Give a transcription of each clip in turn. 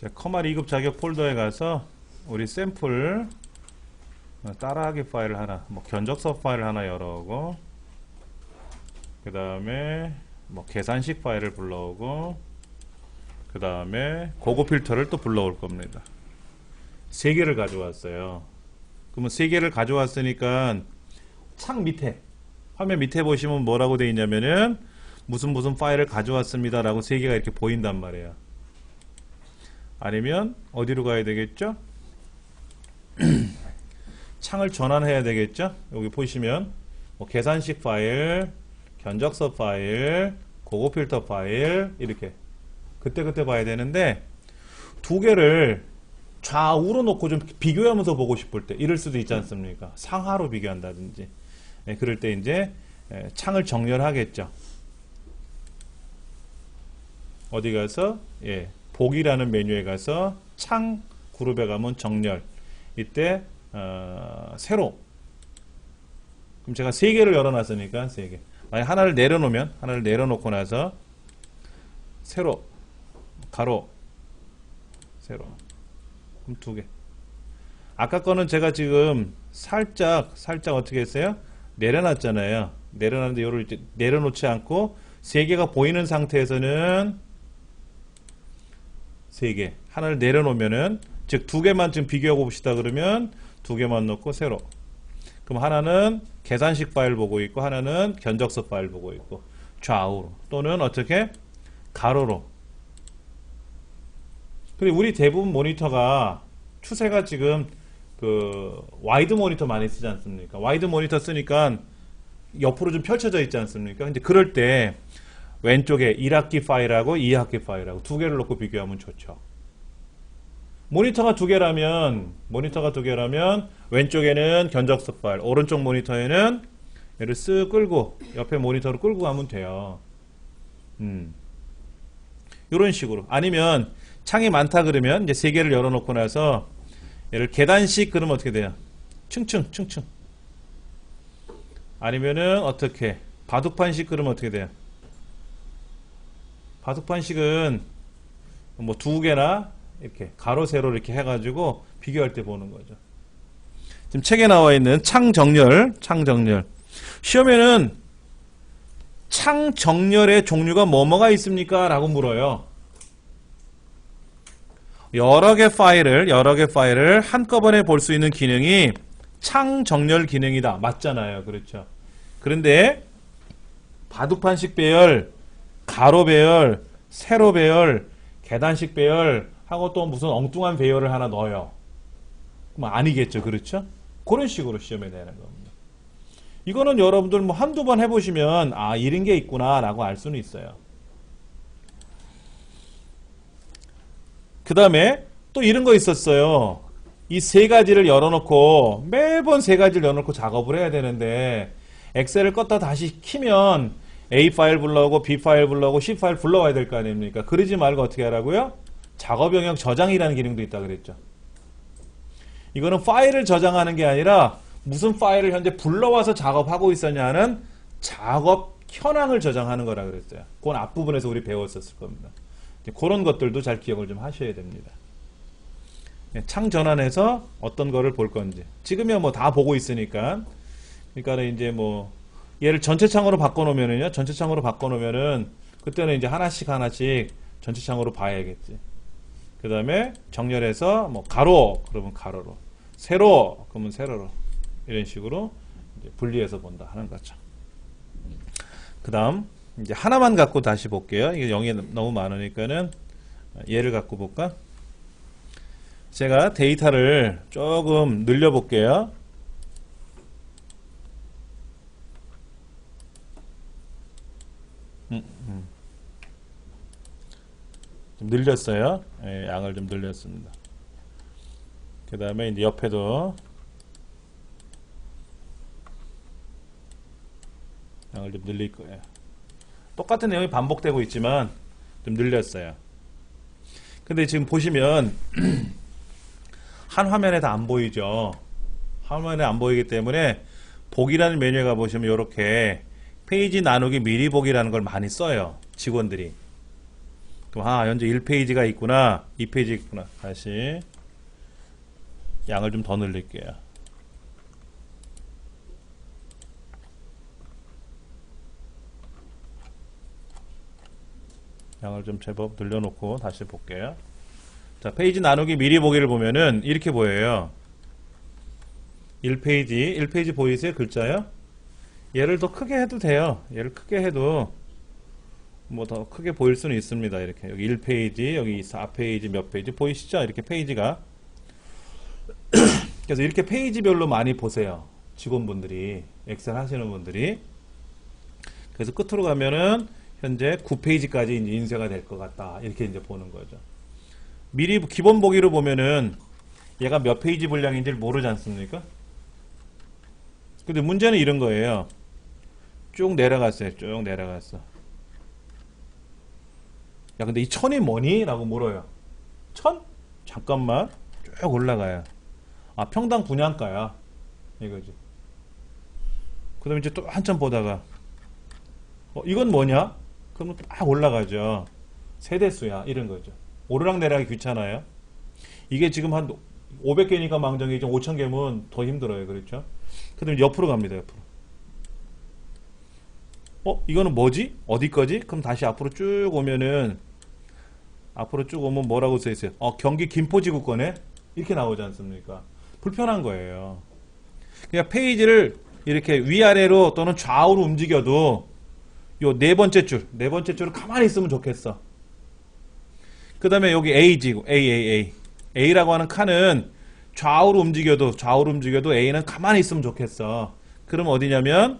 자, 커마 2급 자격 폴더에 가서 우리 샘플 따라하기 파일 하나, 뭐 견적서 파일 하나 열어오고, 그 다음에 뭐 계산식 파일을 불러오고, 그 다음에 고급 필터를 또 불러올 겁니다. 3개를 가져왔어요. 그러면 3개를 가져왔으니까 창 밑에, 화면 밑에 보시면 뭐라고 되어 있냐면은 무슨 파일을 가져왔습니다 라고 3개가 이렇게 보인단 말이에요. 아니면 어디로 가야 되겠죠? 창을 전환해야 되겠죠? 여기 보시면 뭐 계산식 파일, 견적서 파일, 고급 필터 파일 이렇게 그때 봐야 되는데 2개를 좌우로 놓고 좀 비교하면서 보고 싶을 때 이럴 수도 있지 않습니까? 상하로 비교한다든지 그럴 때 이제 창을 정렬하겠죠. 어디 가서 보기라는 메뉴에 가서 창 그룹에 가면 정렬, 이때 세로, 그럼 제가 3개를 열어놨으니까 3개, 만약 하나를 내려놓고 나서 세로, 가로, 세로, 그럼 2개. 아까 거는 제가 지금 살짝 어떻게 했어요? 내려놨잖아요. 내려놨는데 이거를 이제 내려놓지 않고 3개가 보이는 상태에서는 3개, 하나를 내려놓으면은, 즉 2개만 지금 비교하고 봅시다 그러면 2개만 넣고 세로. 그럼 하나는 계산식 파일 보고 있고 하나는 견적서 파일 보고 있고, 좌우로 또는 어떻게 가로로. 그리고 우리 대부분 모니터가 추세가 지금 그 와이드 모니터 많이 쓰지 않습니까? 와이드 모니터 쓰니까 옆으로 좀 펼쳐져 있지 않습니까? 이제 그럴 때 왼쪽에 1학기 파일하고 2학기 파일하고 2개를 놓고 비교하면 좋죠. 모니터가 2개라면 왼쪽에는 견적서 파일, 오른쪽 모니터에는 얘를 쓱 끌고 옆에 모니터를 끌고 가면 돼요. 이런 식으로. 아니면 창이 많다 그러면 이제 3개를 열어놓고 나서 얘를 계단식 그러면 어떻게 돼요? 층층. 아니면은 어떻게 바둑판식 그러면 어떻게 돼요? 바둑판식은 뭐 2개나 이렇게 가로 세로 이렇게 해가지고 비교할 때 보는 거죠. 지금 책에 나와 있는 창 정렬. 시험에는 창 정렬의 종류가 뭐가 있습니까? 라고 물어요. 여러 개 파일을 한꺼번에 볼 수 있는 기능이 창 정렬 기능이다. 맞잖아요. 그렇죠. 그런데 바둑판식 배열, 가로 배열, 세로 배열, 계단식 배열 하고 또 무슨 엉뚱한 배열을 하나 넣어요. 그럼 아니겠죠. 그렇죠? 그런 식으로 시험에 내는 겁니다. 이거는 여러분들 뭐 한두 번 해보시면 이런 게 있구나 라고 알 수는 있어요. 그 다음에 또 이런 거 있었어요. 이 3가지를 열어놓고 매번 3가지를 열어놓고 작업을 해야 되는데 엑셀을 껐다 다시 키면 A 파일 불러오고 B 파일 불러오고 C 파일 불러와야 될 거 아닙니까? 그러지 말고 어떻게 하라고요? 작업 영역 저장이라는 기능도 있다 그랬죠. 이거는 파일을 저장하는 게 아니라 무슨 파일을 현재 불러와서 작업하고 있었냐는 작업 현황을 저장하는 거라 그랬어요. 그건 앞부분에서 우리 배웠었을 겁니다. 그런 것들도 잘 기억을 좀 하셔야 됩니다. 창 전환해서 어떤 거를 볼 건지. 지금이야 뭐 다 보고 있으니까. 그러니까 이제 뭐 얘를 전체 창으로 바꿔놓으면은요. 그때는 이제 하나씩 전체 창으로 봐야겠지. 그 다음에 정렬해서 뭐 가로 그러면 가로로, 세로 그러면 세로로, 이런 식으로 이제 분리해서 본다 하는 거죠. 그 다음 이제 하나만 갖고 다시 볼게요. 이게 0이 너무 많으니까는 얘를 갖고 볼까? 제가 데이터를 조금 늘려 볼게요. 좀 늘렸어요. 양을 좀 늘렸습니다. 그 다음에 이제 옆에도 양을 좀 늘릴 거예요. 똑같은 내용이 반복되고 있지만 좀 늘렸어요. 근데 지금 보시면 한 화면에 다 안 보이죠. 한 화면에 안 보이기 때문에 보기라는 메뉴에 가보시면 이렇게 페이지 나누기 미리 보기라는 걸 많이 써요. 직원들이. 그럼 현재 1페이지가 있구나, 2페이지 있구나. 다시 양을 좀 더 늘릴게요. 양을 좀 제법 늘려놓고 다시 볼게요. 자, 페이지 나누기 미리 보기를 보면은 이렇게 보여요. 1페이지 보이세요? 글자요? 얘를 더 크게 해도 돼요. 얘를 크게 해도 뭐 더 크게 보일 수는 있습니다. 이렇게 여기 1페이지, 여기 4페이지 몇 페이지 보이시죠? 이렇게 페이지가. 그래서 이렇게 페이지별로 많이 보세요. 직원분들이, 엑셀 하시는 분들이. 그래서 끝으로 가면은 현재 9페이지까지 이제 인쇄가 될 것 같다. 이렇게 이제 보는 거죠. 미리 기본 보기로 보면은 얘가 몇 페이지 분량인지를 모르지 않습니까? 근데 문제는 이런 거예요. 쭉 내려갔어요. 쭉 내려갔어. 야, 근데 이 1000이 뭐니? 라고 물어요. 1000? 잠깐만. 쭉 올라가요. 아, 평당 분양가야. 이거지. 그 다음에 이제 또 한참 보다가, 이건 뭐냐? 그러면 또 막 올라가죠. 세대수야. 이런 거죠. 오르락내락이 귀찮아요. 이게 지금 한 500개니까 망정이죠. 5000개면 더 힘들어요. 그렇죠? 그 다음에 옆으로 갑니다. 옆으로. 이거는 뭐지? 어디 거지? 그럼 다시 앞으로 쭉 오면은, 앞으로 쭉 오면 뭐라고 써 있어요? 경기 김포지구 거네? 이렇게 나오지 않습니까? 불편한 거예요. 그냥 페이지를 이렇게 위아래로 또는 좌우로 움직여도 요 네 번째 줄을 가만히 있으면 좋겠어. 그 다음에 여기 A지구, A라고 하는 칸은 좌우로 움직여도 A는 가만히 있으면 좋겠어. 그럼 어디냐면,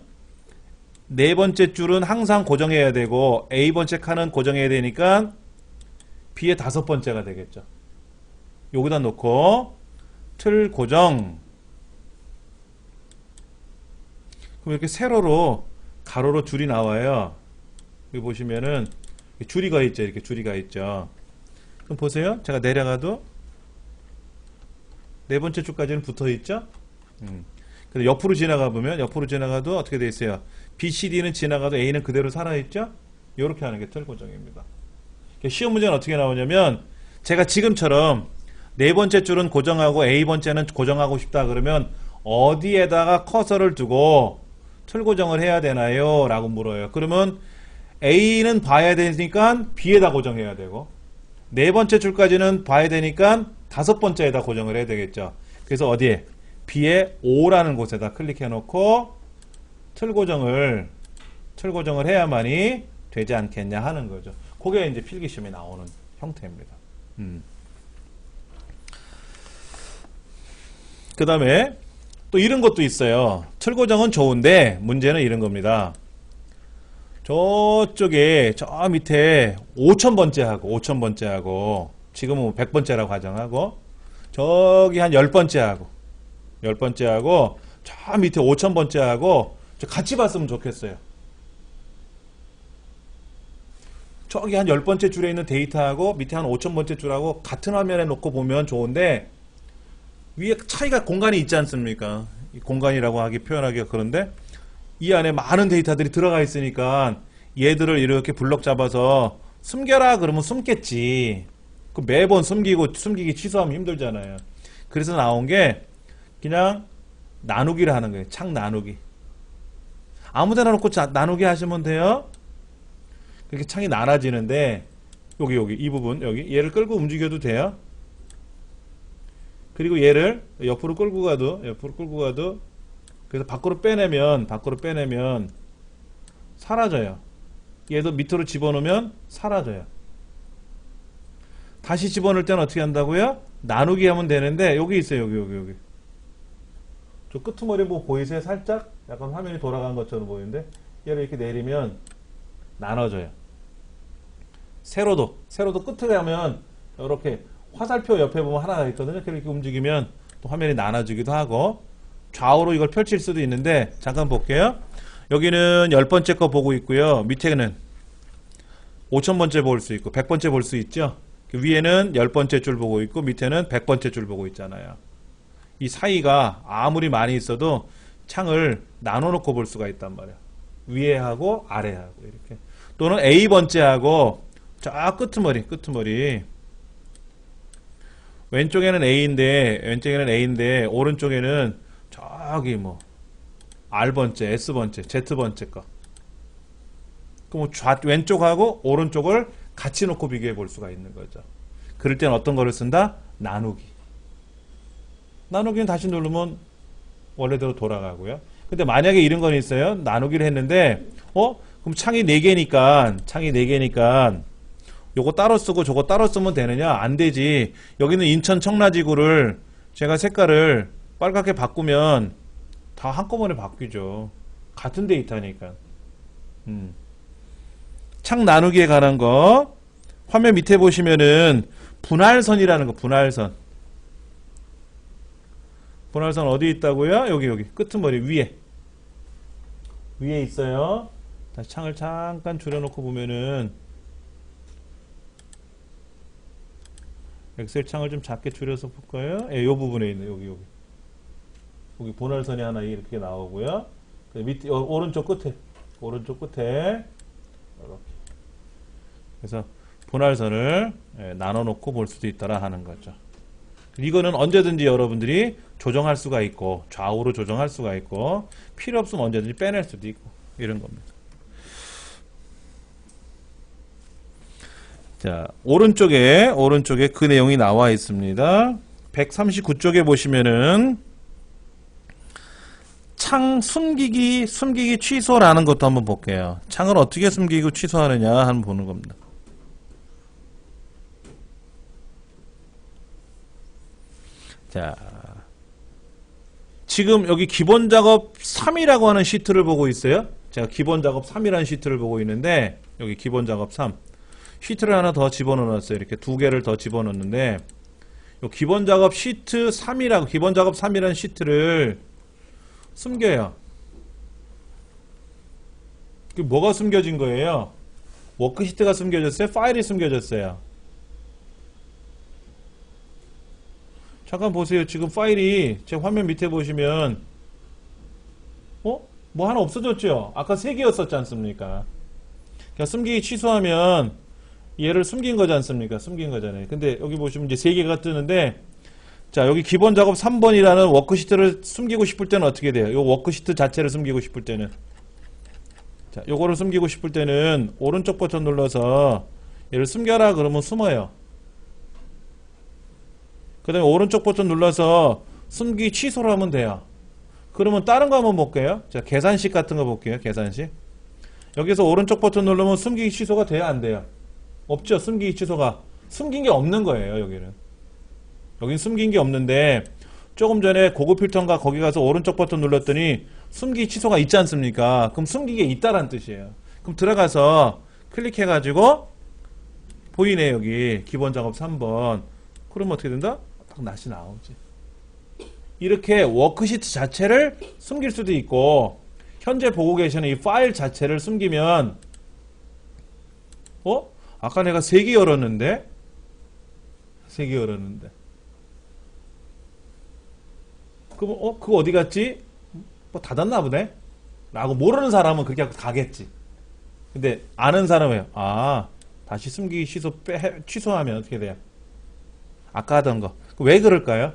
네 번째 줄은 항상 고정해야 되고, A 번째 칸은 고정해야 되니까, B의 다섯 번째가 되겠죠. 여기다 놓고, 틀 고정. 그럼 이렇게 세로로, 가로로 줄이 나와요. 여기 보시면은, 줄이가 있죠. 이렇게 줄이가 있죠. 그럼 보세요. 제가 내려가도 네 번째 줄까지는 붙어 있죠. 근데 옆으로 지나가 보면 옆으로 지나가도 어떻게 돼 있어요? B, C, D는 지나가도 A는 그대로 살아 있죠. 이렇게 하는 게 틀 고정입니다. 시험 문제는 어떻게 나오냐면 제가 지금처럼 네 번째 줄은 고정하고 A 번째는 고정하고 싶다 그러면 어디에다가 커서를 두고 틀 고정을 해야 되나요? 라고 물어요. 그러면 A는 봐야 되니까 B에다 고정해야 되고 네 번째 줄까지는 봐야 되니까 다섯 번째에다 고정을 해야 되겠죠. 그래서 어디에? B의 O라는 곳에다 클릭해 놓고 틀 고정을 해야만이 되지 않겠냐 하는 거죠. 그게 이제 필기시험에 나오는 형태입니다. 그 다음에 또 이런 것도 있어요. 틀 고정은 좋은데 문제는 이런 겁니다. 저쪽에 저 밑에 5000번째 하고 지금은 100번째라고 가정하고 저기 한 10번째 하고 저 밑에 5000번째 하고 같이 봤으면 좋겠어요. 저기 한 10번째 줄에 있는 데이터하고 밑에 한 5000번째 줄하고 같은 화면에 놓고 보면 좋은데 위에 차이가 공간이 있지 않습니까? 이 공간이라고 표현하기가 그런데 이 안에 많은 데이터들이 들어가 있으니까 얘들을 이렇게 블럭 잡아서 숨겨라 그러면 숨겠지. 그 매번 숨기기 취소하면 힘들잖아요. 그래서 나온 게 그냥 나누기를 하는 거예요. 창 나누기. 아무데나 놓고 나누기 하시면 돼요. 그렇게 창이 나눠지는데 여기 이 부분 여기 얘를 끌고 움직여도 돼요. 그리고 얘를 옆으로 끌고 가도 그래서 밖으로 빼내면 사라져요. 얘도 밑으로 집어넣으면 사라져요. 다시 집어넣을 때는 어떻게 한다고요? 나누기 하면 되는데 여기 있어요. 여기 저 끄트머리 뭐 보이세요? 살짝 약간 화면이 돌아간 것처럼 보이는데 얘를 이렇게 내리면 나눠져요. 세로도 끝에 가면 이렇게 화살표 옆에 보면 하나가 있거든요. 이렇게 움직이면 또 화면이 나눠지기도 하고 좌우로 이걸 펼칠 수도 있는데 잠깐 볼게요. 여기는 10번째 거 보고 있고요. 밑에는 5000번째 볼 수 있고 100번째 볼 수 있죠. 위에는 10번째 줄 보고 있고 밑에는 100번째 줄 보고 있잖아요. 이 사이가 아무리 많이 있어도 창을 나눠 놓고 볼 수가 있단 말이에요. 위에하고 아래하고 이렇게. 또는 A번째하고 쫙 끄트머리. 왼쪽에는 A인데, 오른쪽에는 저기 뭐, R번째, S번째, Z번째 거. 그럼 왼쪽하고 오른쪽을 같이 놓고 비교해 볼 수가 있는 거죠. 그럴 땐 어떤 거를 쓴다? 나누기. 나누기는 다시 누르면 원래대로 돌아가고요. 근데 만약에 이런 건 있어요. 나누기를 했는데, 그럼 창이 4개니까, 요거 따로 쓰고 저거 따로 쓰면 되느냐? 안 되지. 여기는 인천 청라지구를 제가 색깔을 빨갛게 바꾸면 다 한꺼번에 바뀌죠. 같은 데이터니까. 창 나누기에 관한 거. 화면 밑에 보시면은 분할선이라는 거, 분할선 어디 있다고요? 여기 끄트머리 위에 있어요. 다시 창을 잠깐 줄여놓고 보면은 엑셀 창을 좀 작게 줄여서 볼까요? 예, 요 부분에 있네. 여기 분할선이 하나 이렇게 나오고요. 밑에 오른쪽 끝에 이렇게. 그래서 분할선을 나눠놓고 볼 수도 있더라 하는 거죠. 이거는 언제든지 여러분들이 조정할 수가 있고, 좌우로 조정할 수가 있고, 필요 없으면 언제든지 빼낼 수도 있고, 이런 겁니다. 자, 오른쪽에 그 내용이 나와 있습니다. 139쪽에 보시면은 창 숨기기 취소라는 것도 한번 볼게요. 창을 어떻게 숨기고 취소하느냐 한번 보는 겁니다. 자, 지금 여기 기본 작업 3이라고 하는 시트를 보고 있어요. 제가 기본 작업 3이라는 시트를 보고 있는데, 여기 기본 작업 3 시트를 하나 더 집어넣었어요. 이렇게 2개를 더 집어넣는데, 요 기본 작업 시트 3이라고, 기본 작업 3이라는 시트를 숨겨요. 뭐가 숨겨진 거예요? 워크시트가 숨겨졌어요? 파일이 숨겨졌어요? 잠깐 보세요. 지금 파일이 제 화면 밑에 보시면 뭐 하나 없어졌죠? 아까 3개였었지 않습니까? 그러니까 숨기기 취소하면 얘를 숨긴 거지 않습니까? 숨긴 거잖아요. 근데 여기 보시면 이제 3개가 뜨는데, 자, 여기 기본 작업 3번이라는 워크시트를 숨기고 싶을 때는 어떻게 돼요? 요 워크시트 자체를 숨기고 싶을 때는, 자, 요거를 숨기고 싶을 때는 오른쪽 버튼 눌러서 얘를 숨겨라 그러면 숨어요. 그 다음에 오른쪽 버튼 눌러서 숨기기 취소를 하면 돼요. 그러면 다른 거 한번 볼게요. 자, 계산식 같은 거 볼게요. 계산식. 여기서 오른쪽 버튼 누르면 숨기기 취소가 돼요? 안 돼요? 없죠. 숨기기 취소가. 숨긴 게 없는 거예요. 여긴 숨긴 게 없는데, 조금 전에 고급 필터인가 거기 가서 오른쪽 버튼 눌렀더니 숨기기 취소가 있지 않습니까? 그럼 숨기기에 있다란 뜻이에요. 그럼 들어가서 클릭해가지고 보이네. 여기 기본 작업 3번. 그러면 어떻게 된다? 딱 낫이 나오지. 이렇게 워크시트 자체를 숨길 수도 있고, 현재 보고 계시는 이 파일 자체를 숨기면, 아까 내가 3개 열었는데? 3개 열었는데. 그럼, 그거 어디 갔지? 뭐 닫았나 보네? 라고 모르는 사람은 그렇게 하고 가겠지. 근데 아는 사람은, 다시 숨기기 취소하면 어떻게 돼요? 아까 하던 거. 왜 그럴까요?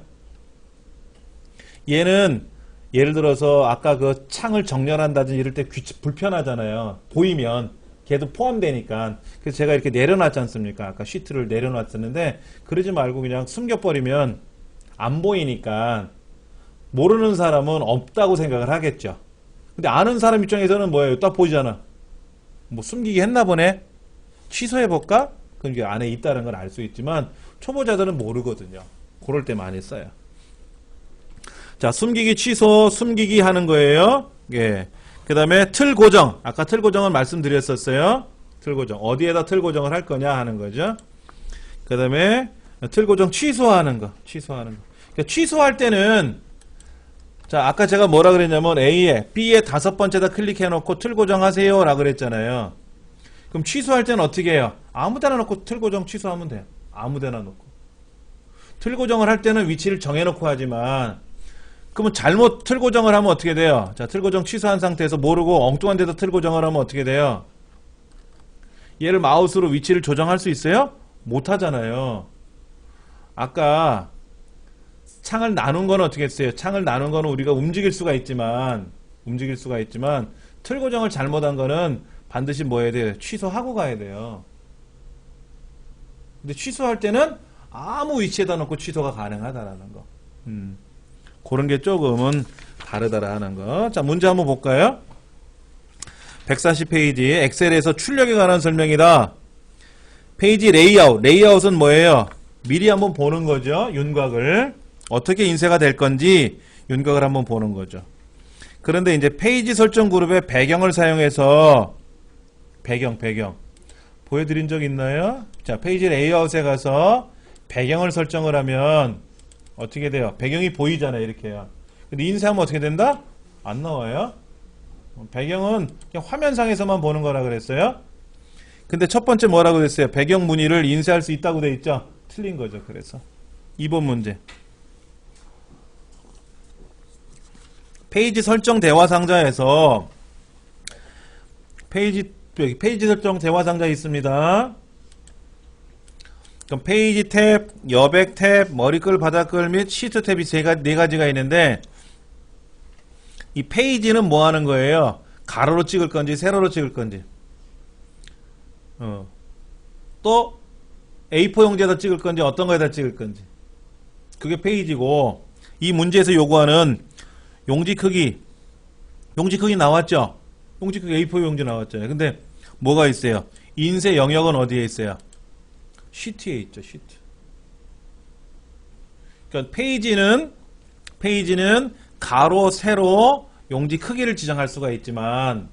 얘는 예를 들어서 아까 그 창을 정렬한다든지 이럴 때 불편하잖아요. 보이면 걔도 포함되니까. 그래서 제가 이렇게 내려놨지 않습니까? 아까 시트를 내려놨었는데, 그러지 말고 그냥 숨겨버리면 안 보이니까 모르는 사람은 없다고 생각을 하겠죠. 근데 아는 사람 입장에서는 뭐예요? 딱 보이잖아. 뭐 숨기기 했나 보네? 취소해볼까? 그럼 이게 안에 있다는 걸 알 수 있지만 초보자들은 모르거든요. 그럴 때 많이 써요. 자, 숨기기 취소, 숨기기 하는 거예요. 예. 그 다음에 틀 고정. 아까 틀 고정은 말씀드렸었어요. 틀 고정. 어디에다 틀 고정을 할 거냐 하는 거죠. 그 다음에 틀 고정 취소하는 거. 그러니까 취소할 때는, 자, 아까 제가 뭐라 그랬냐면 A에, B에 5번째다 클릭해 놓고 틀 고정하세요 라고 그랬잖아요. 그럼 취소할 때는 어떻게 해요? 아무 데나 놓고 틀 고정 취소하면 돼요. 아무 데나 놓고. 틀 고정을 할 때는 위치를 정해 놓고 하지만, 그러면 잘못 틀 고정을 하면 어떻게 돼요? 자, 틀 고정 취소한 상태에서 모르고 엉뚱한 데다 틀 고정을 하면 어떻게 돼요? 얘를 마우스로 위치를 조정할 수 있어요? 못 하잖아요. 아까 창을 나눈 건 어떻게 했어요? 창을 나눈 거는 우리가 움직일 수가 있지만 틀 고정을 잘못한 거는 반드시 뭐 해야 돼요? 취소하고 가야 돼요. 근데 취소할 때는 아무 위치에다 놓고 취소가 가능하다라는 거. 그런 게 조금은 다르다라는 거. 자, 문제 한번 볼까요? 140페이지 엑셀에서 출력에 관한 설명이다. 페이지 레이아웃. 레이아웃은 뭐예요? 미리 한번 보는 거죠. 윤곽을. 어떻게 인쇄가 될 건지 윤곽을 한번 보는 거죠. 그런데 이제 페이지 설정 그룹의 배경을 사용해서 배경 보여드린 적 있나요? 자, 페이지 레이아웃에 가서 배경을 설정을 하면 어떻게 돼요? 배경이 보이잖아요. 이렇게요. 근데 인쇄하면 어떻게 된다? 안 나와요. 배경은 그냥 화면상에서만 보는 거라 그랬어요. 근데 첫 번째 뭐라고 그랬어요? 배경 무늬를 인쇄할 수 있다고 돼 있죠? 틀린 거죠. 그래서 2번 문제. 페이지 설정 대화 상자에서 페이지 설정 대화 상자 있습니다. 그럼 페이지 탭, 여백 탭, 머리글, 바닥글 및 시트 탭이 네 가지가 있는데 이 페이지는 뭐 하는 거예요? 가로로 찍을 건지 세로로 찍을 건지 또 A4 용지에다 찍을 건지 어떤 거에다 찍을 건지 그게 페이지고 이 문제에서 요구하는 용지 크기 나왔죠? 용지 크기 A4 용지 나왔잖아요. 근데 뭐가 있어요? 인쇄 영역은 어디에 있어요? 시트에 있죠. 시트. 그러니까 페이지는 가로, 세로, 용지 크기를 지정할 수가 있지만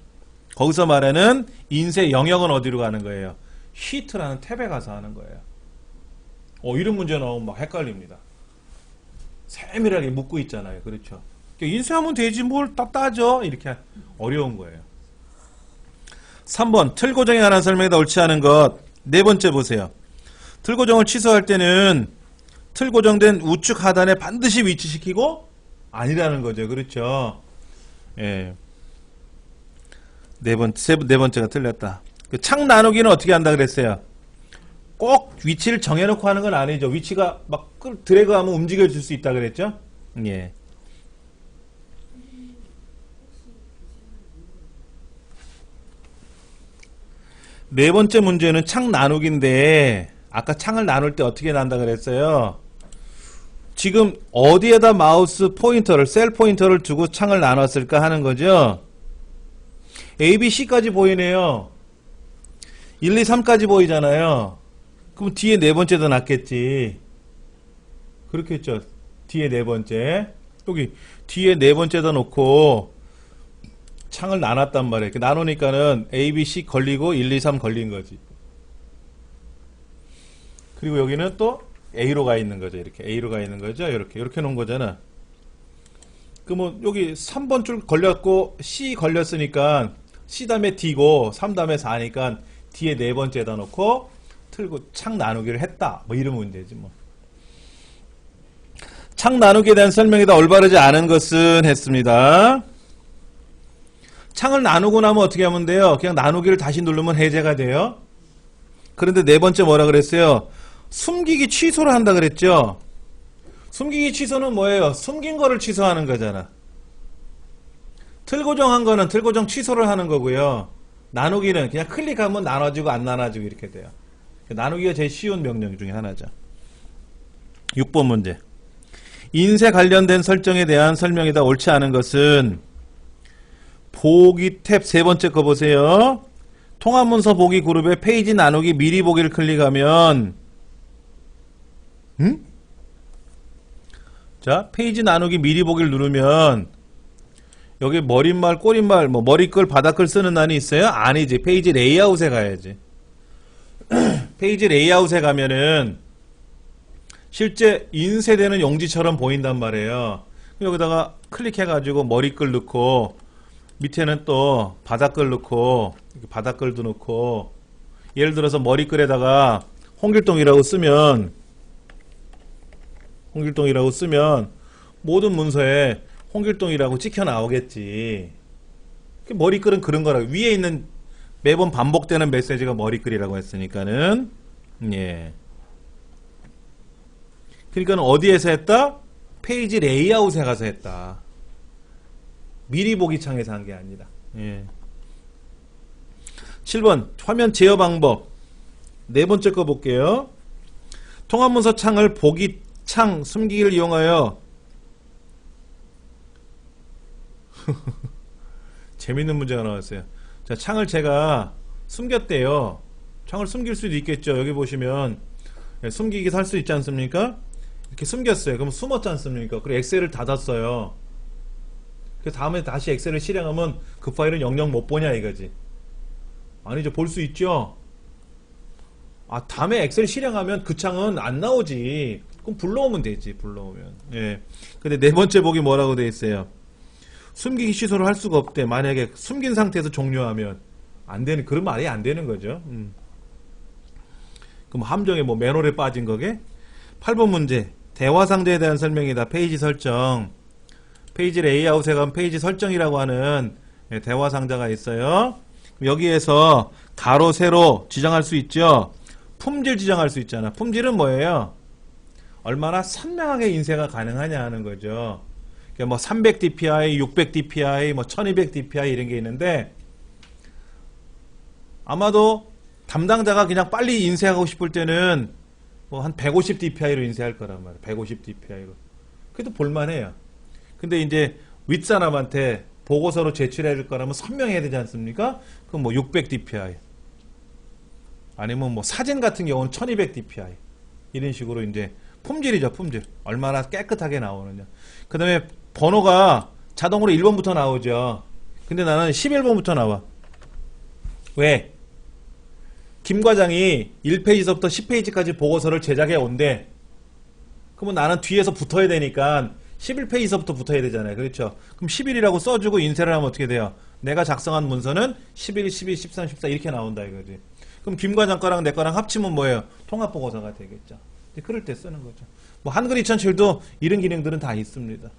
거기서 말하는 인쇄 영역은 어디로 가는 거예요? 시트라는 탭에 가서 하는 거예요. 이런 문제 나오면 막 헷갈립니다. 세밀하게 묻고 있잖아요. 그렇죠? 그러니까 인쇄하면 되지 뭘 따져 이렇게 어려운 거예요. 3번 틀 고정에 관한 설명에다 옳지 않은 것. 네 번째 보세요. 틀 고정을 취소할 때는 틀 고정된 우측 하단에 반드시 위치시키고 아니라는 거죠. 그렇죠? 예. 네 번째가 틀렸다. 그 창 나누기는 어떻게 한다 그랬어요? 꼭 위치를 정해놓고 하는 건 아니죠. 위치가 막 드래그하면 움직여질 수 있다 그랬죠? 예. 네 번째 문제는 창 나누기인데 아까 창을 나눌 때 어떻게 난다 그랬어요? 지금 어디에다 마우스 포인터를 셀 포인터를 두고 창을 나눴을까 하는 거죠. A, B, C까지 보이네요. 1, 2, 3까지 보이잖아요. 그럼 뒤에 네 번째도 낫겠지. 그렇겠죠. 뒤에 네 번째. 여기 뒤에 네 번째다 놓고 창을 나눴단 말이에요. 이렇게 나누니까는 A, B, C 걸리고 1, 2, 3 걸린 거지. 그리고 여기는 또 A로 가 있는 거죠. 이렇게 A로 가 있는 거죠. 이렇게 놓은 거잖아. 그러면 여기 3번 줄 걸렸고 C 걸렸으니까 C 다음에 D고 3 다음에 4니까 뒤에 네 번째에다 놓고 틀고 창 나누기를 했다. 뭐 이러면 되지 뭐. 창 나누기에 대한 설명이다. 올바르지 않은 것은 했습니다. 창을 나누고 나면 어떻게 하면 돼요? 그냥 나누기를 다시 누르면 해제가 돼요. 그런데 네 번째 뭐라 그랬어요? 숨기기 취소를 한다 그랬죠? 숨기기 취소는 뭐예요? 숨긴 거를 취소하는 거잖아. 틀 고정한 거는 틀 고정 취소를 하는 거고요. 나누기는 그냥 클릭하면 나눠지고 안 나눠지고 이렇게 돼요. 나누기가 제일 쉬운 명령 중에 하나죠. 6번 문제. 인쇄 관련된 설정에 대한 설명이다. 옳지 않은 것은 보기 탭 세 번째 거 보세요. 통합문서 보기 그룹에 페이지 나누기 미리 보기를 클릭하면 자, 페이지 나누기 미리 보기를 누르면 여기 머릿말, 꼬릿말, 뭐 머리글, 바닥글 쓰는 난이 있어요? 아니지. 페이지 레이아웃에 가야지. 페이지 레이아웃에 가면은 실제 인쇄되는 용지처럼 보인단 말이에요. 여기다가 클릭해가지고 머리글 넣고 밑에는 또 바닥글 넣고 바닥글도 넣고 예를 들어서 머리글에다가 홍길동이라고 쓰면 모든 문서에 홍길동이라고 찍혀 나오겠지. 머리글은 그런 거라. 위에 있는 매번 반복되는 메시지가 머리글이라고 했으니까는 예. 그러니까 어디에서 했다? 페이지 레이아웃에 가서 했다. 미리 보기 창에서 한 게 아니라. 예. 7번 화면 제어 방법. 네 번째 거 볼게요. 통합문서 창을 보기 창 숨기기를 이용하여 재밌는 문제가 나왔어요. 자, 창을 제가 숨겼대요. 창을 숨길 수도 있겠죠. 여기 보시면 숨기기 할 수 있지 않습니까? 이렇게 숨겼어요. 그럼 숨었지 않습니까? 그리고 엑셀을 닫았어요. 그 다음에 다시 엑셀을 실행하면 그 파일은 영영 못 보냐 이거지. 아니죠. 볼 수 있죠. 아, 다음에 엑셀 실행하면 그 창은 안 나오지. 그럼 불러오면 되지. 불러오면. 예. 근데 네 번째 보기 뭐라고 돼 있어요? 숨기기 취소를 할 수가 없대. 만약에 숨긴 상태에서 종료하면 안 되는, 그런 말이 안 되는 거죠. 그럼 함정에 뭐 맨홀에 빠진 거게? 8번 문제. 대화 상자에 대한 설명이다. 페이지 설정. 페이지 레이아웃에 가면 페이지 설정이라고 하는 대화 상자가 있어요. 여기에서 가로, 세로 지정할 수 있죠. 품질 지정할 수 있잖아. 품질은 뭐예요? 얼마나 선명하게 인쇄가 가능하냐 하는 거죠. 그러니까 뭐 300dpi, 600dpi, 뭐 1200dpi 이런 게 있는데 아마도 담당자가 그냥 빨리 인쇄하고 싶을 때는 뭐 한 150dpi로 인쇄할 거란 말이에요. 150dpi로. 그래도 볼만해요. 근데 이제 윗사람한테 보고서로 제출해야 될 거라면 선명해야 되지 않습니까? 그럼 뭐 600dpi 아니면 뭐 사진 같은 경우는 1200dpi 이런 식으로 이제 품질이죠. 품질. 얼마나 깨끗하게 나오느냐. 그 다음에 번호가 자동으로 1번부터 나오죠. 근데 나는 11번부터 나와. 왜? 김 과장이 1페이지서부터 10페이지까지 보고서를 제작해 온대. 그러면 나는 뒤에서 붙어야 되니까 11페이지서부터 붙어야 되잖아요. 그렇죠? 그럼 11이라고 써주고 인쇄를 하면 어떻게 돼요? 내가 작성한 문서는 11, 12, 13, 14 이렇게 나온다 이거지. 그럼 김 과장 거랑 내 거랑 합치면 뭐예요? 통합보고서가 되겠죠. 그럴 때 쓰는 거죠. 뭐 한글 2007도 이런 기능들은 다 있습니다.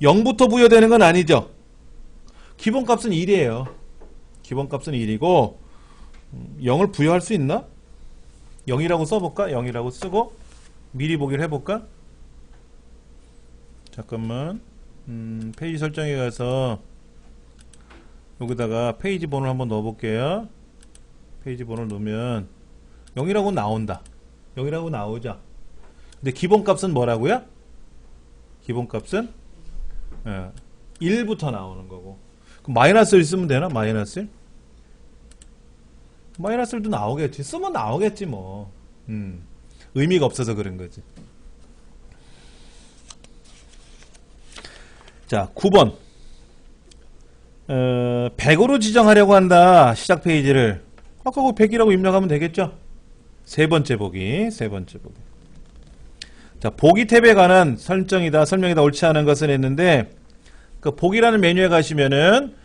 0부터 부여되는 건 아니죠. 기본값은 1이에요. 기본값은 1이고 0을 부여할 수 있나? 0이라고 써볼까? 0이라고 쓰고 미리 보기를 해볼까? 잠깐만. 페이지 설정에 가서 여기다가 페이지 번호를 한번 넣어볼게요. 페이지 번호를 넣으면 0이라고 나온다. 0이라고 나오죠. 근데 기본값은 뭐라고요? 기본값은 1부터 나오는 거고. 그럼 마이너스 1 쓰면 되나? 마이너스 1? 마이너스 1도 나오겠지. 쓰면 나오겠지 뭐. 의미가 없어서 그런 거지. 자, 9번. 100으로 지정하려고 한다. 시작 페이지를. 아까 그 100이라고 입력하면 되겠죠? 세 번째 보기. 자, 보기 탭에 관한 설정이다, 설명이다, 옳지 않은 것은 했는데, 그 보기라는 메뉴에 가시면은,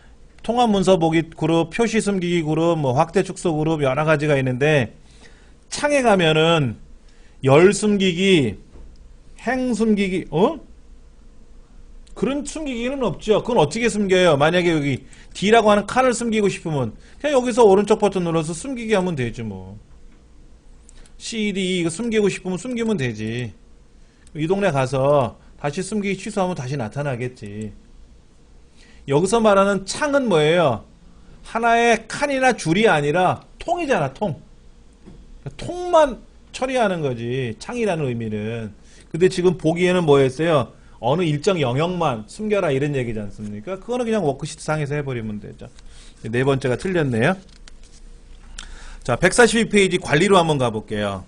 통합 문서 보기 그룹, 표시 숨기기 그룹, 뭐 확대 축소 그룹 여러 가지가 있는데, 창에 가면은, 열 숨기기, 행 숨기기, 그런 숨기기는 없죠. 그건 어떻게 숨겨요? 만약에 여기 D라고 하는 칸을 숨기고 싶으면, 그냥 여기서 오른쪽 버튼 눌러서 숨기기 하면 되지 뭐. C, D, 이거 숨기고 싶으면 숨기면 되지. 이 동네 가서 다시 숨기기 취소하면 다시 나타나겠지. 여기서 말하는 창은 뭐예요? 하나의 칸이나 줄이 아니라 통이잖아, 통. 통만 처리하는 거지, 창이라는 의미는. 근데 지금 보기에는 뭐였어요? 어느 일정 영역만 숨겨라 이런 얘기지 않습니까? 그거는 그냥 워크시트 상에서 해버리면 되죠. 네 번째가 틀렸네요. 자, 142페이지 관리로 한번 가볼게요.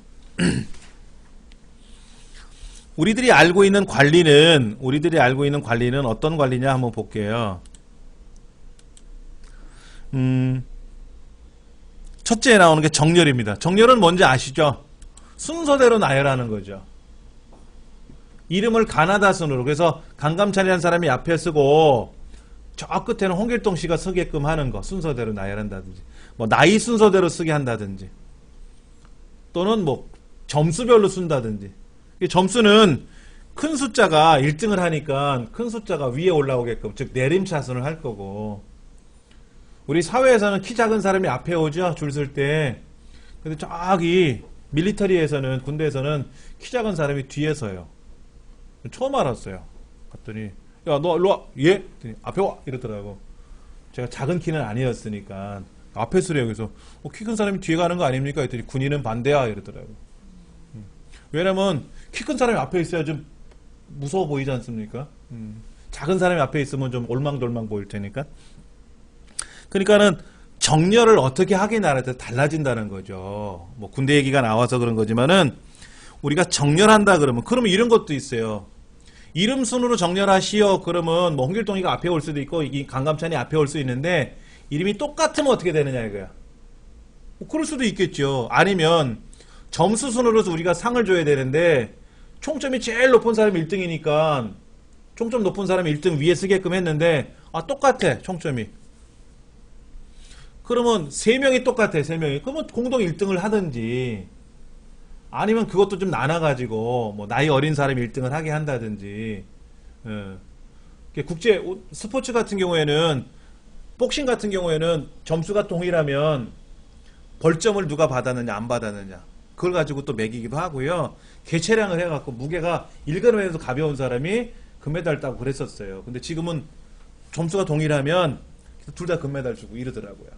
우리들이 알고 있는 관리는 어떤 관리냐 한번 볼게요. 첫째에 나오는 게 정렬입니다. 정렬은 뭔지 아시죠? 순서대로 나열하는 거죠. 이름을 가나다 순으로. 그래서 강감찬이라는 사람이 앞에 쓰고 저 끝에는 홍길동 씨가 쓰게끔 하는 거. 순서대로 나열한다든지, 뭐 나이 순서대로 쓰게 한다든지, 또는 뭐 점수별로 쓴다든지. 점수는 큰 숫자가 1등을 하니까 큰 숫자가 위에 올라오게끔, 즉 내림차순을 할 거고, 우리 사회에서는 키 작은 사람이 앞에 오죠, 줄 설 때. 근데 저기 밀리터리에서는, 군대에서는 키 작은 사람이 뒤에 서요. 처음 알았어요. 갔더니 야, 너 일로 와. 예? 그랬더니 앞에 와. 이러더라고. 제가 작은 키는 아니었으니까 앞에 서래요. 그래서 키 큰 사람이 뒤에 가는 거 아닙니까? 했더니 군인은 반대야. 이러더라고. 왜냐면 키 큰 사람이 앞에 있어야 좀 무서워 보이지 않습니까? 작은 사람이 앞에 있으면 좀 올망졸망 보일 테니까. 그러니까는 정렬을 어떻게 하기에 따라 달라진다는 거죠. 뭐 군대 얘기가 나와서 그런 거지만은 우리가 정렬한다 그러면 이런 것도 있어요. 이름 순으로 정렬하시오. 그러면 뭐 홍길동이가 앞에 올 수도 있고 이 강감찬이 앞에 올 수 있는데 이름이 똑같으면 어떻게 되느냐 이거야. 뭐 그럴 수도 있겠죠. 아니면 점수 순으로서 우리가 상을 줘야 되는데 총점이 제일 높은 사람이 1등이니까 총점 높은 사람이 1등 위에 쓰게끔 했는데 똑같아 총점이. 그러면 3명이 똑같아 3명이. 그러면 공동 1등을 하든지 아니면 그것도 좀 나눠가지고 뭐 나이 어린 사람이 1등을 하게 한다든지. 국제 스포츠 같은 경우에는 복싱 같은 경우에는 점수가 동일하면 벌점을 누가 받았느냐 안 받았느냐 그걸 가지고 또 매기기도 하고요. 개체량을 해갖고 무게가 1g에도 가벼운 사람이 금메달 따고 그랬었어요. 근데 지금은 점수가 동일하면 둘 다 금메달 주고 이러더라고요.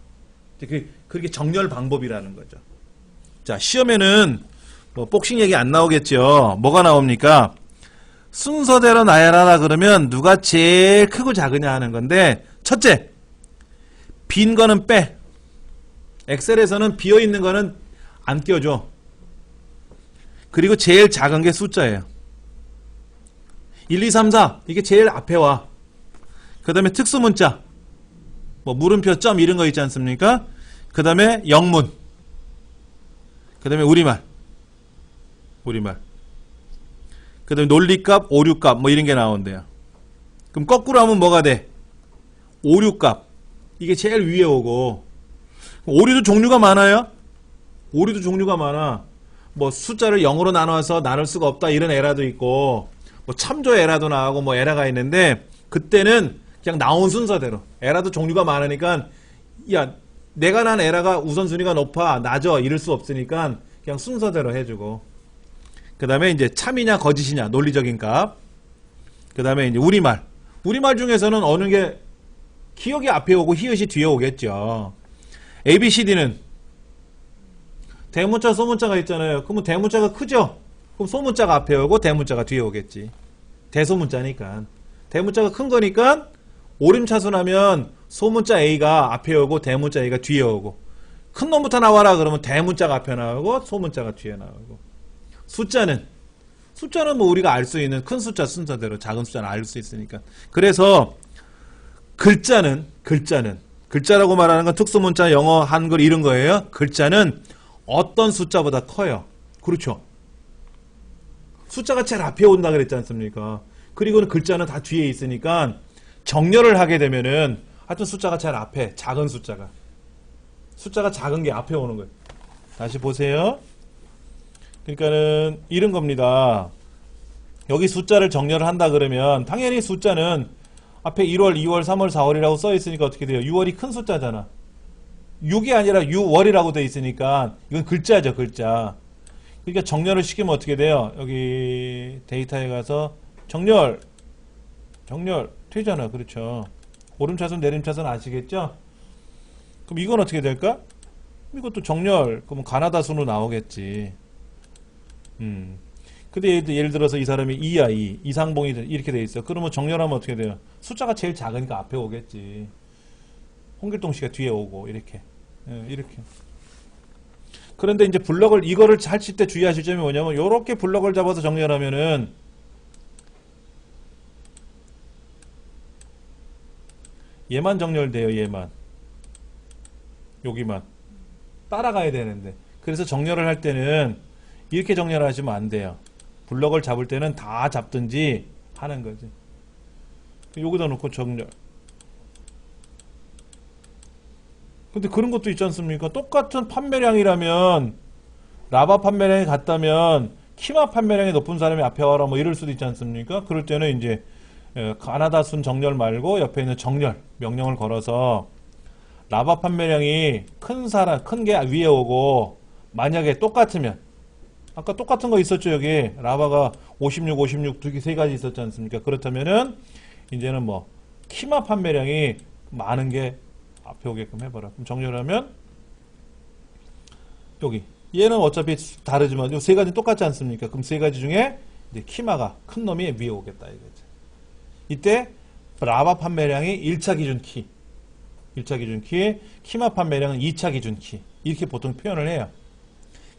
그게 정렬 방법이라는 거죠. 자, 시험에는 뭐 복싱 얘기 안 나오겠죠. 뭐가 나옵니까? 순서대로 나열하라 그러면 누가 제일 크고 작으냐 하는 건데, 첫째, 빈 거는 빼. 엑셀에서는 비어있는 거는 안 껴줘. 그리고 제일 작은 게 숫자예요. 1, 2, 3, 4 이게 제일 앞에 와. 그 다음에 특수문자 뭐 물음표 점 이런 거 있지 않습니까? 그 다음에 영문, 그 다음에 우리말, 그 다음에 논리값, 오류값 뭐 이런 게 나온대요. 그럼 거꾸로 하면 뭐가 돼? 오류값 이게 제일 위에 오고, 오류도 종류가 많아요. 오류도 종류가 많아. 뭐 숫자를 0으로 나눠서 나눌 수가 없다 이런 에러도 있고, 뭐 참조 에러도 나오고 뭐 에러가 있는데, 그때는 그냥 나온 순서대로. 에러도 종류가 많으니까 야 내가 난 에러가 우선순위가 높아 낮아 이럴 수 없으니까 그냥 순서대로 해주고, 그 다음에 이제 참이냐 거짓이냐 논리적인 값, 그 다음에 이제 우리말 중에서는 어느 게 기억이 앞에 오고 히읗이 뒤에 오겠죠. ABCD는 대문자 소문자가 있잖아요. 그러면 대문자가 크죠? 그럼 소문자가 앞에 오고 대문자가 뒤에 오겠지. 대소문자니까. 대문자가 큰 거니까 오림차순하면 소문자 A가 앞에 오고 대문자 A가 뒤에 오고, 큰 놈부터 나와라 그러면 대문자가 앞에 나오고 소문자가 뒤에 나오고. 숫자는 뭐 우리가 알 수 있는 큰 숫자 순서대로 작은 숫자는 알 수 있으니까. 그래서 글자라고 말하는 건 특수문자, 영어, 한글 이런 거예요. 글자는 어떤 숫자보다 커요. 그렇죠. 숫자가 제일 앞에 온다 그랬지 않습니까? 그리고는 글자는 다 뒤에 있으니까 정렬을 하게 되면은 하여튼 숫자가 제일 앞에, 작은 숫자가 작은 게 앞에 오는 거예요. 다시 보세요. 그러니까는 이런 겁니다. 여기 숫자를 정렬을 한다 그러면 당연히 숫자는 앞에 1월, 2월, 3월, 4월이라고 써 있으니까 어떻게 돼요? 6월이 큰 숫자잖아. 6이 아니라 6월이라고 돼 있으니까 이건 글자죠, 글자. 그러니까 정렬을 시키면 어떻게 돼요? 여기 데이터에 가서 정렬 되잖아. 그렇죠. 오름차순 내림차순 아시겠죠? 그럼 이건 어떻게 될까? 이것도 정렬, 그러면 가나다 순으로 나오겠지. 근데 예를 들어서 이 사람이 이야, 이상봉이 이렇게 돼 있어. 그러면 정렬하면 어떻게 돼요? 숫자가 제일 작으니까 앞에 오겠지. 홍길동 씨가 뒤에 오고, 이렇게. 이렇게. 그런데 이제 이거를 하실 때 주의하실 점이 뭐냐면, 요렇게 블럭을 잡아서 정렬하면은, 얘만 정렬돼요, 얘만. 여기만. 따라가야 되는데. 그래서 정렬을 할 때는 이렇게 정렬하시면 안 돼요. 블럭을 잡을 때는 다 잡든지 하는 거지. 여기다 놓고 정렬. 근데 그런 것도 있지 않습니까? 똑같은 판매량이라면, 라바 판매량이 같다면 키마 판매량이 높은 사람이 앞에 와라 뭐 이럴 수도 있지 않습니까? 그럴 때는 이제 가나다 순 정렬 말고 옆에 있는 정렬 명령을 걸어서 라바 판매량이 큰 게 위에 오고, 만약에 똑같으면, 아까 똑같은 거 있었죠, 여기. 라바가 56, 56 세 가지 있었지 않습니까? 그렇다면은, 이제는 뭐, 키마 판매량이 많은 게 앞에 오게끔 해봐라. 그럼 정리를 하면, 여기. 얘는 어차피 다르지만, 이 세 가지는 똑같지 않습니까? 그럼 세 가지 중에, 이제 키마가 큰 놈이 위에 오겠다, 이거지. 이때, 라바 판매량이 1차 기준 키. 1차 기준 키, 키마 판매량은 2차 기준 키. 이렇게 보통 표현을 해요.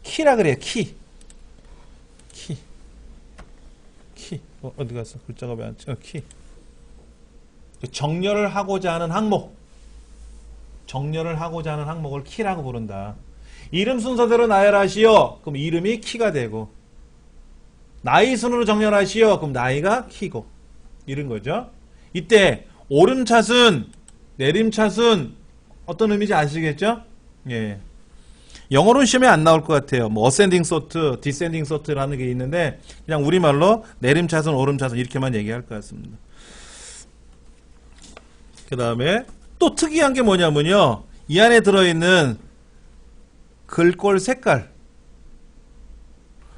키라 그래요, 키. 어디 갔어? 글자가 왜 안 찍어? 키. 정렬을 하고자 하는 항목. 정렬을 하고자 하는 항목을 키라고 부른다. 이름 순서대로 나열하시오. 그럼 이름이 키가 되고. 나이 순으로 정렬하시오. 그럼 나이가 키고. 이런 거죠. 이때 오름차순, 내림차순 어떤 의미인지 아시겠죠? 예. 영어로는 시험에 안 나올 것 같아요. 뭐 어센딩 소트, 디센딩 소트라는 게 있는데 그냥 우리말로 내림차순, 오름차순 이렇게만 얘기할 것 같습니다. 그 다음에 또 특이한 게 뭐냐면요. 이 안에 들어있는 글꼴 색깔.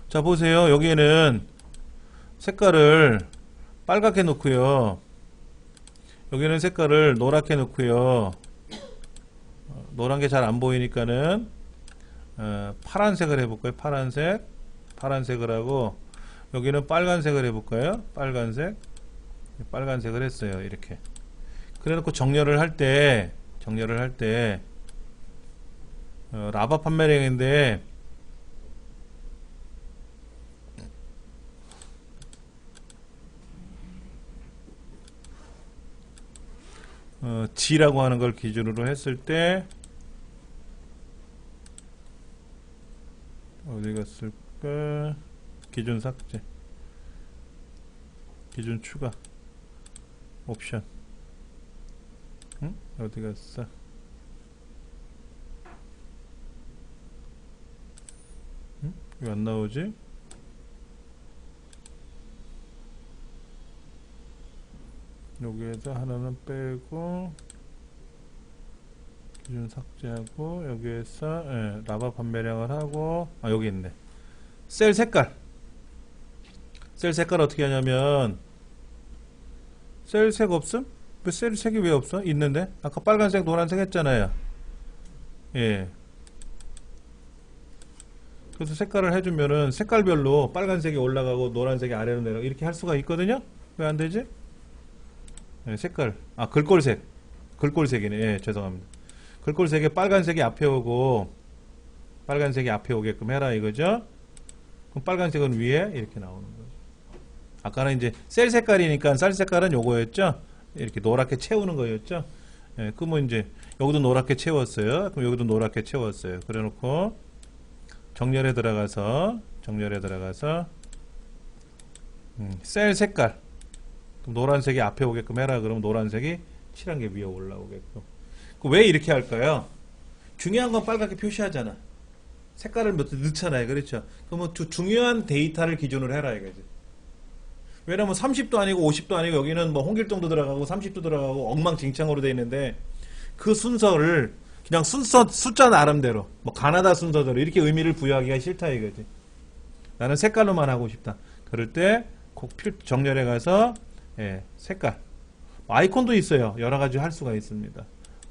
자 보세요. 여기에는 색깔을 빨갛게 놓고요. 여기는 색깔을 노랗게 놓고요. 노란 게 잘 안 보이니까는 파란색을 해볼까요? 파란색을 하고 여기는 빨간색을 해볼까요? 빨간색을 했어요. 이렇게. 그래놓고 정렬을 할 때 라바 판매량인데 G라고 하는 걸 기준으로 했을 때 어디 갔을까? 기준 삭제, 기준 추가, 옵션. 응? 어디 갔어? 응? 왜 안 나오지? 여기에서 하나는 빼고 기준 삭제하고 여기에서 라바 판매량을 하고 여기 있네. 셀 색깔 어떻게 하냐면 셀 색 없음? 왜 셀 색이 왜 없어? 있는데 아까 빨간색 노란색 했잖아요. 예. 그래서 색깔을 해주면은 색깔별로 빨간색이 올라가고 노란색이 아래로 내려가고 이렇게 할 수가 있거든요. 왜 안 되지? 색깔 글꼴색이네. 예, 죄송합니다. 글꼴색에 빨간색이 앞에 오고 빨간색이 앞에 오게끔 해라 이거죠. 그럼 빨간색은 위에 이렇게 나오는 거죠. 아까는 이제 셀 색깔이니까 쌀 색깔은 요거였죠. 이렇게 노랗게 채우는 거였죠. 예, 그러면 이제 여기도 노랗게 채웠어요. 그럼 여기도 노랗게 채웠어요. 그래놓고 정렬에 들어가서 셀 색깔 노란색이 앞에 오게끔 해라. 그러면 노란색이 칠한 게 위에 올라오게끔. 왜 이렇게 할까요? 중요한 건 빨갛게 표시하잖아. 색깔을 몇 개 넣잖아요. 그렇죠? 그러면 중요한 데이터를 기준으로 해라 이거지. 왜냐면 30도 아니고 50도 아니고 여기는 뭐 홍길동도 들어가고 30도 들어가고 엉망진창으로 돼 있는데 그 순서를 그냥 숫자 나름대로 뭐 가나다 순서대로 이렇게 의미를 부여하기가 싫다 이거지. 나는 색깔로만 하고 싶다. 그럴 때 꼭 정렬해 가서 색깔 아이콘도 있어요. 여러 가지 할 수가 있습니다.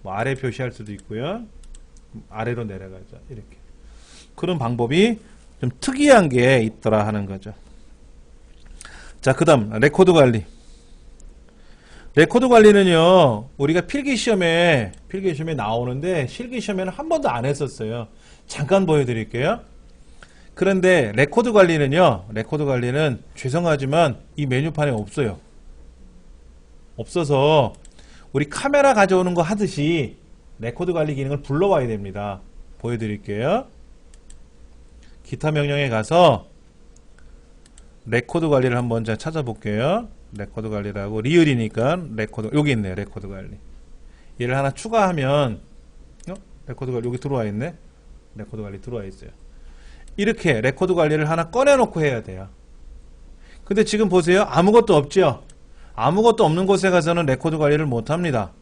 뭐 아래 표시할 수도 있고요. 아래로 내려가죠. 이렇게 그런 방법이 좀 특이한 게 있더라 하는 거죠. 자, 그 다음 레코드 관리. 레코드 관리는요 우리가 필기시험에 나오는데 실기시험에는 한 번도 안 했었어요. 잠깐 보여드릴게요. 그런데 레코드 관리는 죄송하지만 이 메뉴판에 없어요. 없어서 우리 카메라 가져오는 거 하듯이 레코드 관리 기능을 불러와야 됩니다. 보여드릴게요. 기타 명령에 가서 레코드 관리를 한번 제가 찾아볼게요. 레코드 관리라고 리을이니까 레코드 여기 있네요. 레코드 관리. 얘를 하나 추가하면 레코드 관리 여기 들어와 있네. 레코드 관리 들어와 있어요. 이렇게 레코드 관리를 하나 꺼내놓고 해야 돼요. 근데 지금 보세요. 아무것도 없죠. 아무것도 없는 곳에 가서는 레코드 관리를 못합니다.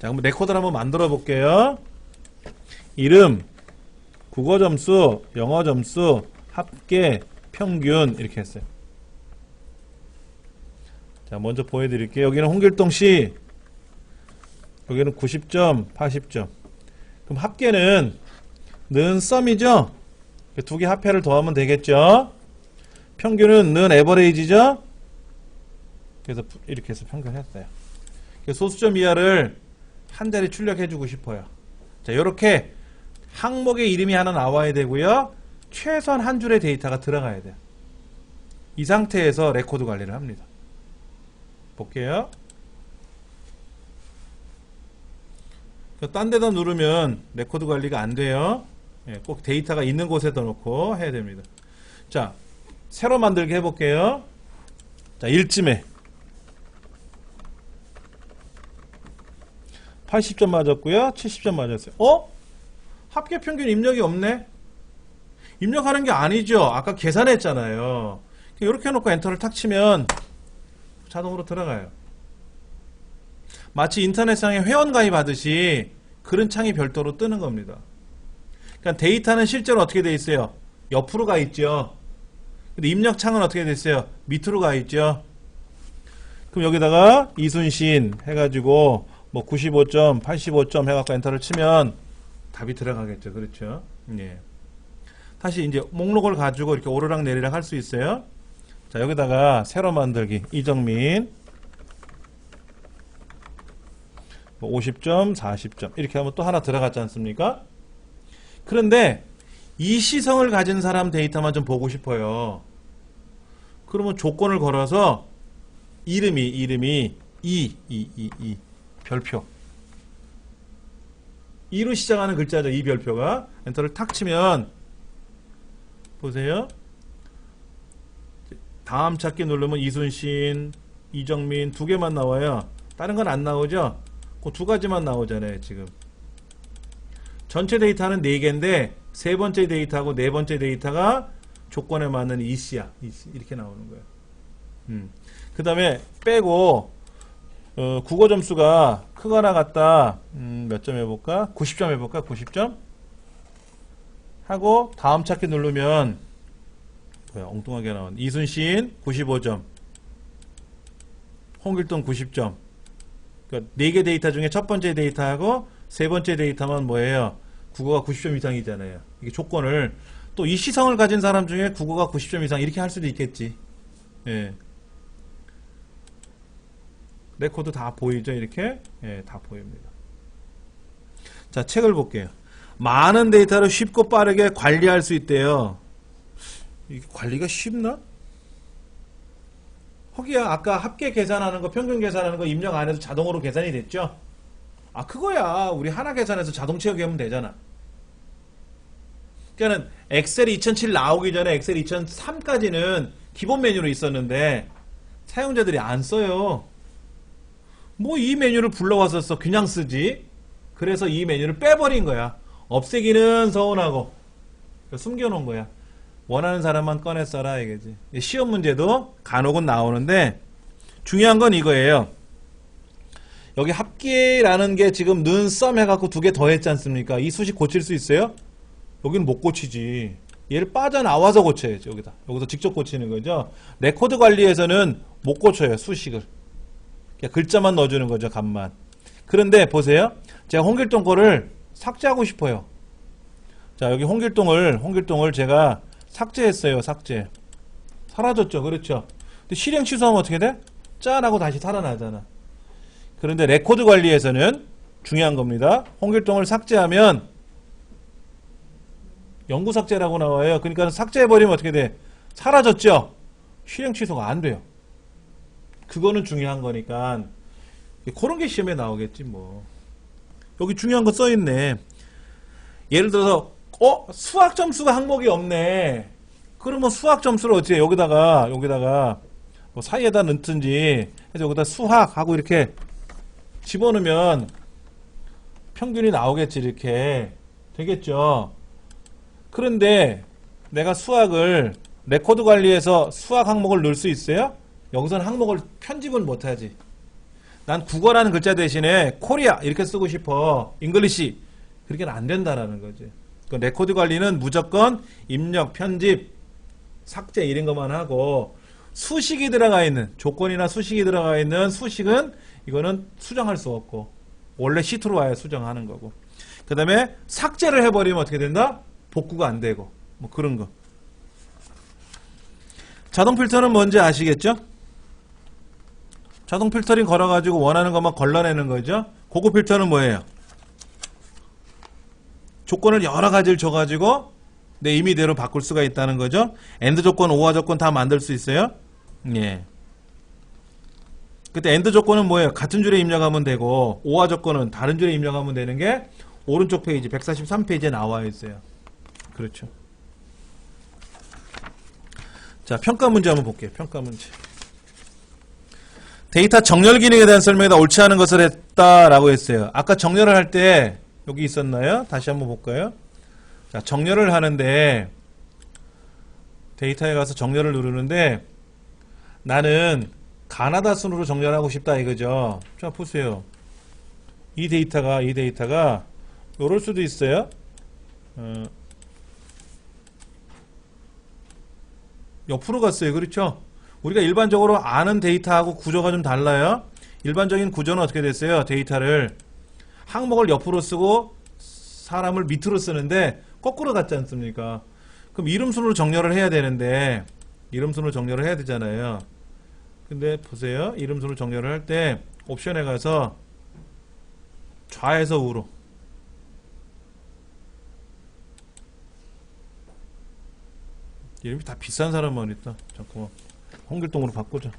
자, 그럼 레코드를 한번 만들어 볼게요. 이름, 국어 점수, 영어 점수, 합계, 평균 이렇게 했어요. 자, 먼저 보여드릴게요. 여기는 홍길동 씨, 여기는 90점, 80점. 그럼 합계는 는 썸이죠? 두 개 합해를 더하면 되겠죠? 평균은 는 에버레이지죠? 그래서 이렇게 해서 평균했어요. 소수점 이하를 한 자리 출력해주고 싶어요. 자, 이렇게 항목의 이름이 하나 나와야 되고요. 최소한 한 줄의 데이터가 들어가야 돼요. 이 상태에서 레코드 관리를 합니다. 볼게요. 딴 데다 누르면 레코드 관리가 안 돼요. 꼭 데이터가 있는 곳에다 놓고 해야 됩니다. 자, 새로 만들기 해볼게요. 자, 1쯤에 80점 맞았고요. 70점 맞았어요. 합계 평균 입력이 없네? 입력하는 게 아니죠. 아까 계산했잖아요. 이렇게 해놓고 엔터를 탁 치면 자동으로 들어가요. 마치 인터넷상에 회원가입 하듯이 그런 창이 별도로 뜨는 겁니다. 그러니까 데이터는 실제로 어떻게 돼 있어요? 옆으로 가 있죠. 근데 입력창은 어떻게 돼 있어요? 밑으로 가 있죠. 그럼 여기다가 이순신 해가지고 뭐 95점, 85점 해갖고 엔터를 치면 답이 들어가겠죠. 그렇죠? 예. 다시 이제 목록을 가지고 이렇게 오르락 내리락 할 수 있어요. 자, 여기다가 새로 만들기. 이정민 50점, 40점 이렇게 하면 또 하나 들어갔지 않습니까? 그런데 이 시성을 가진 사람 데이터만 좀 보고 싶어요. 그러면 조건을 걸어서 이름이 이 별표 2로 시작하는 글자죠. 이 별표가. 엔터를 탁 치면 보세요. 다음 찾기 누르면 이순신, 이정민 두 개만 나와요. 다른 건 안 나오죠? 그 두 가지만 나오잖아요. 지금 전체 데이터는 4개인데 세 번째 데이터하고 네 번째 데이터가 조건에 맞는 이씨야. 이씨 이렇게 나오는 거예요. 그 다음에 빼고 국어 점수가 크거나 같다. 몇 점 해볼까? 90점 해볼까? 90점 하고 다음 찾기 누르면 뭐야 엉뚱하게 나온 이순신 95점, 홍길동 90점. 그러니까 4개 데이터 중에 첫 번째 데이터하고 세 번째 데이터만 뭐예요? 국어가 90점 이상이잖아요. 이게 조건을 또 이 시성을 가진 사람 중에 국어가 90점 이상 이렇게 할 수도 있겠지. 예. 레코드 다 보이죠? 이렇게? 예, 다 보입니다. 자, 책을 볼게요. 많은 데이터를 쉽고 빠르게 관리할 수 있대요. 이게 관리가 쉽나? 허기야, 아까 합계 계산하는 거, 평균 계산하는 거 입력 안 해도 자동으로 계산이 됐죠? 아, 그거야. 우리 하나 계산해서 자동 채우기 하면 되잖아. 그러니까는 엑셀 2007 나오기 전에 엑셀 2003까지는 기본 메뉴로 있었는데 사용자들이 안 써요. 뭐 이 메뉴를 불러왔었어. 그냥 쓰지. 그래서 이 메뉴를 빼버린 거야. 없애기는 서운하고 숨겨놓은 거야. 원하는 사람만 꺼내 써라 이거지. 시험 문제도 간혹은 나오는데 중요한 건 이거예요. 여기 합계라는 게 지금 는 썸 해갖고 두 개 더 했지 않습니까? 이 수식 고칠 수 있어요? 여기는 못 고치지. 얘를 빠져나와서 고쳐야지. 여기서 직접 고치는 거죠. 레코드 관리에서는 못 고쳐요. 수식을. 그냥 글자만 넣어주는 거죠. 값만. 그런데 보세요. 제가 홍길동 거를 삭제하고 싶어요. 자, 여기 홍길동을 제가 삭제했어요. 삭제. 사라졌죠. 그렇죠. 근데 실행 취소하면 어떻게 돼? 짠 하고 다시 살아나잖아. 그런데 레코드 관리에서는 중요한 겁니다. 홍길동을 삭제하면 영구 삭제라고 나와요. 그러니까 삭제해버리면 어떻게 돼? 사라졌죠? 실행 취소가 안 돼요. 그거는 중요한 거니까 그런 게 시험에 나오겠지 뭐. 여기 중요한 거 써있네. 예를 들어서 수학 점수가 항목이 없네. 그러면 수학 점수를 어떻게 여기다가 뭐 사이에다 넣든지 해서 여기다 수학하고 이렇게 집어넣으면 평균이 나오겠지. 이렇게 되겠죠. 그런데 내가 수학을 레코드 관리해서 수학 항목을 넣을 수 있어요? 여기서는 항목을 편집을 못하지. 난 국어라는 글자 대신에 코리아 이렇게 쓰고 싶어. 잉글리시. 그렇게는 안 된다라는 거지. 그 레코드 관리는 무조건 입력, 편집, 삭제 이런 것만 하고 수식이 들어가 있는 조건이나 수식이 들어가 있는 수식은 이거는 수정할 수 없고 원래 시트로 와야 수정하는 거고 그 다음에 삭제를 해버리면 어떻게 된다? 복구가 안 되고 뭐 그런 거. 자동 필터는 뭔지 아시겠죠? 자동 필터링 걸어가지고 원하는 것만 걸러내는 거죠. 고급 필터는 뭐예요? 조건을 여러 가지를 줘가지고 내 임의대로 바꿀 수가 있다는 거죠. 엔드 조건, 오화 조건 다 만들 수 있어요. 예. 그때 엔드 조건은 뭐예요? 같은 줄에 입력하면 되고 오화 조건은 다른 줄에 입력하면 되는 게 오른쪽 페이지 143페이지에 나와 있어요. 그렇죠. 자, 평가 문제 한번 볼게요. 평가 문제. 데이터 정렬 기능에 대한 설명에다 옳지 않은 것을 했다라고 했어요. 아까 정렬을 할 때 여기 있었나요? 다시 한번 볼까요? 자, 정렬을 하는데 데이터에 가서 정렬을 누르는데 나는 가나다 순으로 정렬하고 싶다 이거죠. 자, 보세요. 이 데이터가 이럴 수도 있어요. 옆으로 갔어요. 그렇죠? 우리가 일반적으로 아는 데이터하고 구조가 좀 달라요. 일반적인 구조는 어떻게 됐어요? 데이터를 항목을 옆으로 쓰고 사람을 밑으로 쓰는데 거꾸로 갔지 않습니까? 그럼 이름순으로 정렬을 해야 되는데 이름순으로 정렬을 해야 되잖아요. 근데 보세요. 이름순으로 정렬을 할 때 옵션에 가서 좌에서 우로 이름이 다 비싼 사람만 있다. 잠깐만. 홍길동으로 바꾸자.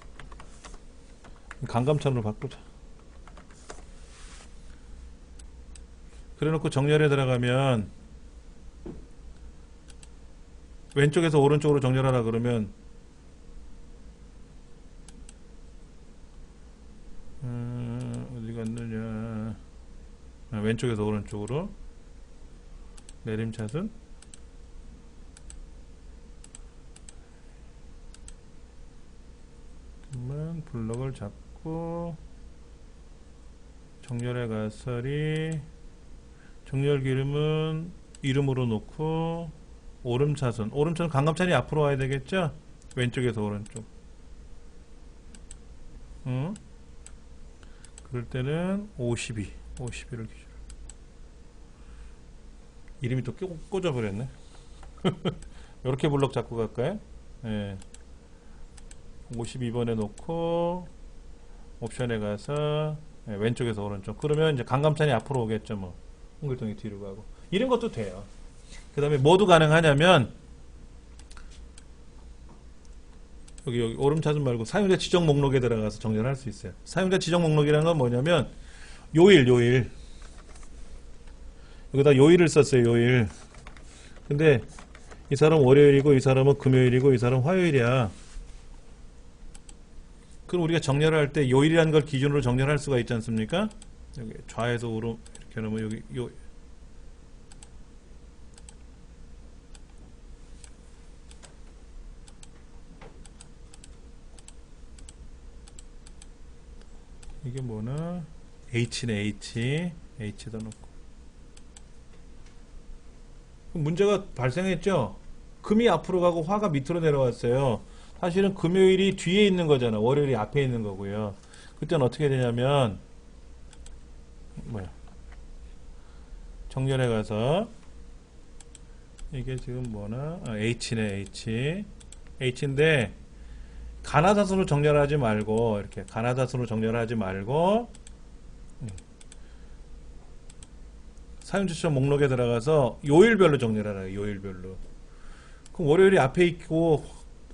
강감찬으로 바꾸자. 그래놓고 정렬에 들어가면 왼쪽에서 오른쪽으로 정렬하라 그러면 어디 갔느냐. 왼쪽에서 오른쪽으로 내림차순 그러면 블럭을 잡고 정렬에 가서리 정렬 기름은 이름으로 놓고 오름차순 강감찬이 앞으로 와야 되겠죠? 왼쪽에서 오른쪽. 그럴 때는 52를 기준으로. 이름이 또 꽂아버렸네. 이렇게 블럭 잡고 갈까요? 네. 52번에 놓고 옵션에 가서 네, 왼쪽에서 오른쪽. 그러면 이제 강감찬이 앞으로 오겠죠. 뭐 홍길동이 뒤로 가고 이런 것도 돼요. 그 다음에 뭐도 가능하냐면 여기 오름차순 말고 사용자 지정 목록에 들어가서 정렬할 수 있어요. 사용자 지정 목록이라는 건 뭐냐면 요일 여기다 요일을 썼어요. 요일. 근데 이 사람은 월요일이고 이 사람은 금요일이고 이 사람은 화요일이야. 그럼 우리가 정렬을 할 때 요일이라는 걸 기준으로 정렬할 수가 있지 않습니까? 여기 좌에서 우로 이렇게 놓으면 여기 요 이게 뭐나 H네 H도 넣고 문제가 발생했죠. 금이 앞으로 가고 화가 밑으로 내려왔어요. 사실은 금요일이 뒤에 있는 거잖아. 월요일이 앞에 있는 거고요. 그때는 어떻게 되냐면 정렬에 가서 이게 지금 뭐나 H네 H인데 가나다순으로 정렬하지 말고 이렇게 가나다순으로 정렬하지 말고 사용자 목록에 들어가서 요일별로 정렬하라. 요일별로. 그럼 월요일이 앞에 있고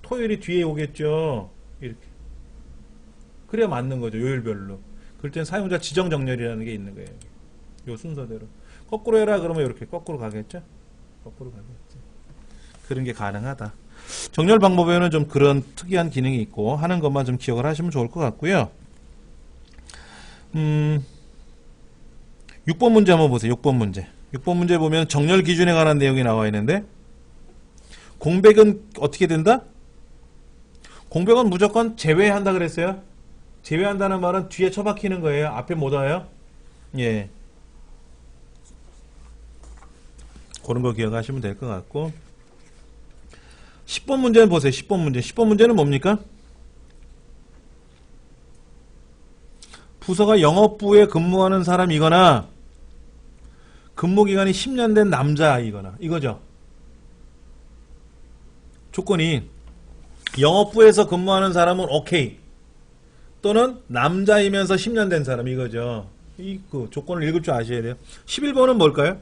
토요일이 뒤에 오겠죠. 이렇게. 그래야 맞는 거죠. 요일별로. 그럴 땐 사용자 지정 정렬이라는 게 있는 거예요. 요 순서대로. 거꾸로 해라 그러면 이렇게 거꾸로 가겠죠. 거꾸로 가겠죠. 그런 게 가능하다. 정렬 방법에는 좀 그런 특이한 기능이 있고 하는 것만 좀 기억을 하시면 좋을 것 같고요. 6번 문제 한번 보세요. 6번 문제. 6번 문제 보면 정렬 기준에 관한 내용이 나와 있는데 공백은 어떻게 된다? 공백은 무조건 제외한다 그랬어요. 제외한다는 말은 뒤에 처박히는 거예요. 앞에 못 와요. 예. 그런 거 기억하시면 될 것 같고. 10번 문제는 보세요. 10번 문제. 10번 문제는 뭡니까? 부서가 영업부에 근무하는 사람이거나 근무기간이 10년 된 남자이거나 이거죠. 조건이 영업부에서 근무하는 사람은 오케이. 또는 남자이면서 10년 된 사람 이거죠. 이 그 조건을 읽을 줄 아셔야 돼요. 11번은 뭘까요?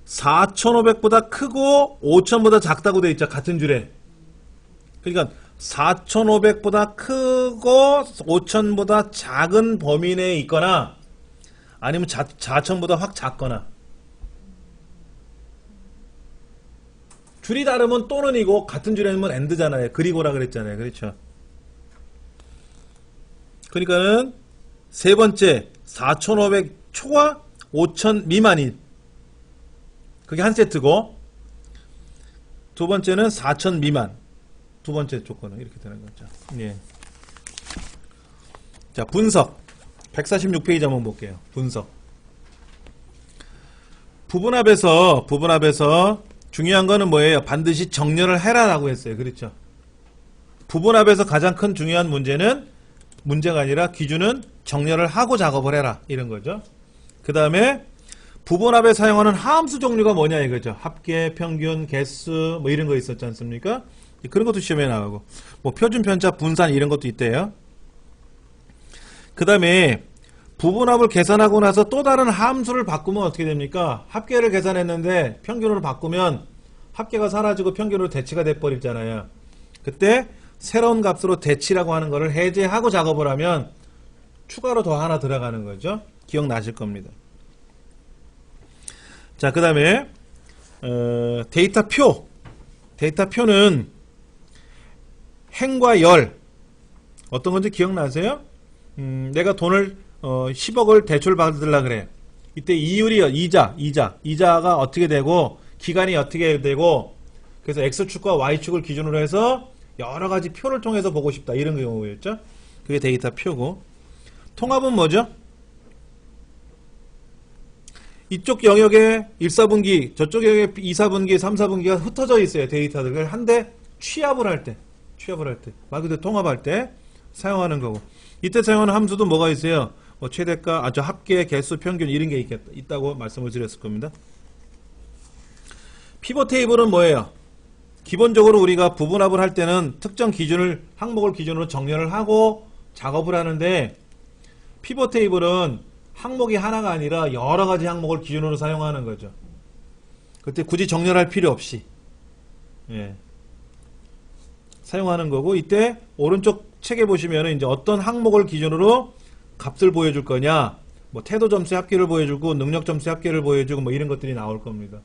4,500보다 크고 5,000보다 작다고 돼 있죠. 같은 줄에. 그러니까 4,500보다 크고 5,000보다 작은 범위 내에 있거나 아니면 4,000보다 확 작거나. 줄이 다르면 또는이고 같은 줄에는 and잖아요. 그리고라 그랬잖아요. 그렇죠. 그러니까는 세 번째 4,500 초과 5,000 미만인 그게 한 세트고 두 번째는 4,000 미만 두 번째 조건은 이렇게 되는 거죠. 예. 자, 분석 146페이지 한번 볼게요. 분석 부분합에서 중요한 거는 뭐예요? 반드시 정렬을 해라라고 했어요. 그렇죠? 부분합에서 가장 큰 중요한 문제는 문제가 아니라 기준은 정렬을 하고 작업을 해라 이런 거죠. 그 다음에 부분합에 사용하는 함수 종류가 뭐냐 이거죠. 합계, 평균, 개수 뭐 이런 거 있었지 않습니까? 그런 것도 시험에 나오고 뭐 표준, 편차, 분산 이런 것도 있대요. 그 다음에 부분합을 계산하고 나서 또 다른 함수를 바꾸면 어떻게 됩니까? 합계를 계산했는데 평균으로 바꾸면 합계가 사라지고 평균으로 대치가 돼버리잖아요. 그때 새로운 값으로 대치라고 하는 거를 해제하고 작업을 하면 추가로 더 하나 들어가는 거죠. 기억나실 겁니다. 자, 그 다음에 데이터표. 데이터표는 행과 열 어떤 건지 기억나세요? 내가 돈을 10억을 대출 받으려고 그래. 이때 이율이 이자가 어떻게 되고 기간이 어떻게 되고 그래서 X축과 Y축을 기준으로 해서 여러 가지 표를 통해서 보고 싶다. 이런 경우였죠. 그게 데이터표고. 통합은 뭐죠? 이쪽 영역에 1, 4분기, 저쪽 영역에 2, 4분기, 3, 4분기가 흩어져 있어요. 데이터들. 그걸 한데 취합을 할 때, 말 그대로 통합할 때 사용하는 거고. 이때 사용하는 함수도 뭐가 있어요? 뭐 최대가, 저 합계, 개수, 평균 이런 게 있다고 말씀을 드렸을 겁니다. 피벗 테이블은 뭐예요? 기본적으로 우리가 부분합을 할 때는 특정 기준을 항목을 기준으로 정렬을 하고 작업을 하는데 피벗 테이블은 항목이 하나가 아니라 여러 가지 항목을 기준으로 사용하는 거죠. 그때 굳이 정렬할 필요 없이 사용하는 거고 이때 오른쪽 책에 보시면 이제 어떤 항목을 기준으로 값을 보여줄 거냐, 뭐 태도 점수의 합계를 보여주고 능력 점수의 합계를 보여주고 뭐 이런 것들이 나올 겁니다.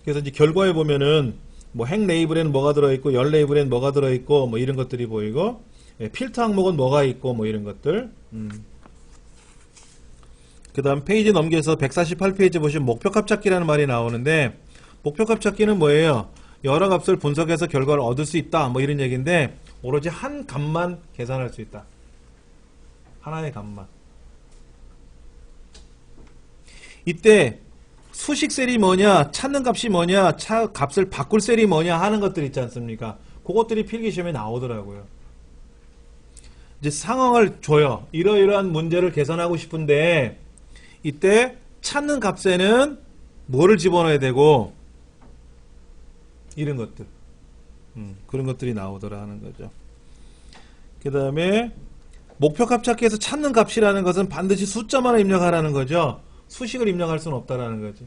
그래서 이제 결과에 보면은 뭐 행 레이블에는 뭐가 들어있고 열 레이블에는 뭐가 들어있고 뭐 이런 것들이 보이고 필터 항목은 뭐가 있고 뭐 이런 것들. 그 다음 페이지 넘겨서 148페이지 보시면 목표값 찾기라는 말이 나오는데 목표값 찾기는 뭐예요? 여러 값을 분석해서 결과를 얻을 수 있다 뭐 이런 얘기인데 오로지 한 값만 계산할 수 있다. 하나의 값만. 이때 수식 셀이 뭐냐, 찾는 값이 뭐냐, 값을 바꿀 셀이 뭐냐 하는 것들 있지 않습니까? 그것들이 필기시험에 나오더라고요. 이제 상황을 줘요. 이러이러한 문제를 개선하고 싶은데 이때 찾는 값에는 뭐를 집어넣어야 되고 이런 것들. 그런 것들이 나오더라 하는 거죠. 그 다음에 목표값 찾기에서 찾는 값이라는 것은 반드시 숫자만 입력하라는 거죠. 수식을 입력할 수는 없다라는 거지.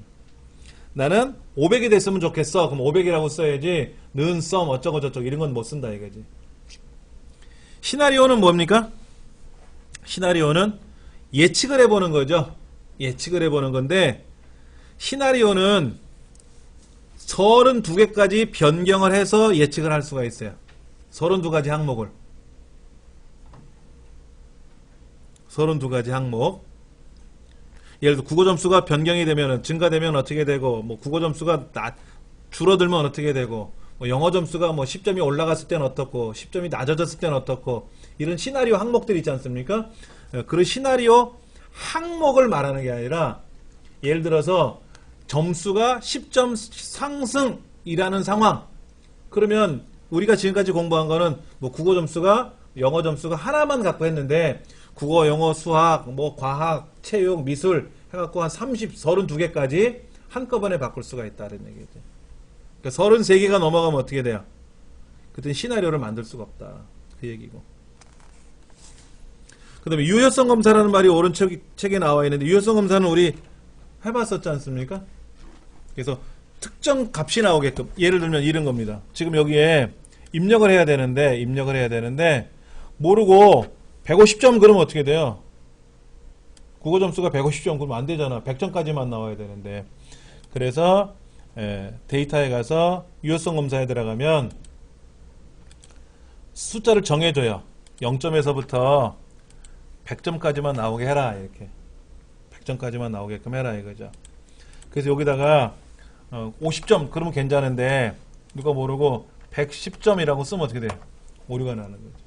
나는 500이 됐으면 좋겠어. 그럼 500이라고 써야지. 는, 썸, 어쩌고 저쩌고 이런 건 못 쓴다 이거지. 시나리오는 뭡니까? 시나리오는 예측을 해보는 거죠. 예측을 해보는 건데 시나리오는 32개까지 변경을 해서 예측을 할 수가 있어요. 32가지 항목을. 32가지 항목. 예를 들어 국어 점수가 변경이 되면 증가되면 어떻게 되고 뭐 국어 점수가 줄어들면 어떻게 되고, 뭐 영어 점수가 뭐 10점이 올라갔을 때는 어떻고, 10점이 낮아졌을 때는 어떻고, 이런 시나리오 항목들이 있지 않습니까? 그런 시나리오 항목을 말하는 게 아니라, 예를 들어서 점수가 10점 상승이라는 상황. 그러면 우리가 지금까지 공부한 거는 뭐 국어 점수가, 영어 점수가 하나만 갖고 했는데, 국어, 영어, 수학, 뭐 과학, 체육, 미술 해갖고 한 32개까지 한꺼번에 바꿀 수가 있다는 얘기죠. 그러니까 33개가 넘어가면 어떻게 돼요? 그때는 시나리오를 만들 수가 없다. 그 얘기고. 그 다음에 유효성 검사라는 말이 오른쪽에 나와 있는데, 유효성 검사는 우리 해봤었지 않습니까? 그래서 특정 값이 나오게끔, 예를 들면 이런 겁니다. 지금 여기에 입력을 해야 되는데 모르고 150점 그러면 어떻게 돼요? 국어 점수가 150점 그러면 안 되잖아. 100점까지만 나와야 되는데. 그래서 데이터에 가서 유효성 검사에 들어가면 숫자를 정해줘요. 0점에서부터 100점까지만 나오게 해라. 이렇게 100점까지만 나오게끔 해라 이거죠. 그래서 여기다가 50점 그러면 괜찮은데 누가 모르고 110점이라고 쓰면 어떻게 돼요? 오류가 나는 거죠.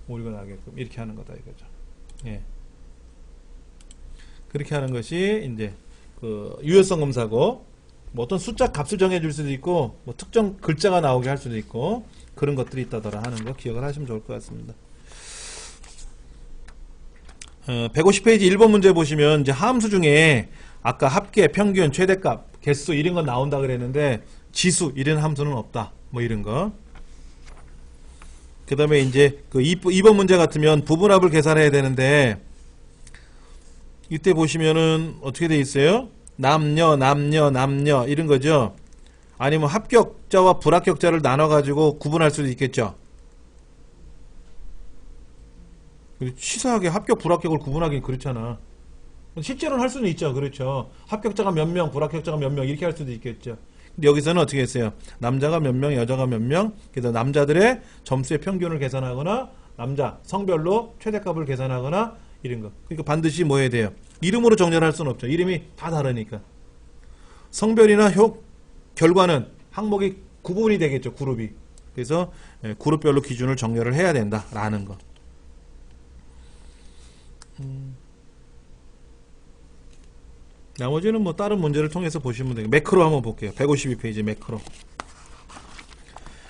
오류가 나게끔 이렇게 하는 거다 이거죠. 예. 그렇게 하는 것이 이제 그 유효성 검사고, 뭐 어떤 숫자 값을 정해줄 수도 있고, 뭐 특정 글자가 나오게 할 수도 있고, 그런 것들이 있다더라 하는 거 기억을 하시면 좋을 것 같습니다. 150페이지 1번 문제 보시면 이제 함수 중에 아까 합계, 평균, 최대값, 개수 이런 건 나온다 그랬는데 지수 이런 함수는 없다. 뭐 이런 거. 그 다음에 이제 그 2번 문제 같으면 부분합을 계산해야 되는데, 이때 보시면은 어떻게 돼 있어요? 남녀 이런 거죠. 아니면 합격자와 불합격자를 나눠 가지고 구분할 수도 있겠죠. 치사하게 합격 불합격을 구분하기는 그렇잖아. 실제로는 할 수는 있죠. 그렇죠. 합격자가 몇 명, 불합격자가 몇 명 이렇게 할 수도 있겠죠. 근데 여기서는 어떻게 했어요? 남자가 몇 명, 여자가 몇 명. 그래서 남자들의 점수의 평균을 계산하거나, 남자 성별로 최대값을 계산하거나 이런 거. 그러니까 반드시 뭐 해야 돼요? 이름으로 정렬할 수는 없죠. 이름이 다 다르니까. 성별이나 결과는 항목이 구분이 되겠죠. 그룹이. 그래서 그룹별로 기준을 정렬을 해야 된다라는 거. 나머지는 뭐 다른 문제를 통해서 보시면 되겠고, 매크로 한번 볼게요. 152페이지 매크로.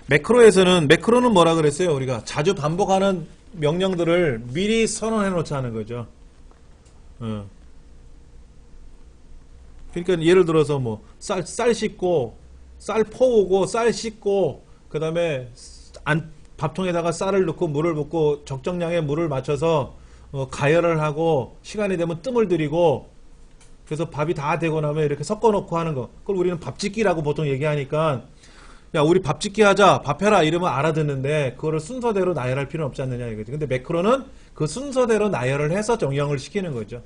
매크로는 뭐라 그랬어요? 우리가 자주 반복하는 명령들을 미리 선언해 놓자는 거죠. 그러니까 예를 들어서 뭐 쌀 씻고, 쌀 퍼오고, 쌀 씻고, 그 다음에 밥통에다가 쌀을 넣고 물을 붓고 적정량의 물을 맞춰서 가열을 하고, 시간이 되면 뜸을 들이고, 그래서 밥이 다 되고 나면 이렇게 섞어 놓고 하는 거. 그걸 우리는 밥짓기라고 보통 얘기하니까, 야 우리 밥짓기 하자, 밥해라 이러면 알아듣는데, 그거를 순서대로 나열할 필요는 없지 않느냐 이거지. 근데 매크로는 그 순서대로 나열을 해서 정형을 시키는 거죠.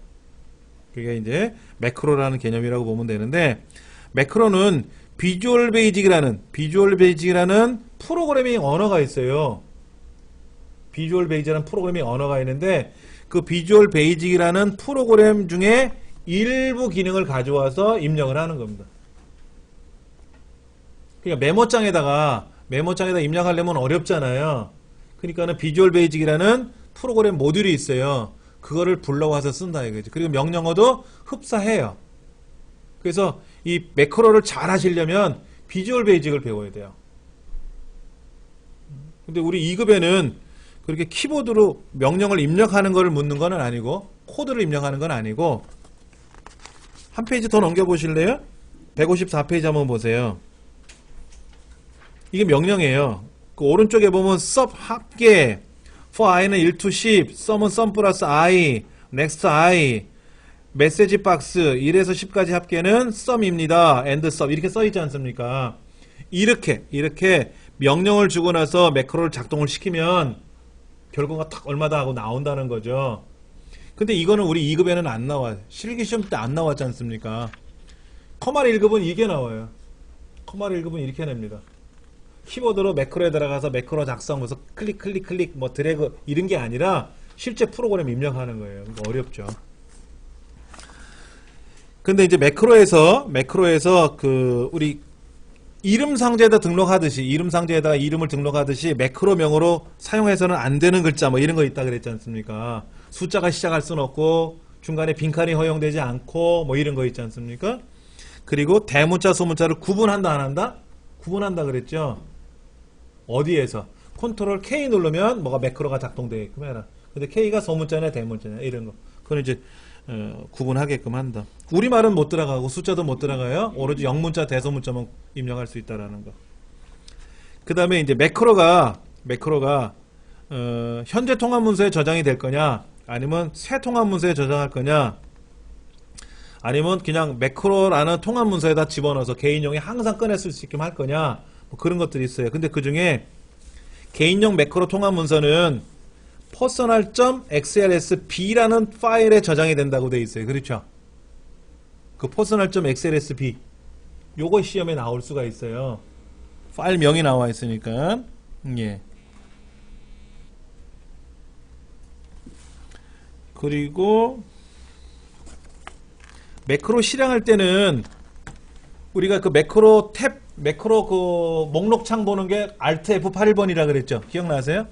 그게 이제 매크로라는 개념이라고 보면 되는데, 매크로는 비주얼 베이직이라는 프로그래밍 언어가 있어요. 비주얼 베이직이라는 프로그래밍 언어가 있는데, 그 비주얼 베이직이라는 프로그램 중에 일부 기능을 가져와서 입력을 하는 겁니다. 그러니까 메모장에다가 입력하려면 어렵잖아요. 그러니까는 비주얼 베이직이라는 프로그램 모듈이 있어요. 그거를 불러와서 쓴다 이거죠. 그리고 명령어도 흡사해요. 그래서 이 매크로를 잘 하시려면 비주얼 베이직을 배워야 돼요. 근데 우리 2급에는 그렇게 키보드로 명령을 입력하는 것을 묻는 건 아니고, 코드를 입력하는 건 아니고, 한 페이지 더 넘겨 보실래요? 154페이지 한번 보세요. 이게 명령이에요. 그 오른쪽에 보면 sub 합계, for i는 1 to 10, sum은 sum 플러스 i, next i, 메시지 박스 1에서 10까지 합계는 sum입니다. and sum 이렇게 써 있지 않습니까? 이렇게 명령을 주고 나서 매크로를 작동을 시키면 결과가 딱 얼마다 하고 나온다는 거죠. 근데 이거는 우리 2급에는 안 나와요. 실기시험 때 안 나왔지 않습니까? 커말 1급은 이게 나와요. 커말 1급은 이렇게 냅니다. 키보드로 매크로에 들어가서 매크로 작성, 그래서 클릭, 뭐 드래그 이런 게 아니라 실제 프로그램 입력하는 거예요. 그러니까 어렵죠. 근데 이제 매크로에서 우리 이름 상자에다 등록하듯이 이름 상자에다가 이름을 등록하듯이 매크로명으로 사용해서는 안 되는 글자 뭐 이런 거 있다 그랬지 않습니까? 숫자가 시작할 수는 없고 중간에 빈칸이 허용되지 않고 뭐 이런 거 있지 않습니까? 그리고 대문자 소문자를 구분한다 안 한다? 구분한다 그랬죠? 어디에서? 컨트롤 K 누르면 뭐가 매크로가 작동되게끔 해라. 근데 K가 소문자냐 대문자냐 이런 거. 그건 이제 구분하게끔 한다. 우리말은 못 들어가고 숫자도 못 들어가요. 오로지 영문자 대소문자만 입력할 수 있다라는 거. 그 다음에 이제 매크로가 현재 통합 문서에 저장이 될 거냐 아니면 새 통합 문서에 저장할 거냐 아니면 그냥 매크로라는 통합 문서에다 집어넣어서 개인용에 항상 꺼낼 수 있게끔 할 거냐 뭐 그런 것들이 있어요. 근데 그 중에 개인용 매크로 통합 문서는 personal.xlsb라는 파일에 저장이 된다고 되어 있어요. 그렇죠? 그 personal.xlsb 요거 시험에 나올 수가 있어요. 파일명이 나와 있으니까. 예. 그리고 매크로 실행할 때는 우리가 그 매크로 그 목록창 보는 게 Alt F81번이라 그랬죠. 기억나세요?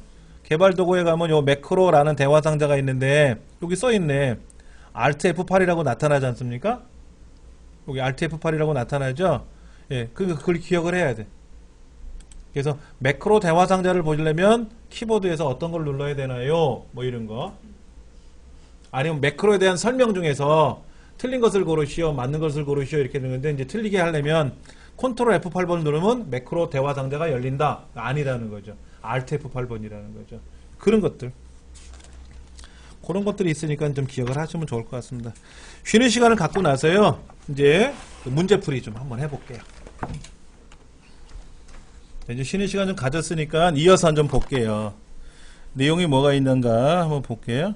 개발 도구에 가면 요 매크로라는 대화 상자가 있는데 여기 써 있네. Alt F8이라고 나타나지 않습니까? 여기 Alt F8이라고 나타나죠? 예, 그걸 기억을 해야 돼. 그래서 매크로 대화 상자를 보려면 키보드에서 어떤 걸 눌러야 되나요? 뭐 이런 거. 아니면 매크로에 대한 설명 중에서 틀린 것을 고르시오, 맞는 것을 고르시오 이렇게 되는데 이제 틀리게 하려면 컨트롤 F8번 누르면 매크로 대화 상자가 열린다. 아니라는 거죠. Alt F8번이라는 거죠. 그런 것들. 그런 것들이 있으니까 좀 기억을 하시면 좋을 것 같습니다. 쉬는 시간을 갖고 나서요. 이제 문제풀이 좀 한번 해볼게요. 이제 쉬는 시간 좀 가졌으니까 이어서 좀 볼게요. 내용이 뭐가 있는가 한번 볼게요.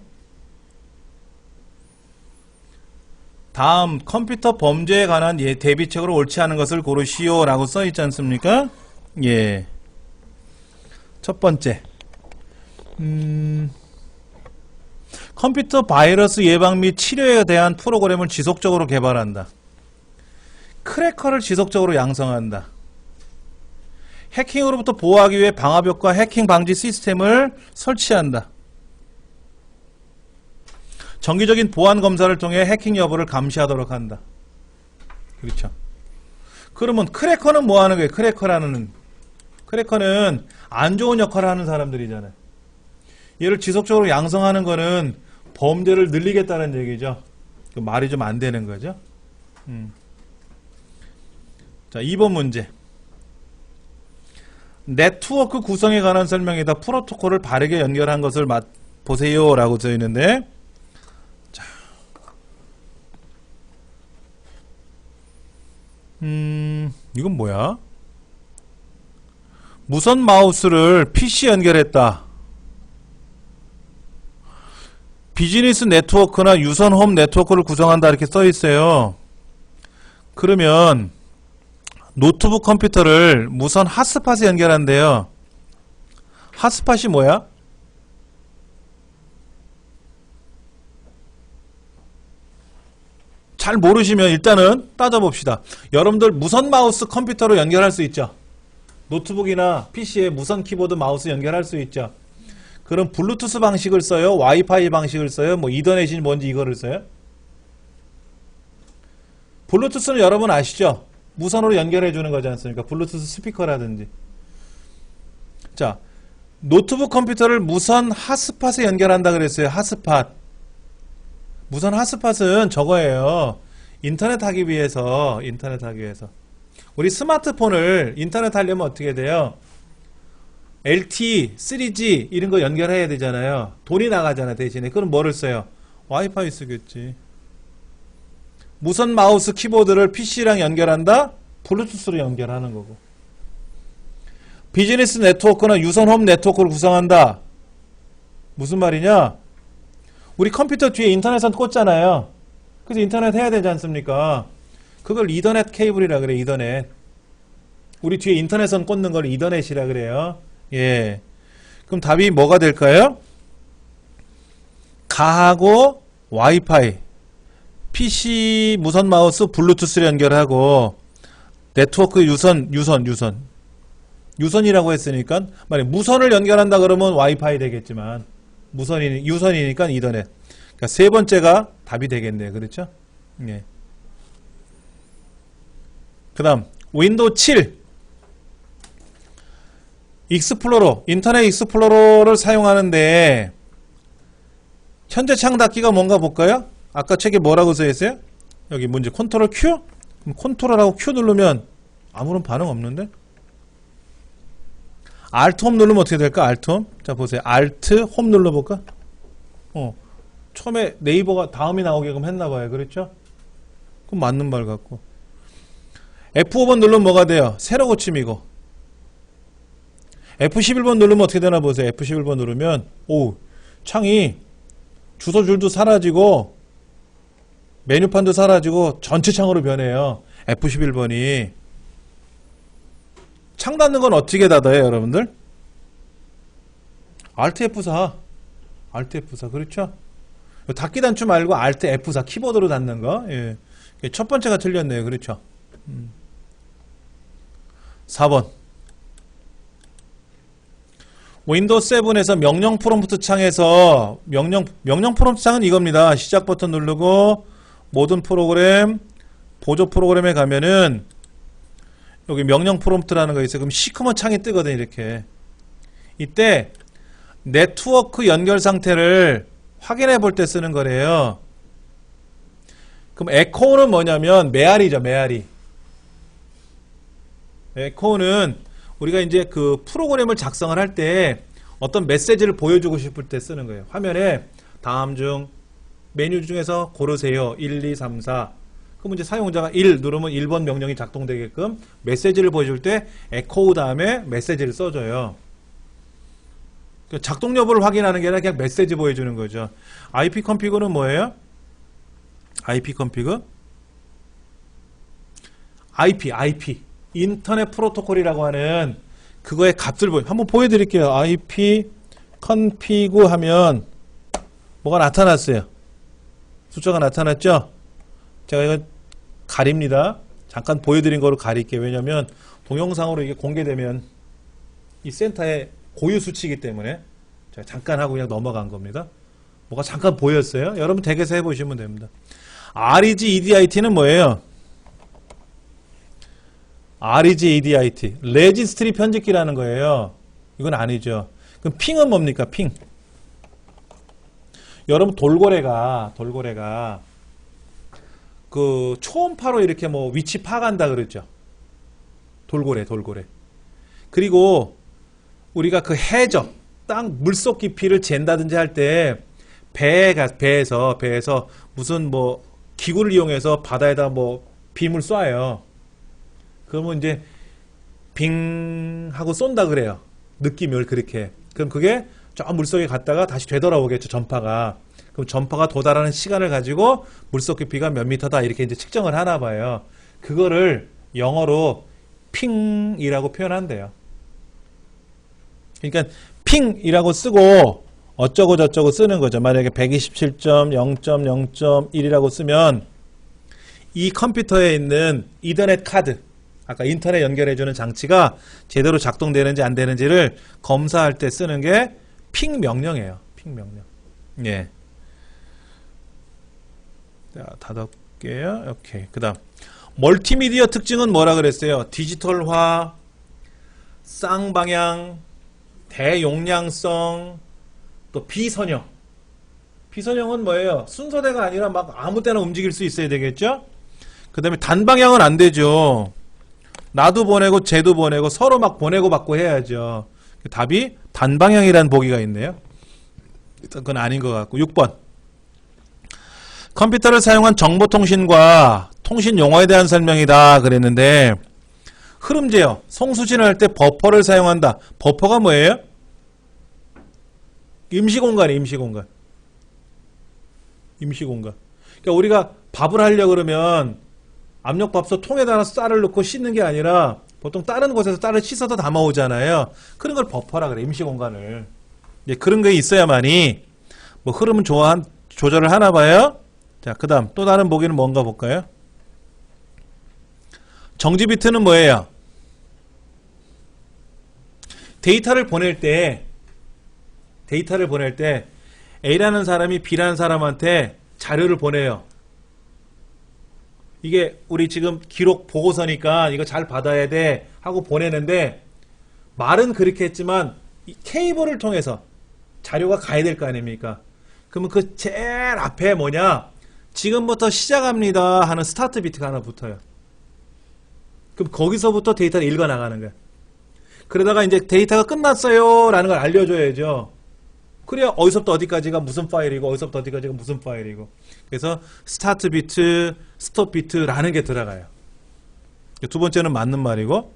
다음 컴퓨터 범죄에 관한 대비책으로 옳지 않은 것을 고르시오 라고 써있지 않습니까? 예. 첫 번째 컴퓨터 바이러스 예방 및 치료에 대한 프로그램을 지속적으로 개발한다. 크래커를 지속적으로 양성한다. 해킹으로부터 보호하기 위해 방화벽과 해킹 방지 시스템을 설치한다. 정기적인 보안 검사를 통해 해킹 여부를 감시하도록 한다. 그렇죠. 그러면 크래커는 뭐 하는 거예요? 크래커는 안 좋은 역할을 하는 사람들이잖아요. 얘를 지속적으로 양성하는 거는 범죄를 늘리겠다는 얘기죠. 그 말이 좀 안 되는 거죠. 자, 2번 문제. 네트워크 구성에 관한 설명이다. 프로토콜을 바르게 연결한 것을 보세요 라고 되어 있는데, 자, 이건 뭐야? 무선 마우스를 PC 연결했다. 비즈니스 네트워크나 유선 홈 네트워크를 구성한다 이렇게 써 있어요. 그러면 노트북 컴퓨터를 무선 핫스팟에 연결한대요. 핫스팟이 뭐야? 잘 모르시면 일단은 따져봅시다. 여러분들 무선 마우스 컴퓨터로 연결할 수 있죠? 노트북이나 PC에 무선 키보드 마우스 연결할 수 있죠? 그럼 블루투스 방식을 써요? 와이파이 방식을 써요? 뭐 이더넷이 뭔지 이거를 써요? 블루투스는 여러분 아시죠? 무선으로 연결해 주는 거지 않습니까? 블루투스 스피커라든지. 자, 노트북 컴퓨터를 무선 핫스팟에 연결한다 그랬어요. 핫스팟. 무선 핫스팟은 저거예요. 인터넷 하기 위해서. 우리 스마트폰을 인터넷 하려면 어떻게 돼요? LTE, 3G 이런 거 연결해야 되잖아요. 돈이 나가잖아 대신에. 그럼 뭐를 써요? 와이파이 쓰겠지. 무선 마우스 키보드를 PC랑 연결한다? 블루투스로 연결하는 거고. 비즈니스 네트워크나 유선 홈 네트워크를 구성한다. 무슨 말이냐? 우리 컴퓨터 뒤에 인터넷선 꽂잖아요. 그래서 인터넷 해야 되지 않습니까? 그걸 이더넷 케이블이라 그래. 이더넷. 우리 뒤에 인터넷선 꽂는 걸 이더넷이라 그래요. 예. 그럼 답이 뭐가 될까요? 가하고 와이파이, PC 무선 마우스 블루투스를 연결하고 네트워크 유선이라고 했으니까 만약 무선을 연결한다 그러면 와이파이 되겠지만 유선이니까 이더넷. 그러니까 세 번째가 답이 되겠네요. 그렇죠? 예. 그다음 윈도우 7 익스플로러, 인터넷 익스플로러를 사용하는데 현재 창 닫기가 뭔가 볼까요? 아까 책에 뭐라고 써있어요? 여기 문제 컨트롤 Q? 그럼 컨트롤하고 Q 누르면 아무런 반응 없는데? Alt 홈 누르면 어떻게 될까? Alt 홈. 자 보세요. Alt 홈 눌러볼까? 처음에 네이버가 다음이 나오게끔 했나봐요. 그렇죠? 그럼 맞는 말 같고. F5번 누르면 뭐가 돼요? 새로 고침이고. F11번 누르면 어떻게 되나 보세요. F11번 누르면 창이 주소줄도 사라지고 메뉴판도 사라지고 전체 창으로 변해요. F11번이. 창 닫는 건 어떻게 닫아요, 여러분들? Alt F4. Alt F4. 그렇죠? 닫기 단추 말고 Alt F4 키보드로 닫는 거. 예. 첫 번째가 틀렸네요. 그렇죠? 4번. 윈도우 7에서 명령 프롬프트 창에서 명령 프롬프트 창은 이겁니다. 시작 버튼 누르고 모든 프로그램 보조 프로그램에 가면은 여기 명령 프롬프트라는 거 있어요. 그럼 시커먼 창이 뜨거든요. 이렇게. 이때 네트워크 연결 상태를 확인해 볼 때 쓰는 거래요. 그럼 에코는 뭐냐면 메아리죠. 메아리. 에코는 우리가 이제 그 프로그램을 작성을 할 때 어떤 메시지를 보여주고 싶을 때 쓰는 거예요. 화면에 다음 중 메뉴 중에서 고르세요. 1, 2, 3, 4. 그럼 이제 사용자가 1 누르면 1번 명령이 작동되게끔 메시지를 보여줄 때 에코 다음에 메시지를 써줘요. 작동 여부를 확인하는 게 아니라 그냥 메시지 보여주는 거죠. IP 컨피그는 뭐예요? IP 컨피그? IP. 인터넷 프로토콜이라고 하는 그거의 값을 한번 보여드릴게요. IP 컨피그 하면 뭐가 나타났어요. 숫자가 나타났죠? 제가 이거 가립니다. 잠깐 보여드린 거로 가릴게요. 왜냐면 동영상으로 이게 공개되면 이 센터의 고유 수치이기 때문에 제가 잠깐 하고 그냥 넘어간 겁니다. 뭐가 잠깐 보였어요. 여러분 댁에서 해보시면 됩니다. REG EDIT는 뭐예요? REG EDIT 레지스트리 편집기라는 거예요. 이건 아니죠. 그럼 핑은 뭡니까? 핑. 여러분 돌고래가 그 초음파로 이렇게 뭐 위치 파악한다 그랬죠. 돌고래. 그리고 우리가 그 해저 땅 물속 깊이를 잰다든지 할 때 배에서 무슨 뭐 기구를 이용해서 바다에다 뭐 빔을 쏴요. 그러면 이제 빙 하고 쏜다 그래요. 느낌을 그렇게. 그럼 그게 저 물속에 갔다가 다시 되돌아오겠죠. 전파가. 그럼 전파가 도달하는 시간을 가지고 물속 깊이가 몇 미터다 이렇게 이제 측정을 하나 봐요. 그거를 영어로 핑이라고 표현한대요. 그러니까 핑이라고 쓰고 어쩌고 저쩌고 쓰는 거죠. 만약에 127.0.0.1이라고 쓰면 이 컴퓨터에 있는 이더넷 카드, 아까 인터넷 연결해주는 장치가 제대로 작동되는지 안 되는지를 검사할 때 쓰는 게 핑 명령이에요. 핑 명령. 예. 자, 닫을게요. 오케이. 그 다음. 멀티미디어 특징은 뭐라 그랬어요? 디지털화, 쌍방향, 대용량성, 또 비선형. 비선형은 뭐예요? 순서대가 아니라 막 아무 때나 움직일 수 있어야 되겠죠? 그 다음에 단방향은 안 되죠. 나도 보내고 쟤도 보내고 서로 막 보내고 받고 해야죠. 답이 단방향이라는 보기가 있네요. 그건 아닌 것 같고. 6번. 컴퓨터를 사용한 정보통신과 통신 용어에 대한 설명이다 그랬는데 흐름 제어, 송수신을 할 때 버퍼를 사용한다. 버퍼가 뭐예요? 임시공간이에요. 임시공간. 그러니까 우리가 밥을 하려고 그러면 압력밥솥 통에다가 쌀을 넣고 씻는 게 아니라 보통 다른 곳에서 쌀을 씻어서 담아오잖아요. 그런 걸 버퍼라 그래. 임시공간을. 예, 그런 게 있어야만이 뭐 흐름은 조절을 하나 봐요. 자, 그 다음 또 다른 보기는 뭔가 볼까요? 정지 비트는 뭐예요? 데이터를 보낼 때 A라는 사람이 B라는 사람한테 자료를 보내요. 이게 우리 지금 기록 보고서니까 이거 잘 받아야 돼 하고 보내는데, 말은 그렇게 했지만 이 케이블을 통해서 자료가 가야 될 거 아닙니까? 그러면 그 제일 앞에 뭐냐, 지금부터 시작합니다 하는 스타트 비트가 하나 붙어요. 그럼 거기서부터 데이터를 읽어 나가는 거야. 그러다가 이제 데이터가 끝났어요 라는 걸 알려줘야죠. 그래야 어디서부터 어디까지가 무슨 파일이고 어디서부터 어디까지가 무슨 파일이고. 그래서 스타트 비트, 스톱 비트라는 게 들어가요. 두 번째는 맞는 말이고,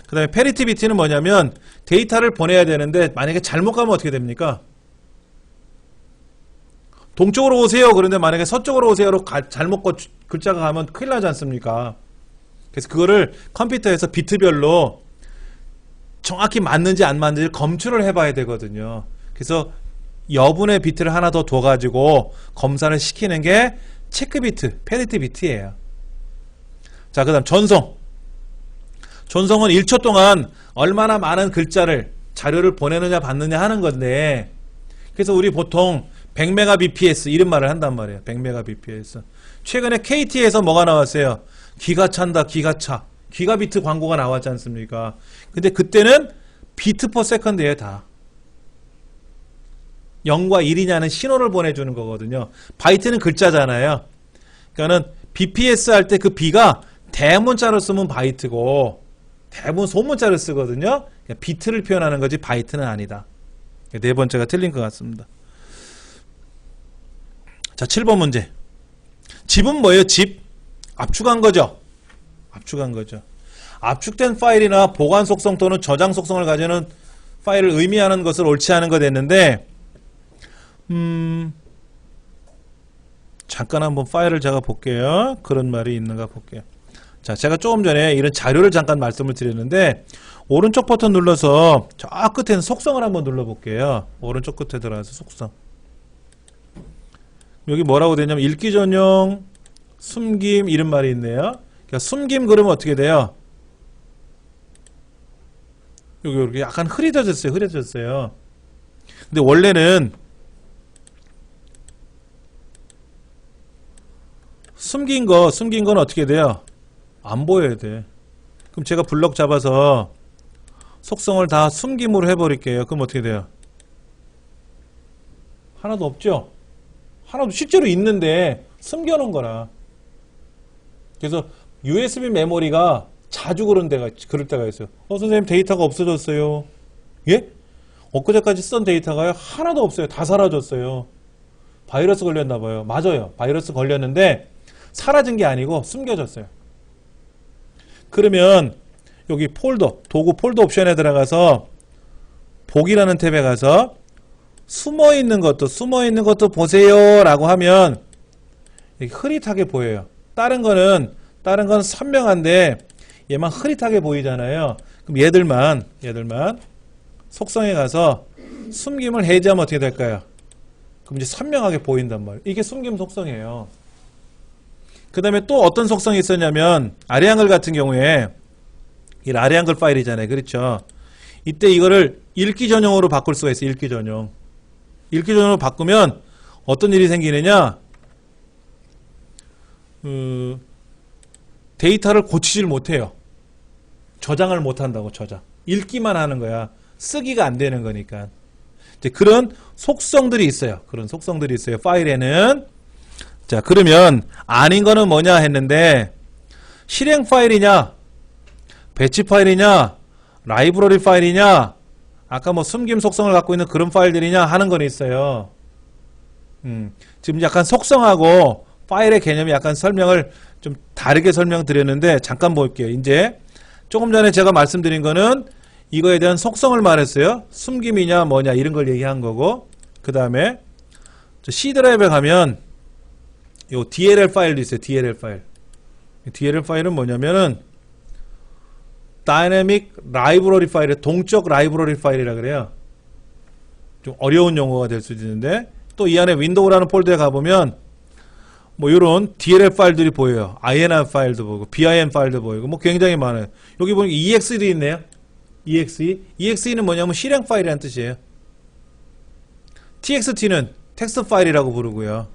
그 다음에 페리티 비트는 뭐냐면 데이터를 보내야 되는데 만약에 잘못 가면 어떻게 됩니까? 동쪽으로 오세요. 그런데 만약에 서쪽으로 오세요로 잘못 글자가 가면 큰일 나지 않습니까? 그래서 그거를 컴퓨터에서 비트별로 정확히 맞는지 안 맞는지 검출을 해봐야 되거든요. 그래서 여분의 비트를 하나 더 둬가지고 검사를 시키는 게 체크 비트, 페리티 비트예요. 자, 그 다음 전송. 전송은 1초 동안 얼마나 많은 글자를, 자료를 보내느냐 받느냐 하는 건데, 그래서 우리 보통 100mbps 이런 말을 한단 말이에요. 100mbps. 최근에 KT에서 뭐가 나왔어요? 기가 찬다, 기가 차. 기가비트 광고가 나왔지 않습니까? 근데 그때는 비트 퍼 세컨드예요, 다. 0과 1이냐는 신호를 보내주는 거거든요. 바이트는 글자잖아요. 그러니까는 BPS 할 때 그 B가 대문자로 쓰면 바이트고 대부분 소문자를 쓰거든요. 그러니까 비트를 표현하는 거지 바이트는 아니다. 네 번째가 틀린 것 같습니다. 자, 7번 문제. 집은 뭐예요? 집. 압축한 거죠. 압축한 거죠. 압축된 파일이나 보관 속성 또는 저장 속성을 가지는 파일을 의미하는 것을 옳지 않은 거 됐는데, 잠깐 한번 파일을 제가 볼게요. 그런 말이 있는가 볼게요. 자, 제가 조금 전에 이런 자료를 잠깐 말씀을 드렸는데, 오른쪽 버튼 눌러서 저 끝에는 속성을 한번 눌러볼게요. 오른쪽 끝에 들어가서 속성. 여기 뭐라고 되냐면 읽기 전용, 숨김 이런 말이 있네요. 그러니까 숨김 그러면 어떻게 돼요? 여기 이렇게 약간 흐릿해졌어요. 흐릿해졌어요. 근데 원래는 숨긴 건 어떻게 돼요? 안 보여야 돼. 그럼 제가 블럭 잡아서 속성을 다 숨김으로 해버릴게요. 그럼 어떻게 돼요? 하나도 없죠? 하나도 실제로 있는데 숨겨놓은 거라. 그래서 USB 메모리가 자주 그럴 때가 있어요. 선생님 데이터가 없어졌어요. 예? 엊그제까지 쓰던 데이터가요? 하나도 없어요. 다 사라졌어요. 바이러스 걸렸나봐요. 맞아요. 바이러스 걸렸는데 사라진 게 아니고 숨겨졌어요. 그러면 여기 폴더, 도구 폴더 옵션에 들어가서 보기라는 탭에 가서 숨어있는 것도 보세요 라고 하면 흐릿하게 보여요. 다른 건 선명한데 얘만 흐릿하게 보이잖아요. 그럼 얘들만 속성에 가서 숨김을 해제하면 어떻게 될까요? 그럼 이제 선명하게 보인단 말이에요. 이게 숨김 속성이에요. 그 다음에 또 어떤 속성이 있었냐면 아리안글 같은 경우에 이 아리안글 파일이잖아요. 그렇죠? 이때 이거를 읽기 전용으로 바꿀 수가 있어요. 읽기 전용. 읽기 전용으로 바꾸면 어떤 일이 생기느냐? 데이터를 고치질 못해요. 저장을 못한다고. 저장. 읽기만 하는 거야. 쓰기가 안 되는 거니까. 이제 그런 속성들이 있어요. 파일에는. 자, 그러면 아닌 거는 뭐냐 했는데 실행 파일이냐, 배치 파일이냐, 라이브러리 파일이냐, 아까 뭐 숨김 속성을 갖고 있는 그런 파일들이냐 하는 건 있어요. 지금 약간 속성하고 파일의 개념이 약간 설명을 좀 다르게 설명드렸는데 잠깐 볼게요. 이제 조금 전에 제가 말씀드린 거는 이거에 대한 속성을 말했어요. 숨김이냐 뭐냐 이런 걸 얘기한 거고, 그 다음에 C 드라이브에 가면 요 DLL 파일도 있어요. DLL 파일. DLL 파일은 뭐냐면은 다이내믹 라이브러리 파일의 동적 라이브러리 파일이라 그래요. 좀 어려운 용어가 될 수도 있는데, 또 이 안에 윈도우라는 폴더에 가보면 뭐 이런 DLL 파일들이 보여요. INR 파일도 보이고 BIN 파일도 보이고 뭐 굉장히 많아요. 여기 보니까 EXE도 있네요. EXE. EXE는 뭐냐면 실행 파일이라는 뜻이에요. TXT는 텍스트 파일이라고 부르고요.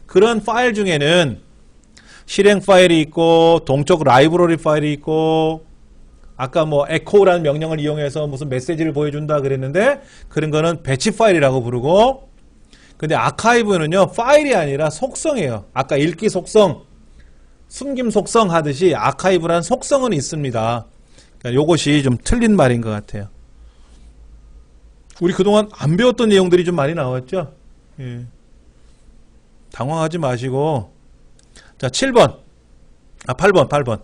그런 파일 중에는 실행 파일이 있고 동적 라이브러리 파일이 있고 아까 뭐 echo라는 명령을 이용해서 무슨 메시지를 보여준다 그랬는데 그런 거는 배치 파일이라고 부르고 근데 아카이브는요 파일이 아니라 속성이에요. 아까 읽기 속성, 숨김 속성 하듯이 아카이브란 속성은 있습니다. 그러니까 이것이 좀 틀린 말인 것 같아요. 우리 그동안 안 배웠던 내용들이 좀 많이 나왔죠? 예. 당황하지 마시고 자 7번 8번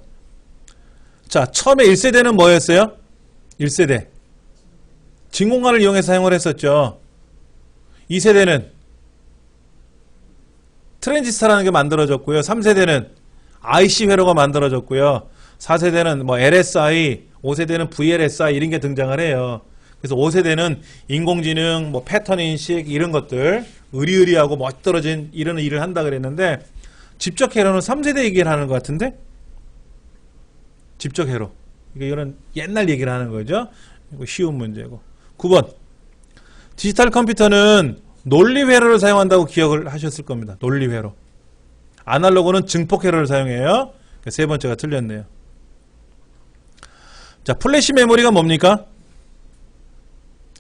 자 처음에 1세대는 뭐였어요? 1세대 진공관을 이용해서 사용을 했었죠. 2세대는 트랜지스터라는 게 만들어졌고요. 3세대는 IC 회로가 만들어졌고요. 4세대는 뭐 LSI, 5세대는 VLSI 이런 게 등장을 해요. 그래서 5세대는 인공지능, 뭐 패턴 인식 이런 것들 의리의리하고 멋들어진 이런 일을 한다 그랬는데 집적 회로는 3세대 얘기를 하는 것 같은데 집적 회로 이런 옛날 얘기를 하는 거죠. 이거 쉬운 문제고 9번 디지털 컴퓨터는 논리 회로를 사용한다고 기억을 하셨을 겁니다. 논리 회로. 아날로그는 증폭 회로를 사용해요. 세 번째가 틀렸네요. 자, 플래시 메모리가 뭡니까?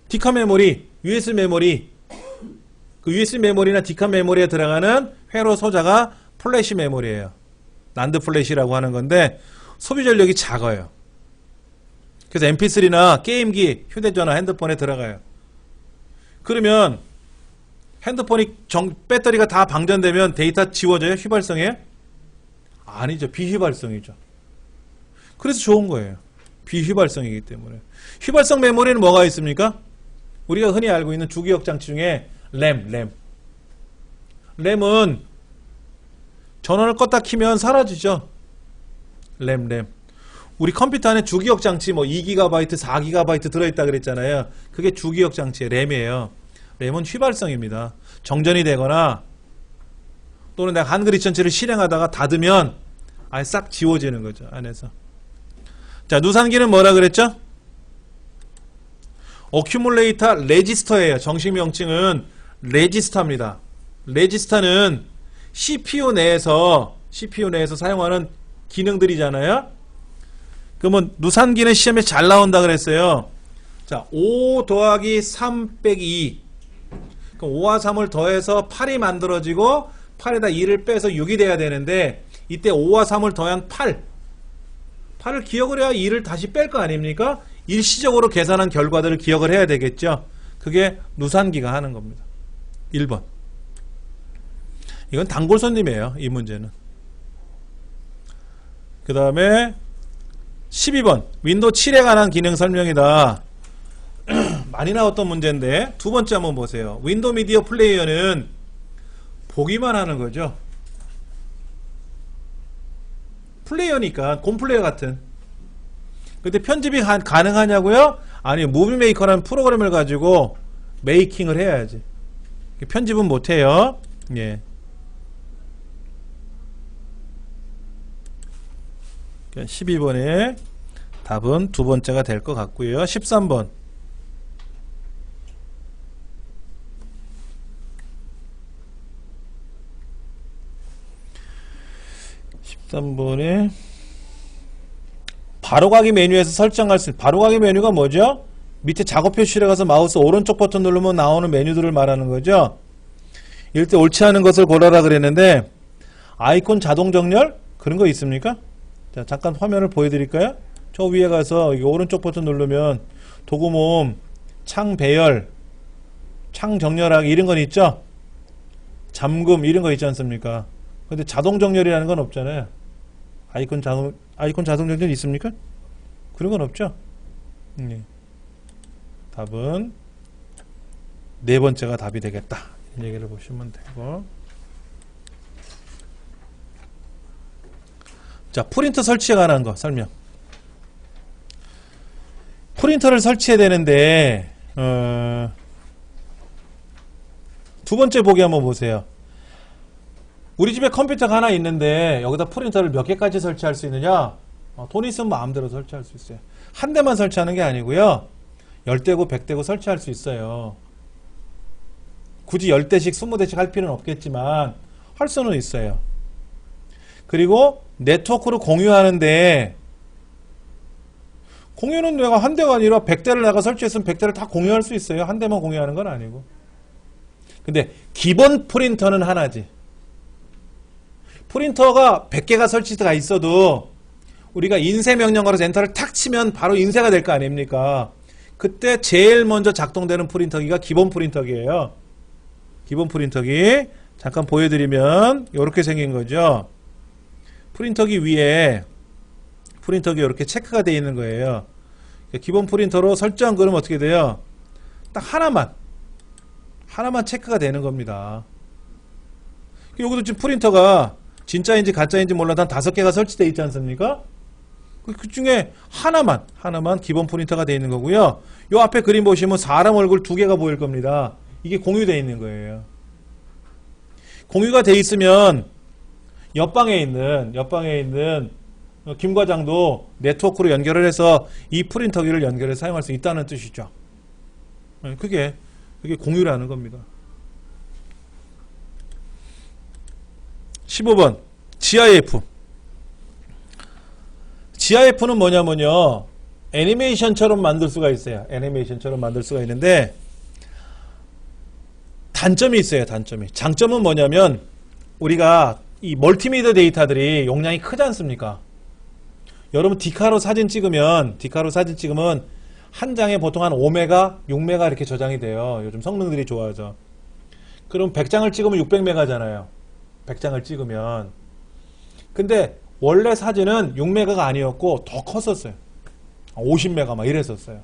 디카 메모리, USB 메모리. 그 USB 메모리나 디카 메모리에 들어가는 회로 소자가 플래시 메모리예요. 난드 플래시라고 하는 건데 소비 전력이 작아요. 그래서 MP3나 게임기, 휴대전화, 핸드폰에 들어가요. 그러면 핸드폰이 배터리가 다 방전되면 데이터 지워져요? 휘발성이에요? 아니죠. 비휘발성이죠. 그래서 좋은 거예요. 비휘발성이기 때문에. 휘발성 메모리는 뭐가 있습니까? 우리가 흔히 알고 있는 주기억 장치 중에 램은 전원을 껐다 키면 사라지죠. 램. 우리 컴퓨터 안에 주기억 장치 뭐 2GB, 4GB 들어있다 그랬잖아요. 그게 주기억 장치의 램이에요. 램은 휘발성입니다. 정전이 되거나 또는 내가 한글 이천치를 실행하다가 닫으면 아예 싹 지워지는 거죠. 안에서. 자, 누산기는 뭐라 그랬죠? 어큐뮬레이터 레지스터예요. 정식 명칭은 레지스터입니다. 레지스터는 CPU 내에서 사용하는 기능들이잖아요. 그러면 누산기는 시험에 잘 나온다 그랬어요. 자, 5 더하기 3 빼기 2. 그럼 5와 3을 더해서 8이 만들어지고 8에다 2를 빼서 6이 돼야 되는데 이때 5와 3을 더한 8을 기억을 해야 2를 다시 뺄 거 아닙니까? 일시적으로 계산한 결과들을 기억을 해야 되겠죠. 그게 누산기가 하는 겁니다. 1번. 이건 단골 손님이에요. 이 문제는. 그 다음에 12번 윈도우 7에 관한 기능 설명이다. 많이 나왔던 문제인데 두 번째 한번 보세요. 윈도우 미디어 플레이어는 보기만 하는 거죠. 플레이어니까 곰플레이어 같은. 근데 편집이 가능하냐고요? 아니, 무비 메이커라는 프로그램을 가지고 메이킹을 해야지. 편집은 못해요. 예. 12번의 답은 두 번째가 될 것 같고요. 13번. 13번에 바로가기 메뉴에서 설정할 수 있는 바로가기 메뉴가 뭐죠? 밑에 작업 표시를 가서 마우스 오른쪽 버튼 누르면 나오는 메뉴들을 말하는 거죠. 이럴 때 옳지 않은 것을 고르라 그랬는데 아이콘 자동 정렬? 그런 거 있습니까? 자, 잠깐 화면을 보여드릴까요? 저 위에 가서 오른쪽 버튼 누르면 도구 모음, 창 배열, 창 정렬하기 이런 건 있죠? 잠금 이런 거 있지 않습니까? 근데 자동 정렬이라는 건 없잖아요. 아이콘 자동 정렬 있습니까? 그런 건 없죠? 네. 답은 네 번째가 답이 되겠다. 이 얘기를 보시면 되고. 자, 프린터 설치에 관한 거 설명. 프린터를 설치해야 되는데 두 번째 보기 한번 보세요. 우리 집에 컴퓨터가 하나 있는데 여기다 프린터를 몇 개까지 설치할 수 있느냐? 돈 있으면 마음대로 설치할 수 있어요. 한 대만 설치하는 게 아니고요. 10대고 100대고 설치할 수 있어요. 굳이 10대씩 20대씩 할 필요는 없겠지만 할 수는 있어요. 그리고 네트워크로 공유하는데 공유는 내가 한 대가 아니라 100대를 내가 설치했으면 100대를 다 공유할 수 있어요. 한 대만 공유하는 건 아니고. 근데 기본 프린터는 하나지. 프린터가 100개가 설치가 있어도 우리가 인쇄 명령 걸어서 엔터를 탁 치면 바로 인쇄가 될 거 아닙니까? 그때 제일 먼저 작동되는 프린터기가 기본 프린터기예요. 기본 프린터기 잠깐 보여드리면 이렇게 생긴 거죠. 프린터기 위에 프린터기 이렇게 체크가 되어 있는 거예요. 기본 프린터로 설정 그러면 어떻게 돼요? 딱 하나만 체크가 되는 겁니다. 여기도 지금 프린터가 진짜인지 가짜인지 몰라도 한 5개가 설치되어 있지 않습니까? 그 중에 하나만 기본 프린터가 되어 있는 거고요. 요 앞에 그림 보시면 사람 얼굴 2개가 보일 겁니다. 이게 공유되어 있는 거예요. 공유가 되어 있으면 옆방에 있는 김 과장도 네트워크로 연결을 해서 이 프린터기를 연결해서 사용할 수 있다는 뜻이죠. 그게 공유라는 겁니다. 15번 GIF. GIF는 뭐냐면요, 애니메이션처럼 만들 수가 있어요. 애니메이션처럼 만들 수가 있는데 단점이 있어요. 장점은 뭐냐면 우리가 이 멀티미디어 데이터들이 용량이 크지 않습니까? 여러분 디카로 사진 찍으면 한 장에 보통 한 5메가, 6메가 이렇게 저장이 돼요. 요즘 성능들이 좋아져. 그럼 100장을 찍으면 600메가잖아요. 100장을 찍으면. 근데 원래 사진은 6메가가 아니었고 더 컸었어요. 50메가 막 이랬었어요.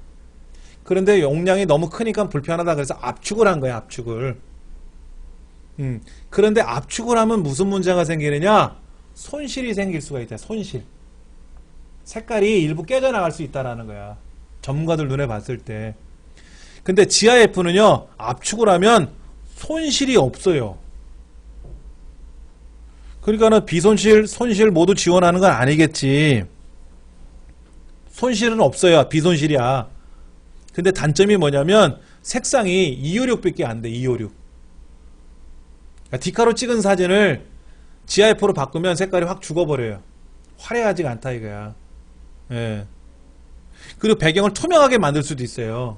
그런데 용량이 너무 크니까 불편하다 그래서 압축을 한 거예요. 압축을. 그런데 압축을 하면 무슨 문제가 생기느냐? 손실이 생길 수가 있다. 손실. 색깔이 일부 깨져나갈 수 있다라는 거야. 전문가들 눈에 봤을 때. 근데 GIF는요, 압축을 하면 손실이 없어요. 그러니까는 비손실, 손실 모두 지원하는 건 아니겠지. 손실은 없어요. 비손실이야. 근데 단점이 뭐냐면 색상이 256밖에 안 돼. 256. 그러니까 디카로 찍은 사진을 GIF로 바꾸면 색깔이 확 죽어버려요. 화려하지가 않다 이거야. 예. 그리고 배경을 투명하게 만들 수도 있어요.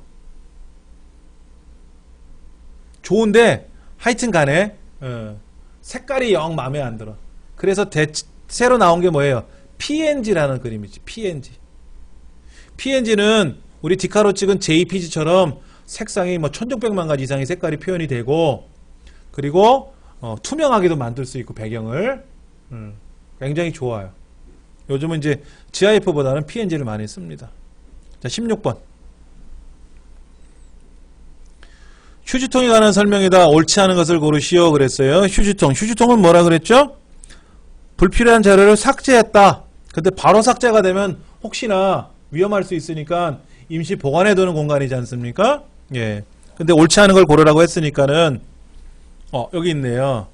좋은데 하여튼 간에 색깔이 영 마음에 안 들어. 그래서 새로 나온 게 뭐예요? PNG라는 그림이지. PNG는 우리 디카로 찍은 JPG처럼 색상이 뭐 1600만 가지 이상의 색깔이 표현이 되고, 그리고 투명하게도 만들 수 있고 배경을 굉장히 좋아요. 요즘은 이제 GIF보다는 PNG를 많이 씁니다. 자, 16번. 휴지통에 관한 설명이다. 옳지 않은 것을 고르시오 그랬어요. 휴지통은 뭐라 그랬죠? 불필요한 자료를 삭제했다. 근데 바로 삭제가 되면 혹시나 위험할 수 있으니까 임시 보관해두는 공간이지 않습니까? 예. 근데 옳지 않은 걸 고르라고 했으니까는 여기 있네요.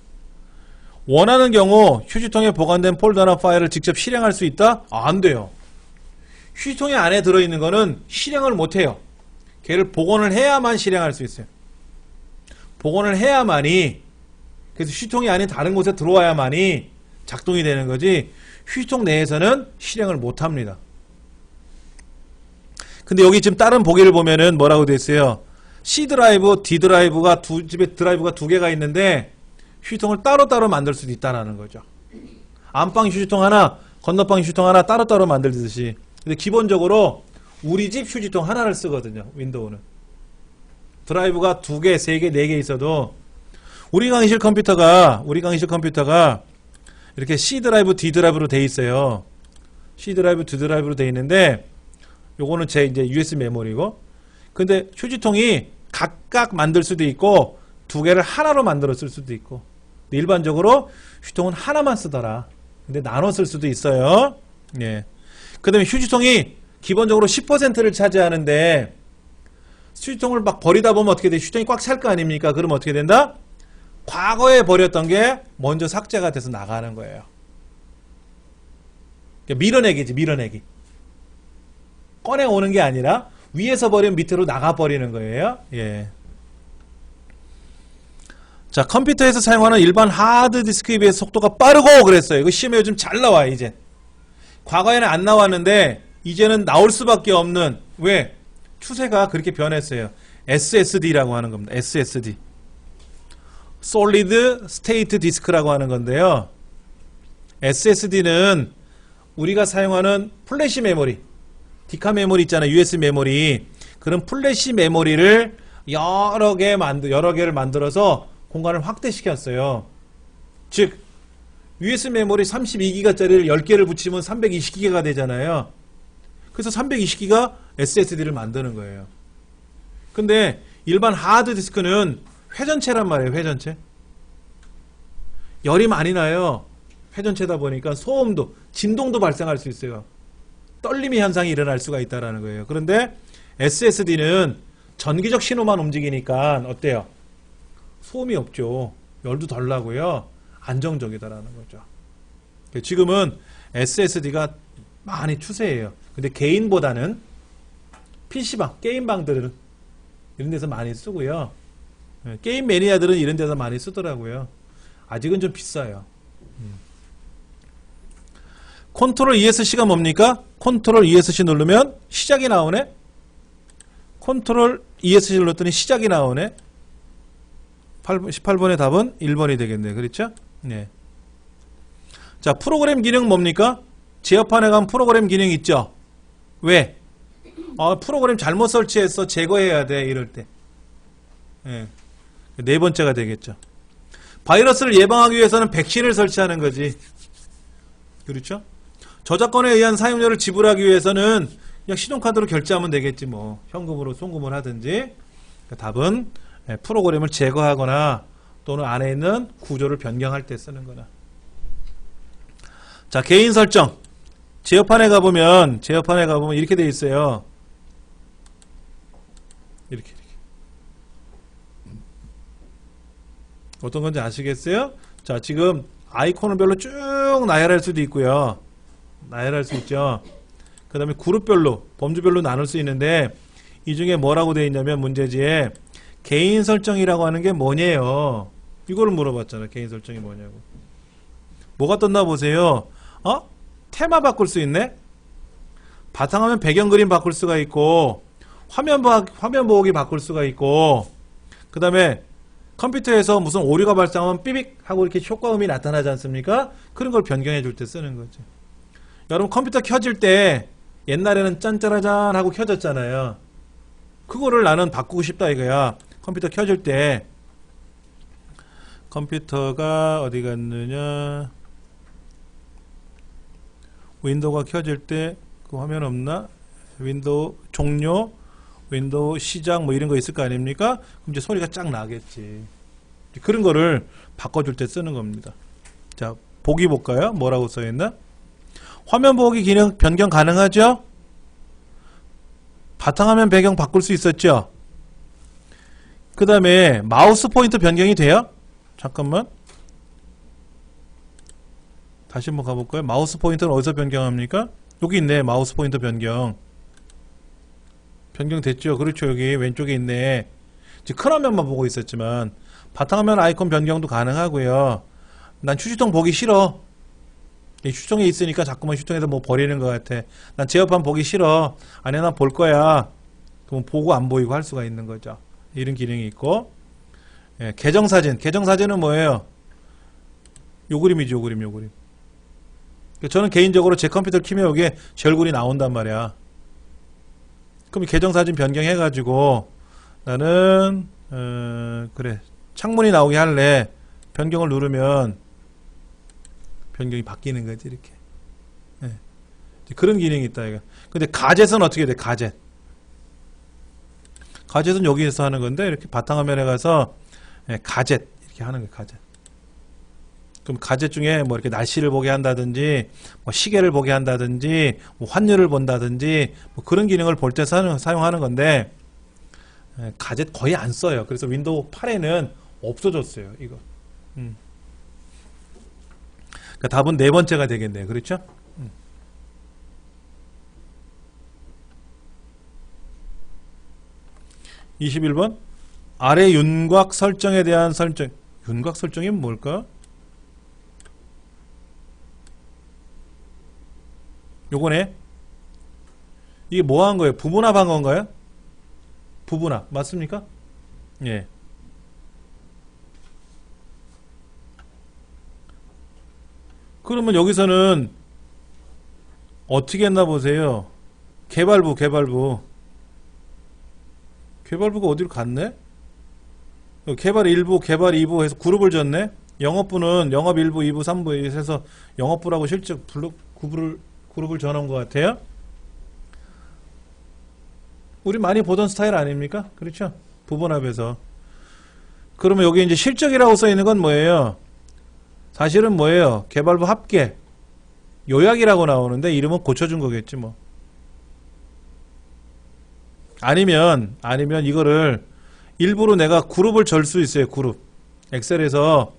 원하는 경우 휴지통에 보관된 폴더나 파일을 직접 실행할 수 있다? 안 돼요. 휴지통에 안에 들어있는 거는 실행을 못해요. 걔를 복원을 해야만 실행할 수 있어요. 복원을 해야만이, 그래서 휴지통이 아닌 다른 곳에 들어와야만이 작동이 되는 거지, 휴지통 내에서는 실행을 못합니다. 근데 여기 지금 다른 보기를 보면은 뭐라고 되어 있어요? C 드라이브, D 드라이브가 집에 드라이브가 2개가 있는데 휴지통을 따로따로 만들 수도 있다는 거죠. 안방 휴지통 하나, 건너방 휴지통 하나 따로따로 만들듯이. 근데 기본적으로 우리 집 휴지통 하나를 쓰거든요. 윈도우는. 드라이브가 2개, 3개, 4개 있어도 우리 강의실 컴퓨터가 이렇게 C 드라이브, D 드라이브로 돼 있어요. C 드라이브, D 드라이브로 돼 있는데 요거는 제 이제 USB 메모리고, 근데 휴지통이 각각 만들 수도 있고 2개를 하나로 만들어 쓸 수도 있고, 일반적으로 휴지통은 하나만 쓰더라. 근데 나눠 쓸 수도 있어요. 예. 그 다음에 휴지통이 기본적으로 10%를 차지하는데 휴지통을 막 버리다 보면 어떻게 돼? 휴지통이 꽉 찰 거 아닙니까? 그러면 어떻게 된다? 과거에 버렸던 게 먼저 삭제가 돼서 나가는 거예요. 밀어내기지, 밀어내기. 꺼내오는 게 아니라 위에서 버리면 밑으로 나가버리는 거예요. 예. 자, 컴퓨터에서 사용하는 일반 하드디스크에 비해서 속도가 빠르고 그랬어요. 이거 시험에 요즘 잘 나와요, 이제. 과거에는 안 나왔는데, 이제는 나올 수밖에 없는, 왜? 추세가 그렇게 변했어요. SSD라고 하는 겁니다. SSD. Solid State Disk라고 하는 건데요. SSD는 우리가 사용하는 플래시 메모리, 디카 메모리 있잖아요. USB 메모리. 그런 플래시 메모리를 여러 개를 만들어서 공간을 확대시켰어요. 즉, USB 메모리 32기가짜리를 10개를 붙이면 320기가가 되잖아요. 그래서 320기가 SSD를 만드는 거예요. 근데 일반 하드디스크는 회전체란 말이에요. 회전체. 열이 많이 나요. 회전체다 보니까 소음도, 진동도 발생할 수 있어요. 떨림의 현상이 일어날 수가 있다는 거예요. 그런데 SSD는 전기적 신호만 움직이니까 어때요? 소음이 없죠. 열도 덜 나고요. 안정적이다라는 거죠. 지금은 SSD가 많이 추세예요. 근데 개인보다는 PC방, 게임방들은 이런 데서 많이 쓰고요. 게임 매니아들은 이런 데서 많이 쓰더라고요. 아직은 좀 비싸요. 컨트롤 ESC가 뭡니까? 컨트롤 ESC 누르면 시작이 나오네? 컨트롤 ESC 눌렀더니 시작이 나오네? 18번의 답은 1번이 되겠네요. 그렇죠? 네. 자, 프로그램 기능 뭡니까? 제어판에 가면 프로그램 기능 있죠? 왜? 프로그램 잘못 설치해서 제거해야 돼. 이럴 때. 네. 네 번째가 되겠죠. 바이러스를 예방하기 위해서는 백신을 설치하는 거지. 그렇죠? 저작권에 의한 사용료를 지불하기 위해서는 그냥 신용카드로 결제하면 되겠지 뭐. 현금으로 송금을 하든지. 답은 프로그램을 제거하거나 또는 안에 있는 구조를 변경할 때 쓰는 거나. 자, 개인 설정. 제어판에 가보면 이렇게 돼 있어요. 이렇게. 어떤 건지 아시겠어요? 자, 지금 아이콘을 별로 쭉 나열할 수도 있고요. 나열할 수 있죠. 그 다음에 그룹별로, 범주별로 나눌 수 있는데 이 중에 뭐라고 되어 있냐면 문제지에 개인 설정이라고 하는 게 뭐냐요. 이거를 물어봤잖아. 개인 설정이 뭐냐고. 뭐가 떴나 보세요. 테마 바꿀 수 있네. 바탕화면 배경 그림 바꿀 수가 있고 화면 보호기 바꿀 수가 있고 그 다음에 컴퓨터에서 무슨 오류가 발생하면 삐빅 하고 이렇게 효과음이 나타나지 않습니까? 그런 걸 변경해 줄 때 쓰는 거죠. 여러분 컴퓨터 켜질 때 옛날에는 짠짜라짠 하고 켜졌잖아요. 그거를 나는 바꾸고 싶다 이거야. 컴퓨터 켜질 때 컴퓨터가 어디 갔느냐, 윈도우가 켜질 때 그 화면 없나? 윈도우 종료, 윈도우 시작 뭐 이런 거 있을 거 아닙니까? 그럼 이제 소리가 쫙 나겠지. 그런 거를 바꿔줄 때 쓰는 겁니다. 자, 보기 볼까요? 뭐라고 써있나? 화면 보기 기능 변경 가능하죠? 바탕화면 배경 바꿀 수 있었죠? 그 다음에 마우스 포인터 변경이 돼요? 잠깐만. 다시 한번 가볼까요? 마우스 포인터는 어디서 변경합니까? 여기 있네. 마우스 포인터 변경. 변경됐죠? 그렇죠. 여기 왼쪽에 있네. 지금 큰 화면만 보고 있었지만 바탕화면 아이콘 변경도 가능하고요. 난 휴지통 보기 싫어. 휴지통에 있으니까 자꾸만 휴지통에서 뭐 버리는 것 같아. 난 제어판 보기 싫어. 아니 난 볼 거야. 그럼 보고 안 보이고 할 수가 있는 거죠. 이런 기능이 있고. 예, 계정사진. 계정사진은 뭐예요? 요 그림이죠. 요 그림. 저는 개인적으로 제 컴퓨터를 키면 여기에 제 얼굴이 나온단 말이야. 그럼 계정사진 변경해가지고 나는 그래 창문이 나오게 할래. 변경을 누르면 변경이 바뀌는 거지 이렇게. 네. 그런 기능이 있다 이거. 근데 가젯은 어떻게 돼? 가젯은 여기에서 하는 건데 이렇게 바탕화면에 가서 가젯 이렇게 하는 거예요. 가젯. 그럼 가젯 중에 뭐 이렇게 날씨를 보게 한다든지 뭐 시계를 보게 한다든지 뭐 환율을 본다든지 뭐 그런 기능을 볼 때 사용하는 건데 가젯 거의 안 써요. 그래서 윈도우 8에는 없어졌어요. 이거 그러니까 답은 네 번째가 되겠네요. 그렇죠? 21번 아래 윤곽 설정에 대한 설정. 윤곽 설정이 뭘까? 요거네. 이게 뭐 한 거예요? 부분합한 건가요? 부분합 맞습니까? 예. 그러면 여기서는 어떻게 했나 보세요. 개발부가 어디로 갔네? 개발 1부, 개발 2부 해서 그룹을 줬네? 영업부는 영업 1부, 2부, 3부 해서 영업부라고 실적 그룹을 줘놓은 것 같아요. 우리 많이 보던 스타일 아닙니까? 그렇죠? 부분합에서. 그러면 여기 이제 실적이라고 써 있는 건 뭐예요? 사실은 뭐예요? 개발부 합계. 요약이라고 나오는데 이름은 고쳐준 거겠지 뭐. 아니면 이거를 일부러 내가 그룹을 절 수 있어요. 그룹. 엑셀에서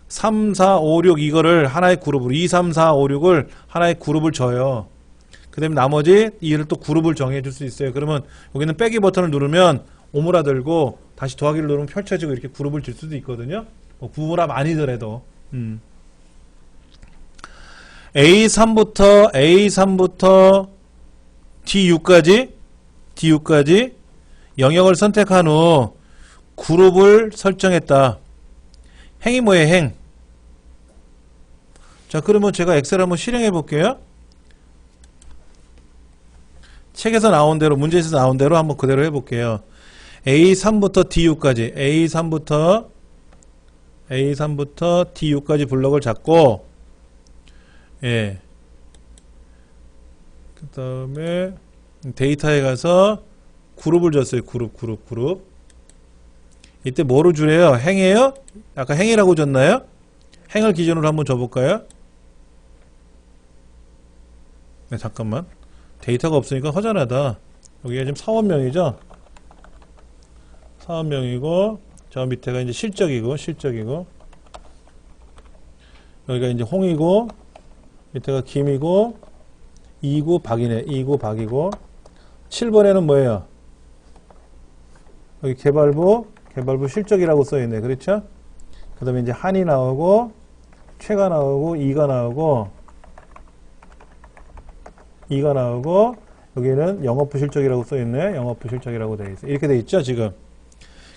3, 4, 5, 6 이거를 하나의 그룹으로 2, 3, 4, 5, 6을 하나의 그룹을 줘요. 그 다음에 나머지 이를 또 그룹을 정해 줄 수 있어요. 그러면 여기는 빼기 버튼을 누르면 오므라들고 다시 더하기를 누르면 펼쳐지고 이렇게 그룹을 줄 수도 있거든요. 뭐 부분합 아니더라도. A3부터 D6까지 영역을 선택한 후 그룹을 설정했다. 행이 뭐예요? 행. 자, 그러면 제가 엑셀 한번 실행해 볼게요. 책에서 나온 대로, 문제에서 나온 대로 한번 그대로 해볼게요. A3부터 D6까지, A3부터 D6까지 블럭을 잡고, 예. 그 다음에 데이터에 가서 그룹을 줬어요. 그룹. 이때 뭐로 주래요? 행이에요? 아까 행이라고 줬나요? 행을 기준으로 한번 줘볼까요? 네, 잠깐만. 데이터가 없으니까 허전하다. 여기가 지금 사원명이죠? 사원명이고, 저 밑에가 이제 실적이고, 여기가 이제 홍이고, 밑에가 김이고, 2구 박이네. 2구 박이고, 7번에는 뭐예요? 여기 개발부 실적이라고 써있네. 그렇죠? 그 다음에 이제 한이 나오고, 최가 나오고, 2가 나오고, 여기는 영업부 실적이라고 써있네. 영업부 실적이라고 되어 있어. 이렇게 되어 있죠, 지금.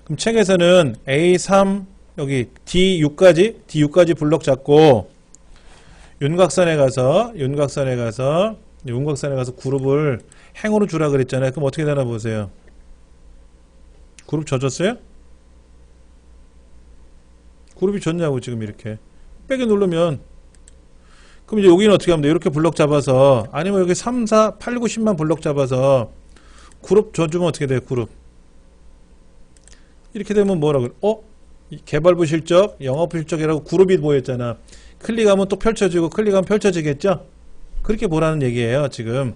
그럼 책에서는 A3, 여기 D6까지 블록 잡고, 윤곽선에 가서 그룹을 행으로 주라 그랬잖아요. 그럼 어떻게 되나 보세요. 그룹 젖었어요? 그룹이 졌냐고 지금 이렇게. 빼기 누르면 그럼 이제 여기는 어떻게 하면 돼? 이렇게 블럭 잡아서 아니면 여기 3, 4, 8, 9, 10만 블럭 잡아서 그룹 줘주면 어떻게 돼요? 그룹. 이렇게 되면 뭐라 그래? 개발부 실적, 영업부 실적이라고 그룹이 보였잖아. 클릭하면 또 펼쳐지고 클릭하면 펼쳐지겠죠? 그렇게 보라는 얘기예요, 지금.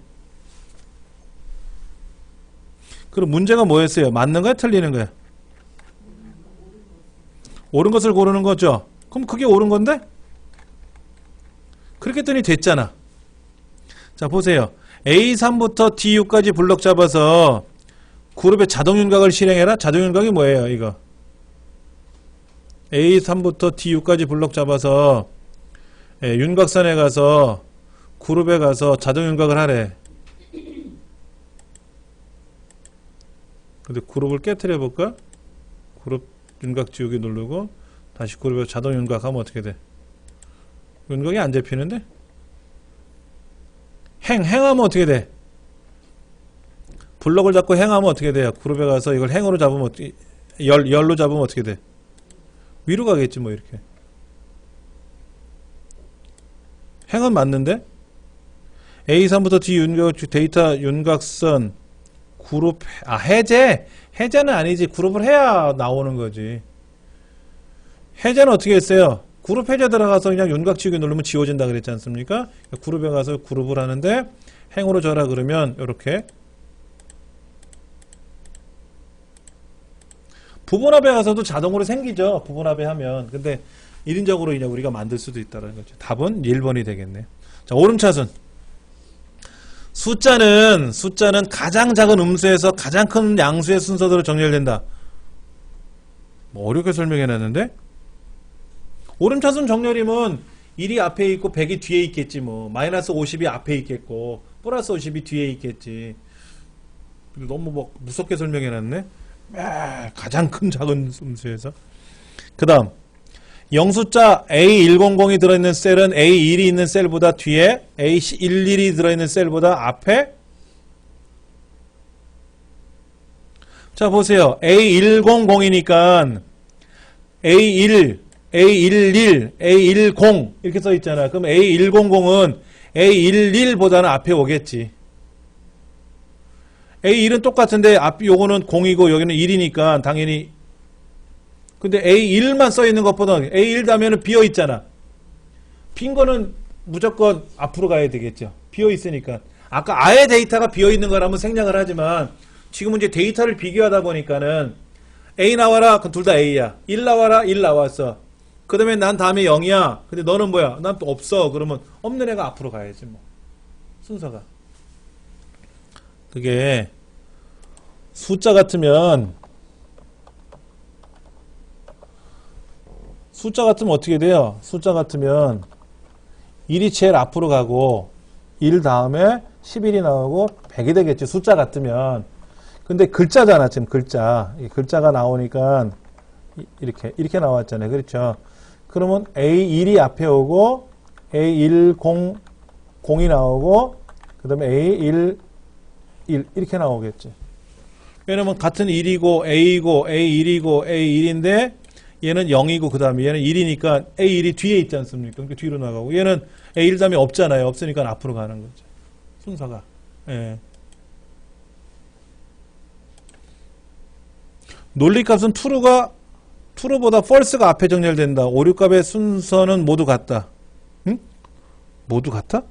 그럼 문제가 뭐였어요? 맞는 거야? 틀리는 거야? 옳은 것을 고르는 거죠? 그럼 그게 옳은 건데? 그렇게 했더니 됐잖아. 자, 보세요. A3부터 D6까지 블럭 잡아서 그룹의 자동윤곽을 실행해라? 자동윤곽이 뭐예요, 이거? A3부터 D6까지 블럭 잡아서 윤곽선에 가서 그룹에 가서 자동윤곽을 하래. 근데 그룹을 깨트려 볼까? 그룹 윤곽 지우기 누르고 다시 그룹에 자동윤곽 하면 어떻게 돼? 윤곽이 안 잡히는데? 행하면 어떻게 돼? 블럭을 잡고 행하면 어떻게 돼요? 그룹에 가서 이걸 행으로 잡으면 어떻게, 열로 잡으면 어떻게 돼? 위로 가겠지 뭐 이렇게. 행은 맞는데? A3부터 D 데이터 윤곽선 그룹 해제는 아니지. 그룹을 해야 나오는 거지. 해제는 어떻게 했어요? 그룹 해제 들어가서 그냥 윤곽 지우기 누르면 지워진다 그랬지 않습니까? 그룹에 가서 그룹을 하는데 행으로 줘라 그러면 이렇게 부분합에 가서도 자동으로 생기죠. 부분합에 하면. 근데 1인적으로 그냥 우리가 만들 수도 있다는 거죠. 답은 1번이 되겠네요. 자, 오름차순. 숫자는 가장 작은 음수에서 가장 큰 양수의 순서대로 정렬된다. 뭐 어렵게 설명해놨는데? 오름차순 정렬이면 1이 앞에 있고 100이 뒤에 있겠지 뭐. 마이너스 50이 앞에 있겠고 플러스 50이 뒤에 있겠지. 너무 뭐 무섭게 설명해놨네. 가장 큰 작은 음수에서. 그 다음 영숫자 A100이 들어있는 셀은 A1이 있는 셀보다 뒤에, A11이 들어있는 셀보다 앞에. 자 보세요. A100이니까 A1, A11, A10 이렇게 써있잖아. 그럼 A100은 A11보다는 앞에 오겠지. A1은 똑같은데 앞 요거는 0이고 여기는 1이니까 당연히. 근데 A1만 써있는 것보다 A1 다음에는 비어있잖아. 빈 거는 무조건 앞으로 가야 되겠죠. 비어있으니까. 아까 아예 데이터가 비어있는 거라면 생략을 하지만 지금은 이제 데이터를 비교하다 보니까는 A 나와라. 그럼 둘 다 A야. 1 나와라. 1 나왔어. 그 다음에 난 다음에 0이야. 근데 너는 뭐야? 난 또 없어. 그러면 없는 애가 앞으로 가야지 뭐. 순서가. 그게 숫자 같으면 어떻게 돼요? 숫자 같으면 1이 제일 앞으로 가고 1 다음에 11이 나오고 100이 되겠지. 숫자 같으면. 근데 글자잖아. 지금 글자. 이 글자가 나오니까 이렇게 나왔잖아요. 그렇죠? 그러면 A1이 앞에 오고 A100이 나오고 그 다음에 A11 이렇게 나오겠지. 왜냐면 같은 1이고 A이고 A1이고 A1인데 얘는 0이고 그 다음에 얘는 1이니까 A1이 뒤에 있지 않습니까? 그러니까 뒤로 나가고 얘는 A1 다음에 없잖아요. 없으니까 앞으로 가는 거죠. 순서가. 예. 논리값은 true보다 false가 앞에 정렬된다. 오류값의 순서는 모두 같다. 응? 모두 같아?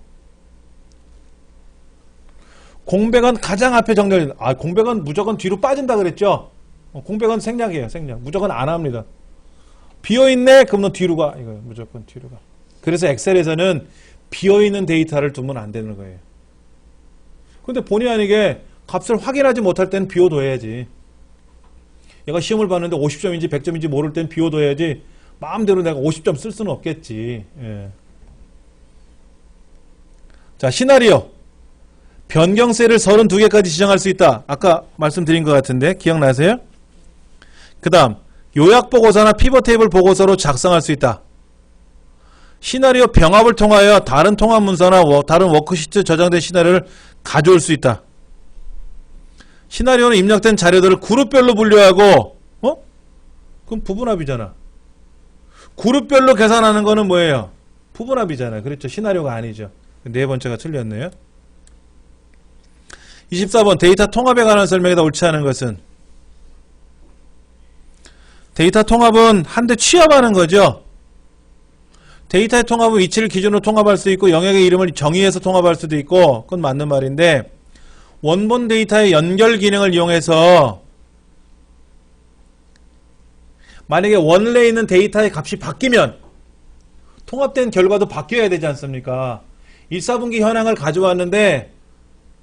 공백은 가장 앞에 정렬된다. 아, 공백은 무조건 뒤로 빠진다 그랬죠? 공백은 생략이에요. 생략. 무조건 안 합니다. 비어있네? 그럼 너 뒤로 가. 이거예요. 무조건 뒤로 가. 그래서 엑셀에서는 비어있는 데이터를 두면 안 되는 거예요. 근데 본의 아니게 값을 확인하지 못할 때는 비워둬야지. 얘가 시험을 봤는데 50점인지 100점인지 모를 땐 비워둬야지. 마음대로 내가 50점 쓸 수는 없겠지. 예. 자, 시나리오. 변경셀을 32개까지 지정할 수 있다. 아까 말씀드린 것 같은데 기억나세요? 그 다음 요약보고서나 피벗테이블 보고서로 작성할 수 있다. 시나리오 병합을 통하여 다른 통합 문서나 다른 워크시트 저장된 시나리오를 가져올 수 있다. 시나리오는 입력된 자료들을 그룹별로 분류하고 그럼 부분합이잖아. 그룹별로 계산하는 거는 뭐예요? 부분합이잖아. 그렇죠. 시나리오가 아니죠. 네 번째가 틀렸네요. 24번 데이터 통합에 관한 설명에다 옳지 않은 것은 데이터 통합은 한 대 취합하는 거죠. 데이터의 통합은 위치를 기준으로 통합할 수 있고 영역의 이름을 정의해서 통합할 수도 있고 그건 맞는 말인데 원본 데이터의 연결 기능을 이용해서 만약에 원래에 있는 데이터의 값이 바뀌면 통합된 결과도 바뀌어야 되지 않습니까? 1, 4분기 현황을 가져왔는데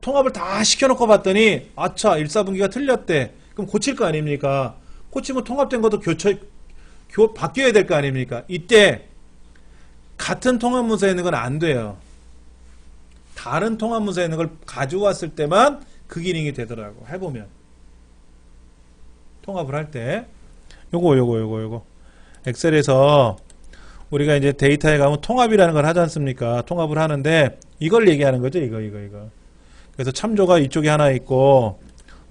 통합을 다 시켜놓고 봤더니 아차 1, 4분기가 틀렸대. 그럼 고칠 거 아닙니까? 고치면 통합된 것도 바뀌어야 될 거 아닙니까? 이때 같은 통합 문서에 있는 건 안 돼요. 다른 통합 문서에 있는 걸 가져왔을 때만 그 기능이 되더라고. 해보면 통합을 할 때 요거 엑셀에서 우리가 이제 데이터에 가면 통합이라는 걸 하지 않습니까? 통합을 하는데 이걸 얘기하는 거죠. 이거. 그래서 참조가 이쪽에 하나 있고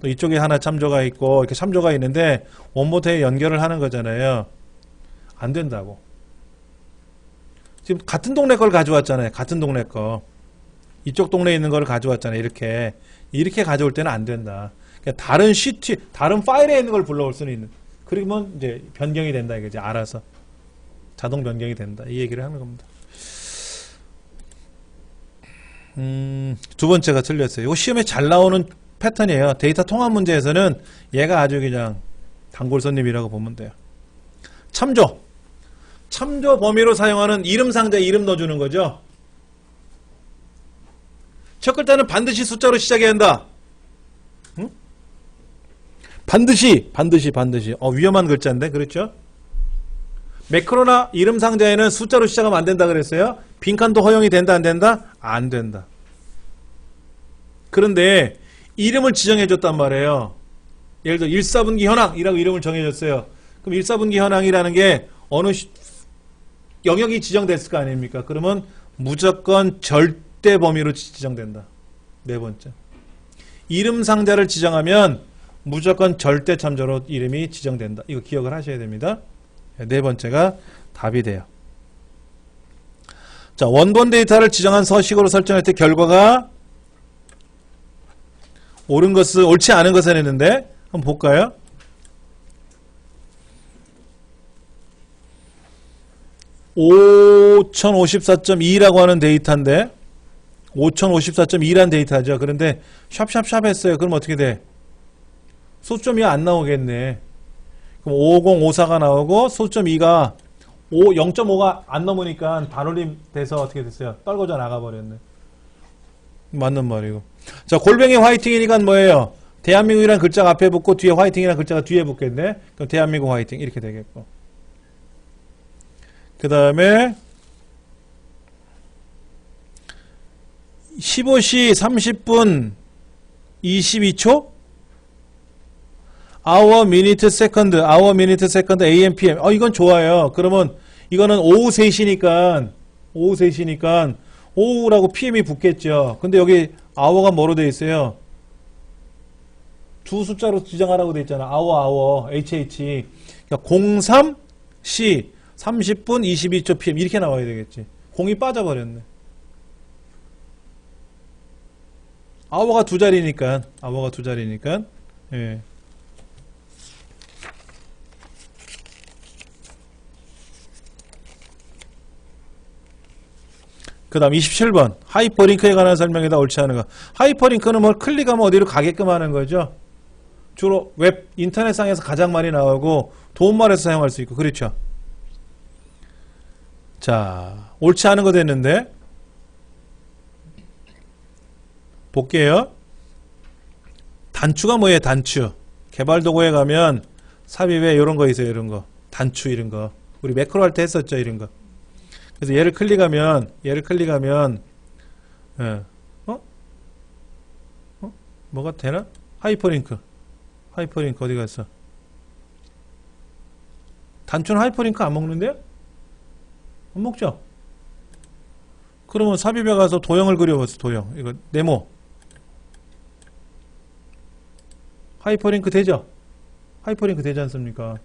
또 이쪽에 하나 참조가 있고 이렇게 참조가 있는데 원본에 연결을 하는 거잖아요. 안 된다고. 지금 같은 동네 걸 가져왔잖아요. 같은 동네 거. 이쪽 동네에 있는 걸 가져왔잖아요. 이렇게 가져올 때는 안 된다. 그러니까 다른 시트, 다른 파일에 있는 걸 불러올 수는 있는. 그러면 이제 변경이 된다 이거지. 알아서 자동 변경이 된다. 이 얘기를 하는 겁니다. 두 번째가 틀렸어요. 이거 시험에 잘 나오는 패턴이에요. 데이터 통합 문제에서는 얘가 아주 그냥 단골 손님이라고 보면 돼요. 참조. 참조 범위로 사용하는 이름 상자에 이름 넣어주는 거죠. 첫 글자는 반드시 숫자로 시작해야 한다. 응? 반드시. 위험한 글자인데, 그렇죠? 매크로나 이름 상자에는 숫자로 시작하면 안 된다 그랬어요. 빈칸도 허용이 된다, 안 된다? 안 된다. 그런데 이름을 지정해 줬단 말이에요. 예를 들어 1사분기 현황이라고 이름을 정해줬어요. 그럼 1사분기 현황이라는 게 어느 영역이 지정됐을 거 아닙니까? 그러면 무조건 절대 범위로 지정된다. 네 번째. 이름 상자를 지정하면 무조건 절대 참조로 이름이 지정된다. 이거 기억을 하셔야 됩니다. 네 번째가 답이 돼요. 자, 원본 데이터를 지정한 서식으로 설정할 때 결과가 옳은 것을, 옳지 않은 것을 했는데, 한번 볼까요? 5054.2라고 하는 데이터인데, 5054.2라는 데이터죠. 그런데 샵샵샵 했어요. 그럼 어떻게 돼? 소점이 안 나오겠네. 그럼 5054가 나오고 소점2가 0.5가 안 넘으니까 반올림 돼서 어떻게 됐어요? 떨궈져 나가버렸네. 맞는 말이고. 자, 골뱅이 화이팅이니까 뭐예요? 대한민국이라는 글자가 앞에 붙고 뒤에 화이팅이라는 글자가 뒤에 붙겠네. 그럼 대한민국 화이팅 이렇게 되겠고. 그 다음에 15시 30분 22초 hour, minute, second, hour, minute, second, AM, PM. 이건 좋아요. 그러면 이거는 오후 3시니까 오후라고 PM이 붙겠죠. 근데 여기 hour가 뭐로 되어 있어요? 두 숫자로 지정하라고 되어 있잖아. hour, HH. 그러니까 03시 30분 22초 PM 이렇게 나와야 되겠지. 공이 빠져버렸네. hour가 두 자리니까. 예. 그 다음 27번 하이퍼링크에 관한 설명이다. 옳지 않은 거. 하이퍼링크는 뭘 클릭하면 어디로 가게끔 하는 거죠. 주로 웹 인터넷상에서 가장 많이 나오고 도움말에서 사용할 수 있고 그렇죠. 자, 옳지 않은 거 됐는데 볼게요. 단추가 뭐예요? 단추. 개발도구에 가면 삽입에 이런 거 있어요. 이런 거 단추 이런 거 우리 매크로 할 때 했었죠. 이런 거. 그래서 얘를 클릭하면 예. 뭐가 되나? 하이퍼링크 어디 갔어? 단추는 하이퍼링크 안 먹는데요? 안 먹죠? 그러면 삽입에 가서 도형을 그려봤어. 도형 이거 네모 하이퍼링크 되죠? 하이퍼링크 되지 않습니까?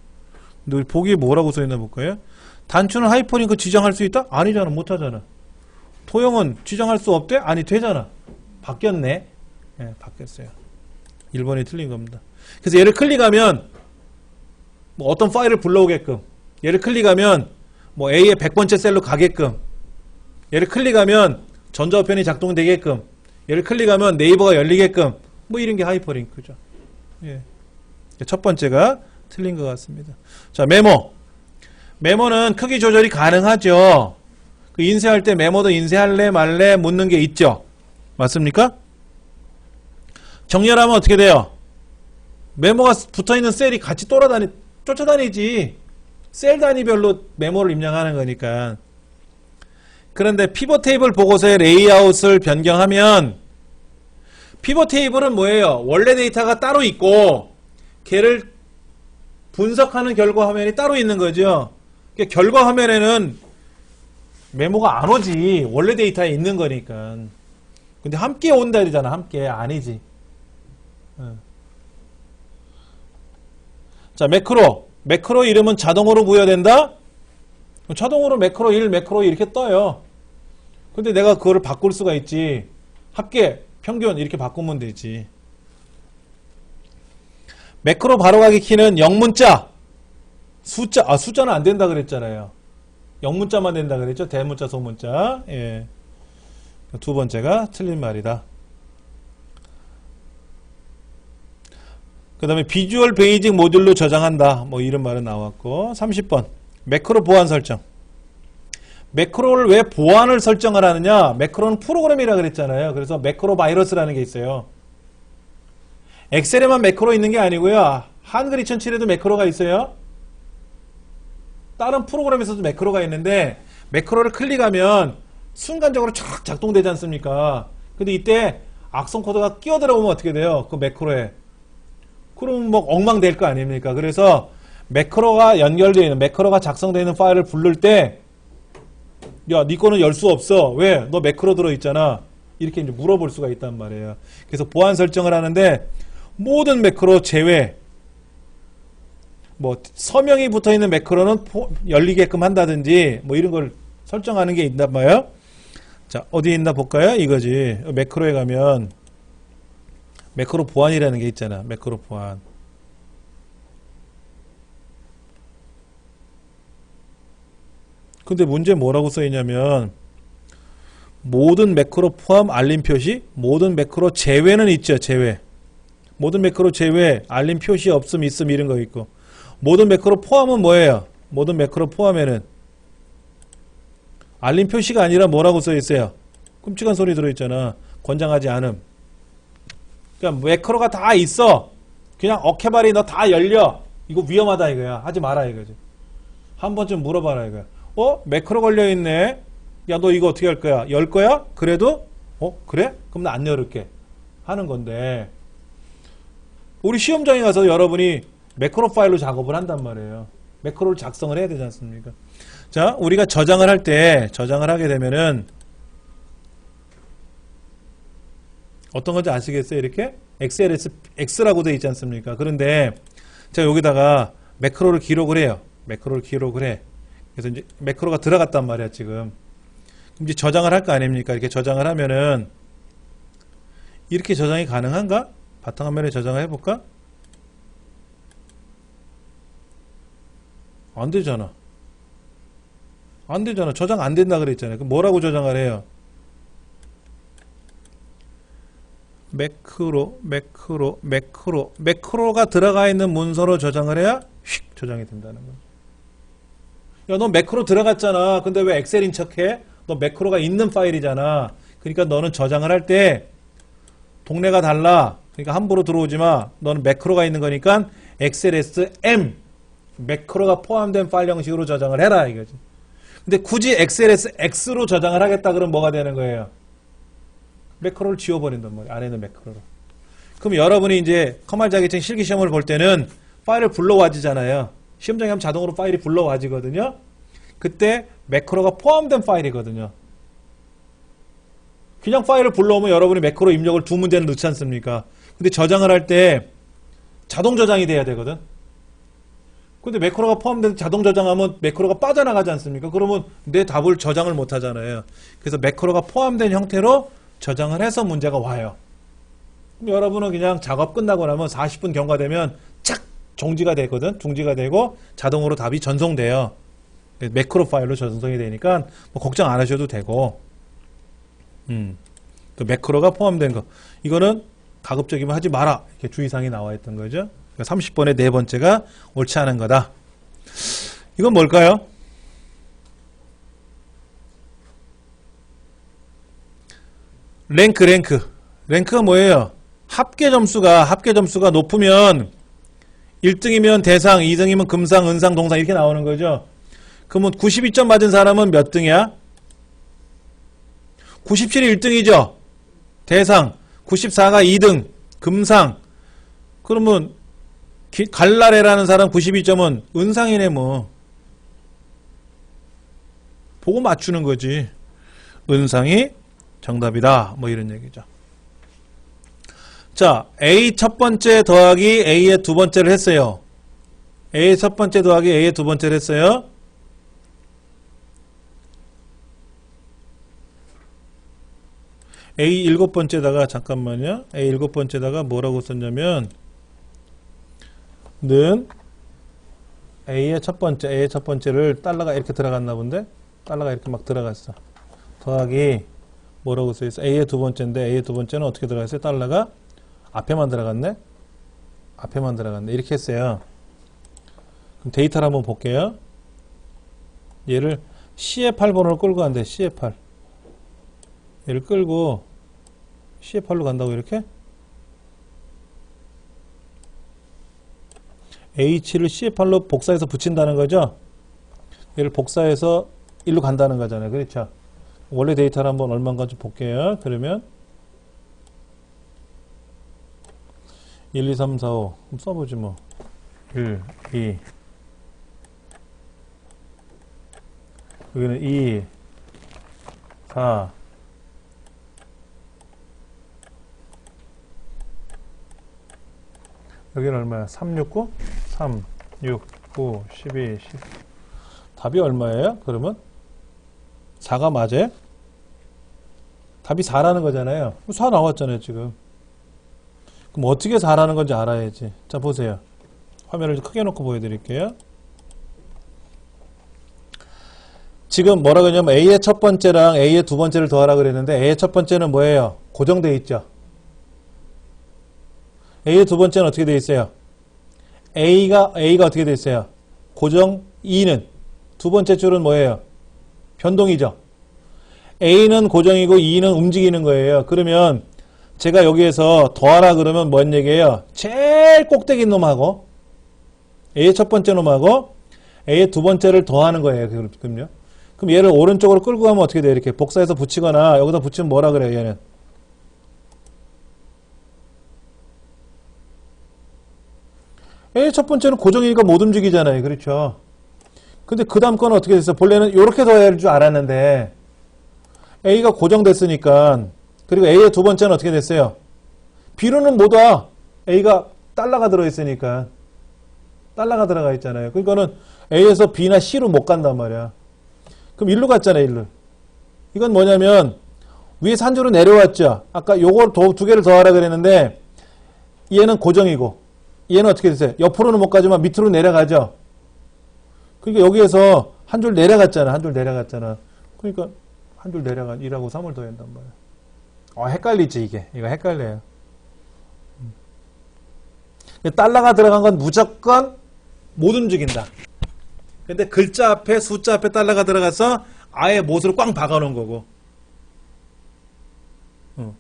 근데 우리 보기에 뭐라고 써있나 볼까요? 단추는 하이퍼링크 지정할 수 있다? 아니잖아. 못하잖아. 도형은 지정할 수 없대? 아니 되잖아. 바뀌었네. 네, 바뀌었어요. 1번이 틀린 겁니다. 그래서 얘를 클릭하면 뭐 어떤 파일을 불러오게끔, 얘를 클릭하면 뭐 A의 100번째 셀로 가게끔, 얘를 클릭하면 전자우편이 작동되게끔, 얘를 클릭하면 네이버가 열리게끔, 뭐 이런 게 하이퍼링크죠. 예. 첫 번째가 틀린 것 같습니다. 자, 메모는 크기 조절이 가능하죠. 그 인쇄할 때 메모도 인쇄할래 말래 묻는 게 있죠. 맞습니까? 정렬하면 어떻게 돼요? 메모가 붙어있는 셀이 같이 쫓아다니지. 셀 단위별로 메모를 입력하는 거니까. 그런데 피벗 테이블 보고서의 레이아웃을 변경하면 피벗 테이블은 뭐예요? 원래 데이터가 따로 있고 걔를 분석하는 결과 화면이 따로 있는 거죠. 그러니까 결과 화면에는 메모가 안 오지. 원래 데이터에 있는 거니까. 근데 함께 온다 이러잖아. 함께. 아니지. 자, 매크로 이름은 자동으로 부여된다? 자동으로 매크로 1, 매크로 2 이렇게 떠요. 근데 내가 그거를 바꿀 수가 있지. 합계, 평균 이렇게 바꾸면 되지. 매크로 바로가기 키는 영문자, 숫자는 안 된다 그랬잖아요. 영문자만 된다 그랬죠. 대문자, 소문자. 예. 두 번째가 틀린 말이다. 그 다음에 비주얼 베이직 모듈로 저장한다. 뭐 이런 말은 나왔고. 30번 매크로 보안 설정. 매크로를 왜 보안을 설정을 하느냐? 매크로는 프로그램이라 그랬잖아요. 그래서 매크로 바이러스라는 게 있어요. 엑셀에만 매크로 있는 게 아니고요. 한글 2007에도 매크로가 있어요. 다른 프로그램에서도 매크로가 있는데 매크로를 클릭하면 순간적으로 쫙 작동되지 않습니까? 근데 이때 악성 코드가 끼어 들어오면 어떻게 돼요? 그 매크로에. 그럼 뭐 엉망될 거 아닙니까? 그래서 매크로가 연결되어 있는, 매크로가 작성되어 있는 파일을 부를 때 야, 네 거는 열 수 없어. 왜? 너 매크로 들어있잖아. 이렇게 이제 물어볼 수가 있단 말이에요. 그래서 보안 설정을 하는데 모든 매크로 제외, 뭐 서명이 붙어있는 매크로는 열리게끔 한다든지 뭐 이런 걸 설정하는 게 있단 말이에요. 자, 어디에 있나 볼까요? 이거지. 매크로에 가면 매크로 보안이라는 게 있잖아. 매크로 보안. 근데 문제 뭐라고 써있냐면 모든 매크로 포함 알림 표시, 모든 매크로 제외는 있죠. 제외. 모든 매크로 제외, 알림 표시 없음, 있음 이런 거 있고, 모든 매크로 포함은 뭐예요? 모든 매크로 포함에는 알림 표시가 아니라 뭐라고 써있어요? 끔찍한 소리 들어있잖아. 권장하지 않음. 그러니까 매크로가 다 있어. 그냥 어케바리 너 다 열려. 이거 위험하다 이거야. 하지 마라 이거지. 한 번쯤 물어봐라 이거야. 매크로 걸려있네. 야, 너 이거 어떻게 할 거야? 열 거야? 그래도? 그래? 그럼 나 안 열을게. 하는 건데, 우리 시험장에 가서 여러분이 매크로 파일로 작업을 한단 말이에요. 매크로를 작성을 해야 되지 않습니까? 자, 우리가 저장을 할 때, 저장을 하게 되면은, 어떤 건지 아시겠어요? 이렇게? X라고 되어 있지 않습니까? 그런데, 제가 여기다가 매크로를 기록을 해요. 매크로를 기록을 해. 그래서 이제 매크로가 들어갔단 말이야, 지금. 그럼 이제 저장을 할 거 아닙니까? 이렇게 저장을 하면은, 이렇게 저장이 가능한가? 바탕화면에 저장을 해볼까? 안 되잖아. 안 되잖아. 저장 안 된다 그랬잖아요. 그럼 뭐라고 저장을 해요? 매크로가 들어가 있는 문서로 저장을 해야 휙 저장이 된다는 거죠. 야, 너 매크로 들어갔잖아. 근데 왜 엑셀인 척해? 너 매크로가 있는 파일이잖아. 그러니까 너는 저장을 할 때 동네가 달라. 그러니까 함부로 들어오지 마. 너는 매크로가 있는 거니까 XLSM 매크로가 포함된 파일 형식으로 저장을 해라 이거지. 근데 굳이 XLSX로 저장을 하겠다 그러면 뭐가 되는 거예요? 매크로를 지워버린단 말이에요. 안에 있는 매크로를. 그럼 여러분이 이제 커말 자격증 실기 시험을 볼 때는 파일을 불러와지잖아요. 시험장에 하면 자동으로 파일이 불러와지거든요. 그때 매크로가 포함된 파일이거든요. 그냥 파일을 불러오면 여러분이 매크로 입력을 두 문제는 넣지 않습니까? 근데 저장을 할 때 자동 저장이 돼야 되거든. 근데 매크로가 포함된 자동 저장하면 매크로가 빠져나가지 않습니까? 그러면 내 답을 저장을 못 하잖아요. 그래서 매크로가 포함된 형태로 저장을 해서 문제가 와요. 그럼 여러분은 그냥 작업 끝나고 나면 40분 경과되면 착 종지가 되거든. 중지가 되고 자동으로 답이 전송돼요. 매크로 파일로 전송이 되니까 뭐 걱정 안 하셔도 되고. 그 매크로가 포함된 거. 이거는 가급적이면 하지 마라. 이렇게 주의사항이 나와 있던 거죠. 30번의 네 번째가 옳지 않은 거다. 이건 뭘까요? 랭크가 뭐예요? 합계 점수가 높으면 1등이면 대상, 2등이면 금상, 은상, 동상 이렇게 나오는 거죠. 그러면 92점 맞은 사람은 몇 등이야? 97이 1등이죠. 대상, 94가 2등, 금상. 그러면 갈라레라는 사람 92점은 은상이네 뭐. 보고 맞추는 거지. 은상이 정답이다. 뭐 이런 얘기죠. 자, A 첫 번째 더하기 A의 두 번째를 했어요. A 첫 번째 더하기 A의 두 번째를 했어요. A 일곱 번째다가 잠깐만요. A 일곱 번째다가 뭐라고 썼냐면 는 A의 첫 번째를 달러가 이렇게 들어갔나 본데? 달러가 이렇게 막 들어갔어. 더하기 뭐라고 써있어? A의 두 번째인데 A의 두 번째는 어떻게 들어갔어요? 달러가 앞에만 들어갔네? 앞에만 들어갔네. 이렇게 했어요. 그럼 데이터를 한번 볼게요. 얘를 CF8번으로 끌고 간대. CF8. 얘를 끌고 CF8로 간다고 이렇게? H를 CF8로 복사해서 붙인다는 거죠? 얘를 복사해서 일로 간다는 거잖아요. 그렇죠? 원래 데이터를 한번 얼마인가 좀 볼게요. 그러면 1, 2, 3, 4, 5 그럼 써보지 뭐 1, 2 여기는 2, 4 여기는 얼마야? 3, 6, 9? 3, 6, 9, 12, 10 답이 얼마예요? 그러면 4가 맞아요? 답이 4라는 거잖아요. 4 나왔잖아요 지금. 그럼 어떻게 4라는 건지 알아야지. 자 보세요. 화면을 크게 놓고 보여드릴게요. 지금 뭐라 그러냐면 A의 첫 번째랑 A의 두 번째를 더하라 그랬는데 A의 첫 번째는 뭐예요? 고정되어 있죠. A의 두 번째는 어떻게 되어 있어요? A가 어떻게 되어 있어요? 고정 2는 두 번째 줄은 뭐예요? 변동이죠. A는 고정이고 2는 움직이는 거예요. 그러면 제가 여기에서 더하라 그러면 뭔 얘기예요? 제일 꼭대기 놈하고 A의 첫 번째 놈하고 A의 두 번째를 더하는 거예요. 그럼요. 그럼 얘를 오른쪽으로 끌고 가면 어떻게 돼요? 이렇게 복사해서 붙이거나 여기다 붙이면 뭐라 그래요? 얘는 A의 첫 번째는 고정이니까 못 움직이잖아요. 그렇죠? 근데 그 다음 거는 어떻게 됐어요? 본래는 이렇게 더해야 할 줄 알았는데 A가 고정됐으니까 그리고 A의 두 번째는 어떻게 됐어요? B로는 못 와. A가 달러가 들어있으니까 달러가 들어가 있잖아요. 그러니까는 A에서 B나 C로 못 간단 말이야. 그럼 1로 갔잖아요. 1로. 이건 뭐냐면 위에서 한 줄로 내려왔죠. 아까 요걸 두 개를 더하라 그랬는데 얘는 고정이고 얘는 어떻게 됐어요? 옆으로는 못 가지만 밑으로 내려가죠. 그러니까 여기에서 한 줄 내려갔잖아. 한 줄 내려갔잖아. 그러니까 한 줄 내려간 1하고 3을 더한단 말이야. 헷갈리지 이게. 이거 헷갈려요. 달러가 들어간 건 무조건 못 움직인다. 근데 글자 앞에 숫자 앞에 달러가 들어가서 아예 못으로 꽝 박아놓은 거고.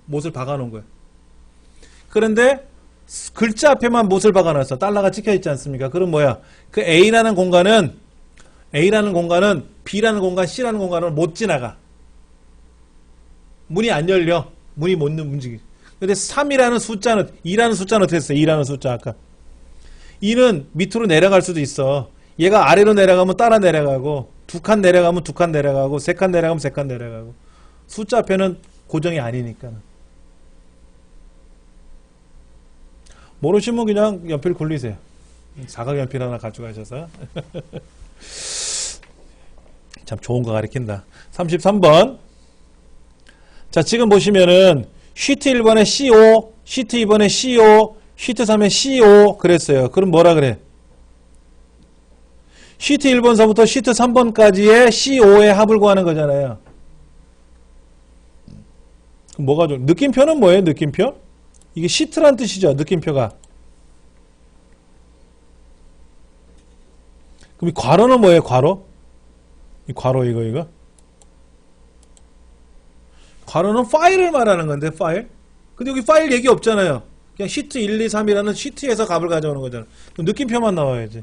못을 박아놓은 거야. 그런데 글자 앞에만 못을 박아놨어. 달러가 찍혀있지 않습니까? 그럼 뭐야? 그 A라는 공간은 B라는 공간, C라는 공간을 못 지나가. 문이 안 열려. 문이 못 움직이. 근데 3이라는 숫자는, 2라는 숫자는 어떻게 했어요? 2라는 숫자 아까. 2는 밑으로 내려갈 수도 있어. 얘가 아래로 내려가면 따라 내려가고, 두 칸 내려가면 두 칸 내려가고, 세 칸 내려가면 세 칸 내려가고. 숫자 앞에는 고정이 아니니까. 모르시면 그냥 연필 굴리세요. 사각연필 하나 가져가셔서. 참 좋은 거 가르친다. 33번. 자, 지금 보시면은 시트 1번에 CO, 시트 2번에 CO, 시트 3에 CO 그랬어요. 그럼 뭐라 그래? 시트 1번서부터 시트 3번까지의 CO의 합을 구하는 거잖아요. 그럼 뭐가 좀 느낌표는 뭐예요? 느낌표? 이게 시트란 뜻이죠. 느낌표가. 그럼 이 괄호는 뭐예요? 괄호? 이 괄호 이거? 괄호는 파일을 말하는 건데 파일. 근데 여기 파일 얘기 없잖아요. 그냥 시트 1, 2, 3이라는 시트에서 값을 가져오는 거잖아요. 그럼 느낌표만 나와야지.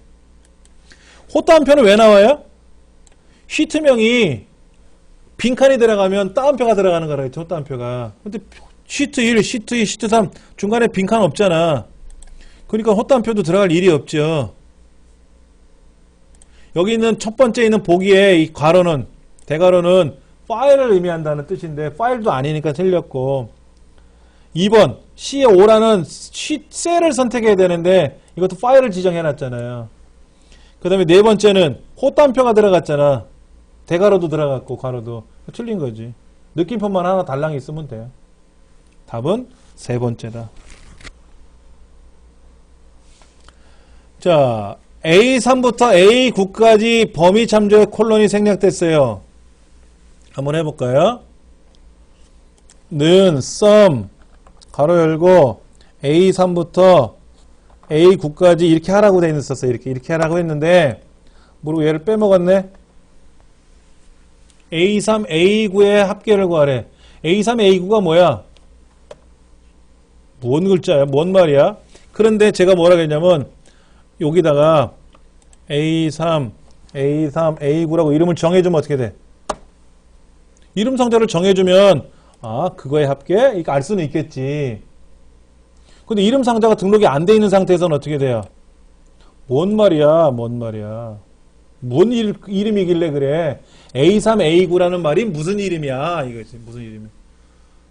호따옴표는 왜 나와요? 시트명이 빈칸이 들어가면 따옴표가 들어가는 거라 했죠. 호따옴표가. 근데 시트 1, 시트 2, 시트 3 중간에 빈칸 없잖아. 그러니까 호따옴표도 들어갈 일이 없죠. 여기 있는 첫 번째 있는 보기에 이 괄호는 대괄호는 파일을 의미한다는 뜻인데 파일도 아니니까 틀렸고 2번 C의 5라는 셀을 선택해야 되는데 이것도 파일을 지정해 놨잖아요. 그 다음에 네 번째는 호따옴표가 들어갔잖아. 대괄호도 들어갔고 괄호도 틀린 거지. 느낌표만 하나 달랑 있으면 돼요. 답은 세 번째다. 자, A3부터 A9까지 범위 참조의 콜론이 생략됐어요. 한번 해볼까요? 는 sum 가로 열고 A3부터 A9까지 이렇게 하라고 돼 있었어요. 이렇게 하라고 했는데 모르고 얘를 빼먹었네. A3, A9의 합계를 구하래. A3, A9가 뭐야? 뭔 글자야? 뭔 말이야? 그런데 제가 뭐라 그랬냐면 여기다가 A3, A3, A9라고 이름을 정해주면 어떻게 돼? 이름 성자를 정해주면 아 그거의 합계? 이거 알 수는 있겠지. 근데 이름 상자가 등록이 안 돼 있는 상태에서는 어떻게 돼요? 뭔 말이야? 뭔 말이야? 뭔 이름이길래 그래? A3, A9라는 말이 무슨 이름이야? 이거지. 무슨 이름이야?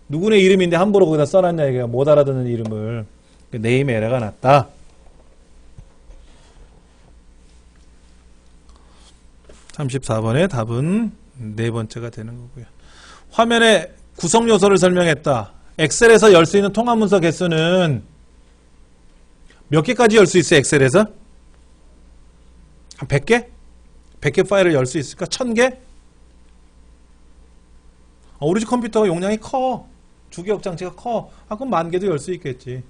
누구네 이름인데 함부로 거기다 써놨냐 이게 못 알아듣는 이름을. 네임 에러가 났다. 34번의 답은 네 번째가 되는 거고요. 화면에 구성 요소를 설명했다. 엑셀에서 열 수 있는 통합 문서 개수는 몇 개까지 열 수 있어요? 엑셀에서? 한 100개? 100개 파일을 열 수 있을까? 1000개? 우리 집 컴퓨터가 용량이 커. 주기억 장치가 커. 그럼 10,000개도 열 수 있겠지.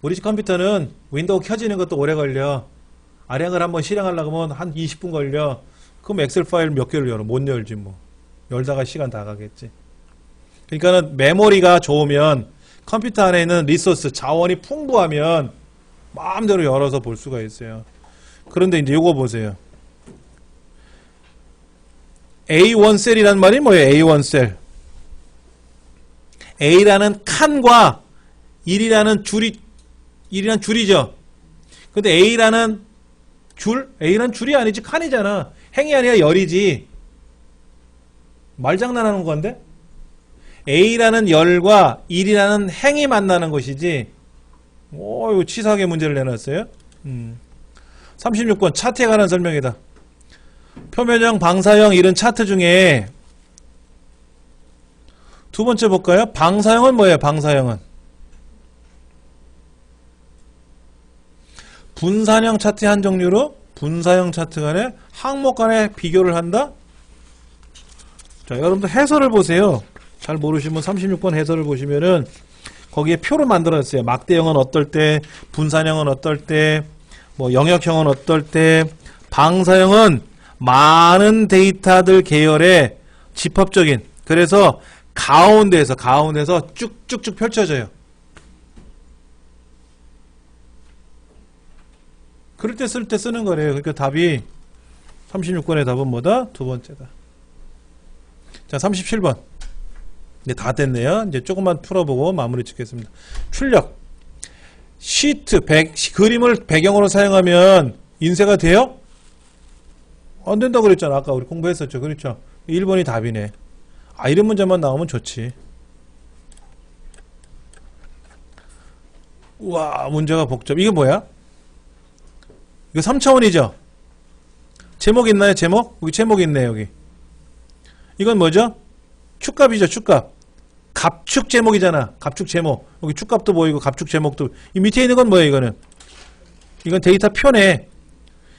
우리 집 컴퓨터는 윈도우 켜지는 것도 오래 걸려. 아량을 한번 실행하려고 하면 한 20분 걸려. 그럼 엑셀 파일 몇 개를 열어? 못 열지 뭐. 열다가 시간 다 가겠지. 그러니까는 메모리가 좋으면 컴퓨터 안에 있는 리소스, 자원이 풍부하면 마음대로 열어서 볼 수가 있어요. 그런데 이제 요거 보세요. A1 셀이란 말이 뭐예요? A1 셀. A라는 칸과 1이라는 줄이죠. 근데 A라는 줄이 아니지 칸이잖아. 행이 아니라 열이지. 말장난하는 건데? A라는 열과 1이라는 행이 만나는 것이지. 이거 치사하게 문제를 내놨어요. 36번 차트에 관한 설명이다. 표면형, 방사형 이런 차트 중에 두 번째 볼까요? 방사형은 뭐예요? 방사형은 분산형 차트의 한 종류로 분사형 차트 간에 항목 간에 비교를 한다. 자, 여러분들 해설을 보세요. 잘 모르시면 36번 해설을 보시면은 거기에 표를 만들어놨어요. 막대형은 어떨 때, 분산형은 어떨 때, 뭐 영역형은 어떨 때, 방사형은 많은 데이터들 계열의 집합적인, 그래서 가운데에서 쭉쭉쭉 펼쳐져요. 그럴 때 쓸 때 쓰는 거래요. 그러니까 답이 36번의 답은 뭐다? 두 번째다. 자, 37번. 이제 다 됐네요. 이제 조금만 풀어보고 마무리 짓겠습니다. 출력. 시트, 그림을 배경으로 사용하면 인쇄가 돼요? 안 된다고 그랬잖아. 아까 우리 공부했었죠. 그렇죠? 1번이 답이네. 이런 문제만 나오면 좋지. 우와, 문제가 복잡. 이게 뭐야? 이거 3차원이죠? 제목 있나요? 제목? 여기 제목 있네, 여기. 이건 뭐죠? 축값이죠, 축값. 갑축 제목이잖아. 갑축 제목. 여기 축값도 보이고, 갑축 제목도. 이 밑에 있는 건 뭐예요, 이거는? 이건 데이터 표네.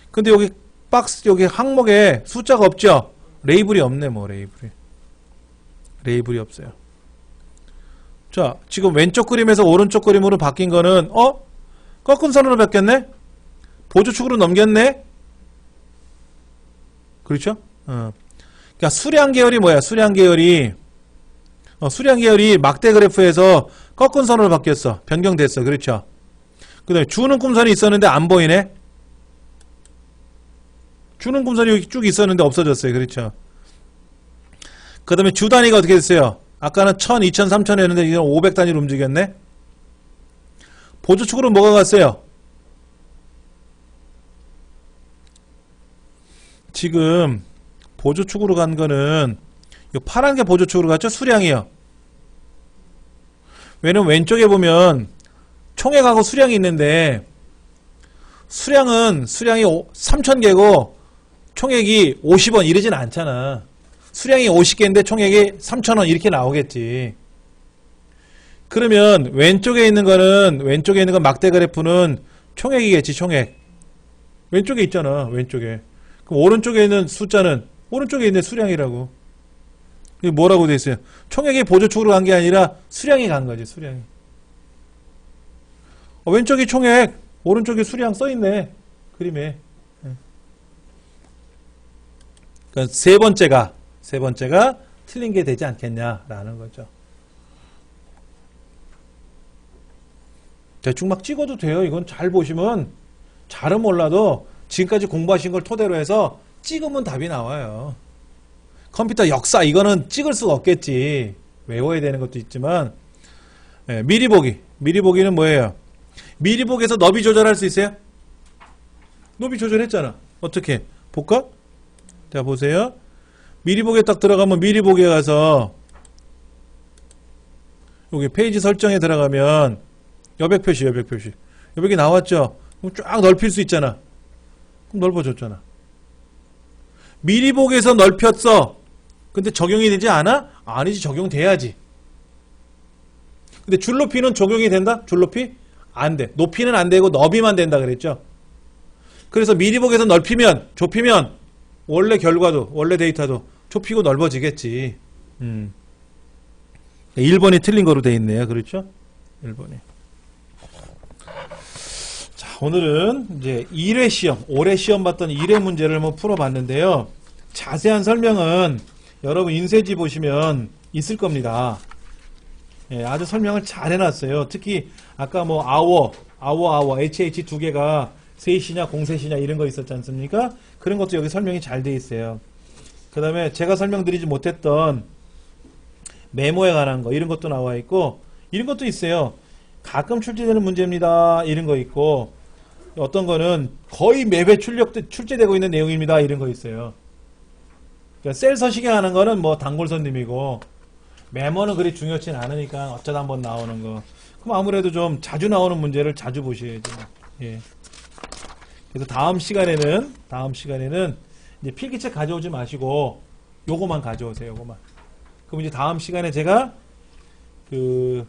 근데 여기 박스, 여기 항목에 숫자가 없죠? 레이블이 없네, 뭐, 레이블이 없어요. 자, 지금 왼쪽 그림에서 오른쪽 그림으로 바뀐 거는, 꺾은 선으로 바뀌었네? 보조축으로 넘겼네? 그렇죠? 그러니까 수량 계열이 뭐야? 수량 계열이 막대 그래프에서 꺾은 선으로 바뀌었어. 변경됐어. 그렇죠? 그 다음에 주는 꿈선이 있었는데 안 보이네? 주는 꿈선이 여기 쭉 있었는데 없어졌어요. 그렇죠? 그 다음에 주 단위가 어떻게 됐어요? 아까는 1000, 2000, 3000이었는데 이제는 500단위로 움직였네? 보조축으로 뭐가 갔어요? 지금 보조축으로 간 거는 이 파란 게 보조축으로 갔죠? 수량이요. 왜냐면 왼쪽에 보면 총액하고 수량이 있는데 수량이 3000개고 총액이 50원 이러진 않잖아. 수량이 50개인데 총액이 3000원 이렇게 나오겠지. 그러면 왼쪽에 있는 건 막대 그래프는 총액이겠지, 총액. 왼쪽에 있잖아, 왼쪽에. 그럼 오른쪽에 있는 숫자는 오른쪽에 있는 수량이라고. 이게 뭐라고 돼 있어요? 총액이 보조축으로 간 게 아니라 수량이 간 거지, 수량이. 왼쪽이 총액, 오른쪽에 수량 써있네, 그림에. 그러니까 세 번째가 세 번째가 틀린 게 되지 않겠냐라는 거죠. 대충 막 찍어도 돼요. 이건 잘 보시면 잘은 몰라도 지금까지 공부하신 걸 토대로 해서 찍으면 답이 나와요. 컴퓨터 역사 이거는 찍을 수가 없겠지. 외워야 되는 것도 있지만 미리 보기. 미리 보기는 뭐예요? 미리 보기에서 너비 조절할 수 있어요? 너비 조절했잖아. 어떻게? 볼까? 자 보세요. 미리 보기에 딱 들어가면 미리 보기에 가서 여기 페이지 설정에 들어가면 여백 표시. 여백이 나왔죠? 그럼 쫙 넓힐 수 있잖아. 그럼 넓어졌잖아. 미리 보기에서 넓혔어. 근데 적용이 되지 않아? 아니지, 적용돼야지. 근데 줄 높이는 적용이 된다? 줄 높이? 안 돼. 높이는 안 되고 너비만 된다 그랬죠? 그래서 미리 보기에서 넓히면, 좁히면 원래 결과도, 원래 데이터도 좁히고 넓어지겠지. 1번이 틀린 거로 돼 있네요. 그렇죠? 1번이. 자, 오늘은 이제 1회 시험, 올해 시험 봤던 1회 문제를 한번 풀어봤는데요. 자세한 설명은 여러분 인쇄지 보시면 있을 겁니다. 예, 아주 설명을 잘 해놨어요. 특히 아까 뭐 아워, HH 두 개가 셋이냐 공셋이냐 이런 거 있었지 않습니까? 그런 것도 여기 설명이 잘 돼 있어요. 그 다음에 제가 설명드리지 못했던 메모에 관한 거 이런 것도 나와 있고 이런 것도 있어요. 가끔 출제되는 문제입니다. 이런 거 있고 어떤 거는 거의 매회 출제되고 있는 내용입니다. 이런 거 있어요. 그러니까 셀 서식에 하는 거는 뭐 단골손님이고 메모는 그리 중요치 않으니까 어쩌다 한번 나오는 거. 그럼 아무래도 좀 자주 나오는 문제를 자주 보셔야죠. 예. 그래서 다음 시간에는 이제 필기책 가져오지 마시고 요거만 가져오세요. 요거만. 그럼 이제 다음 시간에 제가 그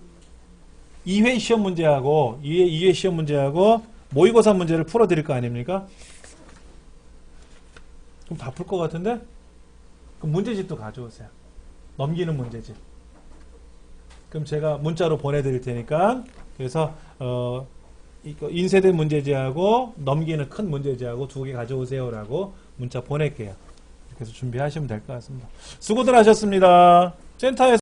2회 시험 문제하고 2회 시험 문제하고 모의고사 문제를 풀어드릴 거 아닙니까? 그럼 다 풀 것 같은데? 그럼 문제집도 가져오세요. 넘기는 문제집. 그럼 제가 문자로 보내드릴 테니까 그래서 이거 인쇄된 문제지하고 넘기는 큰 문제지하고 2개 가져오세요라고 문자 보낼게요. 그래서 준비하시면 될 것 같습니다. 수고들 하셨습니다. 센터에서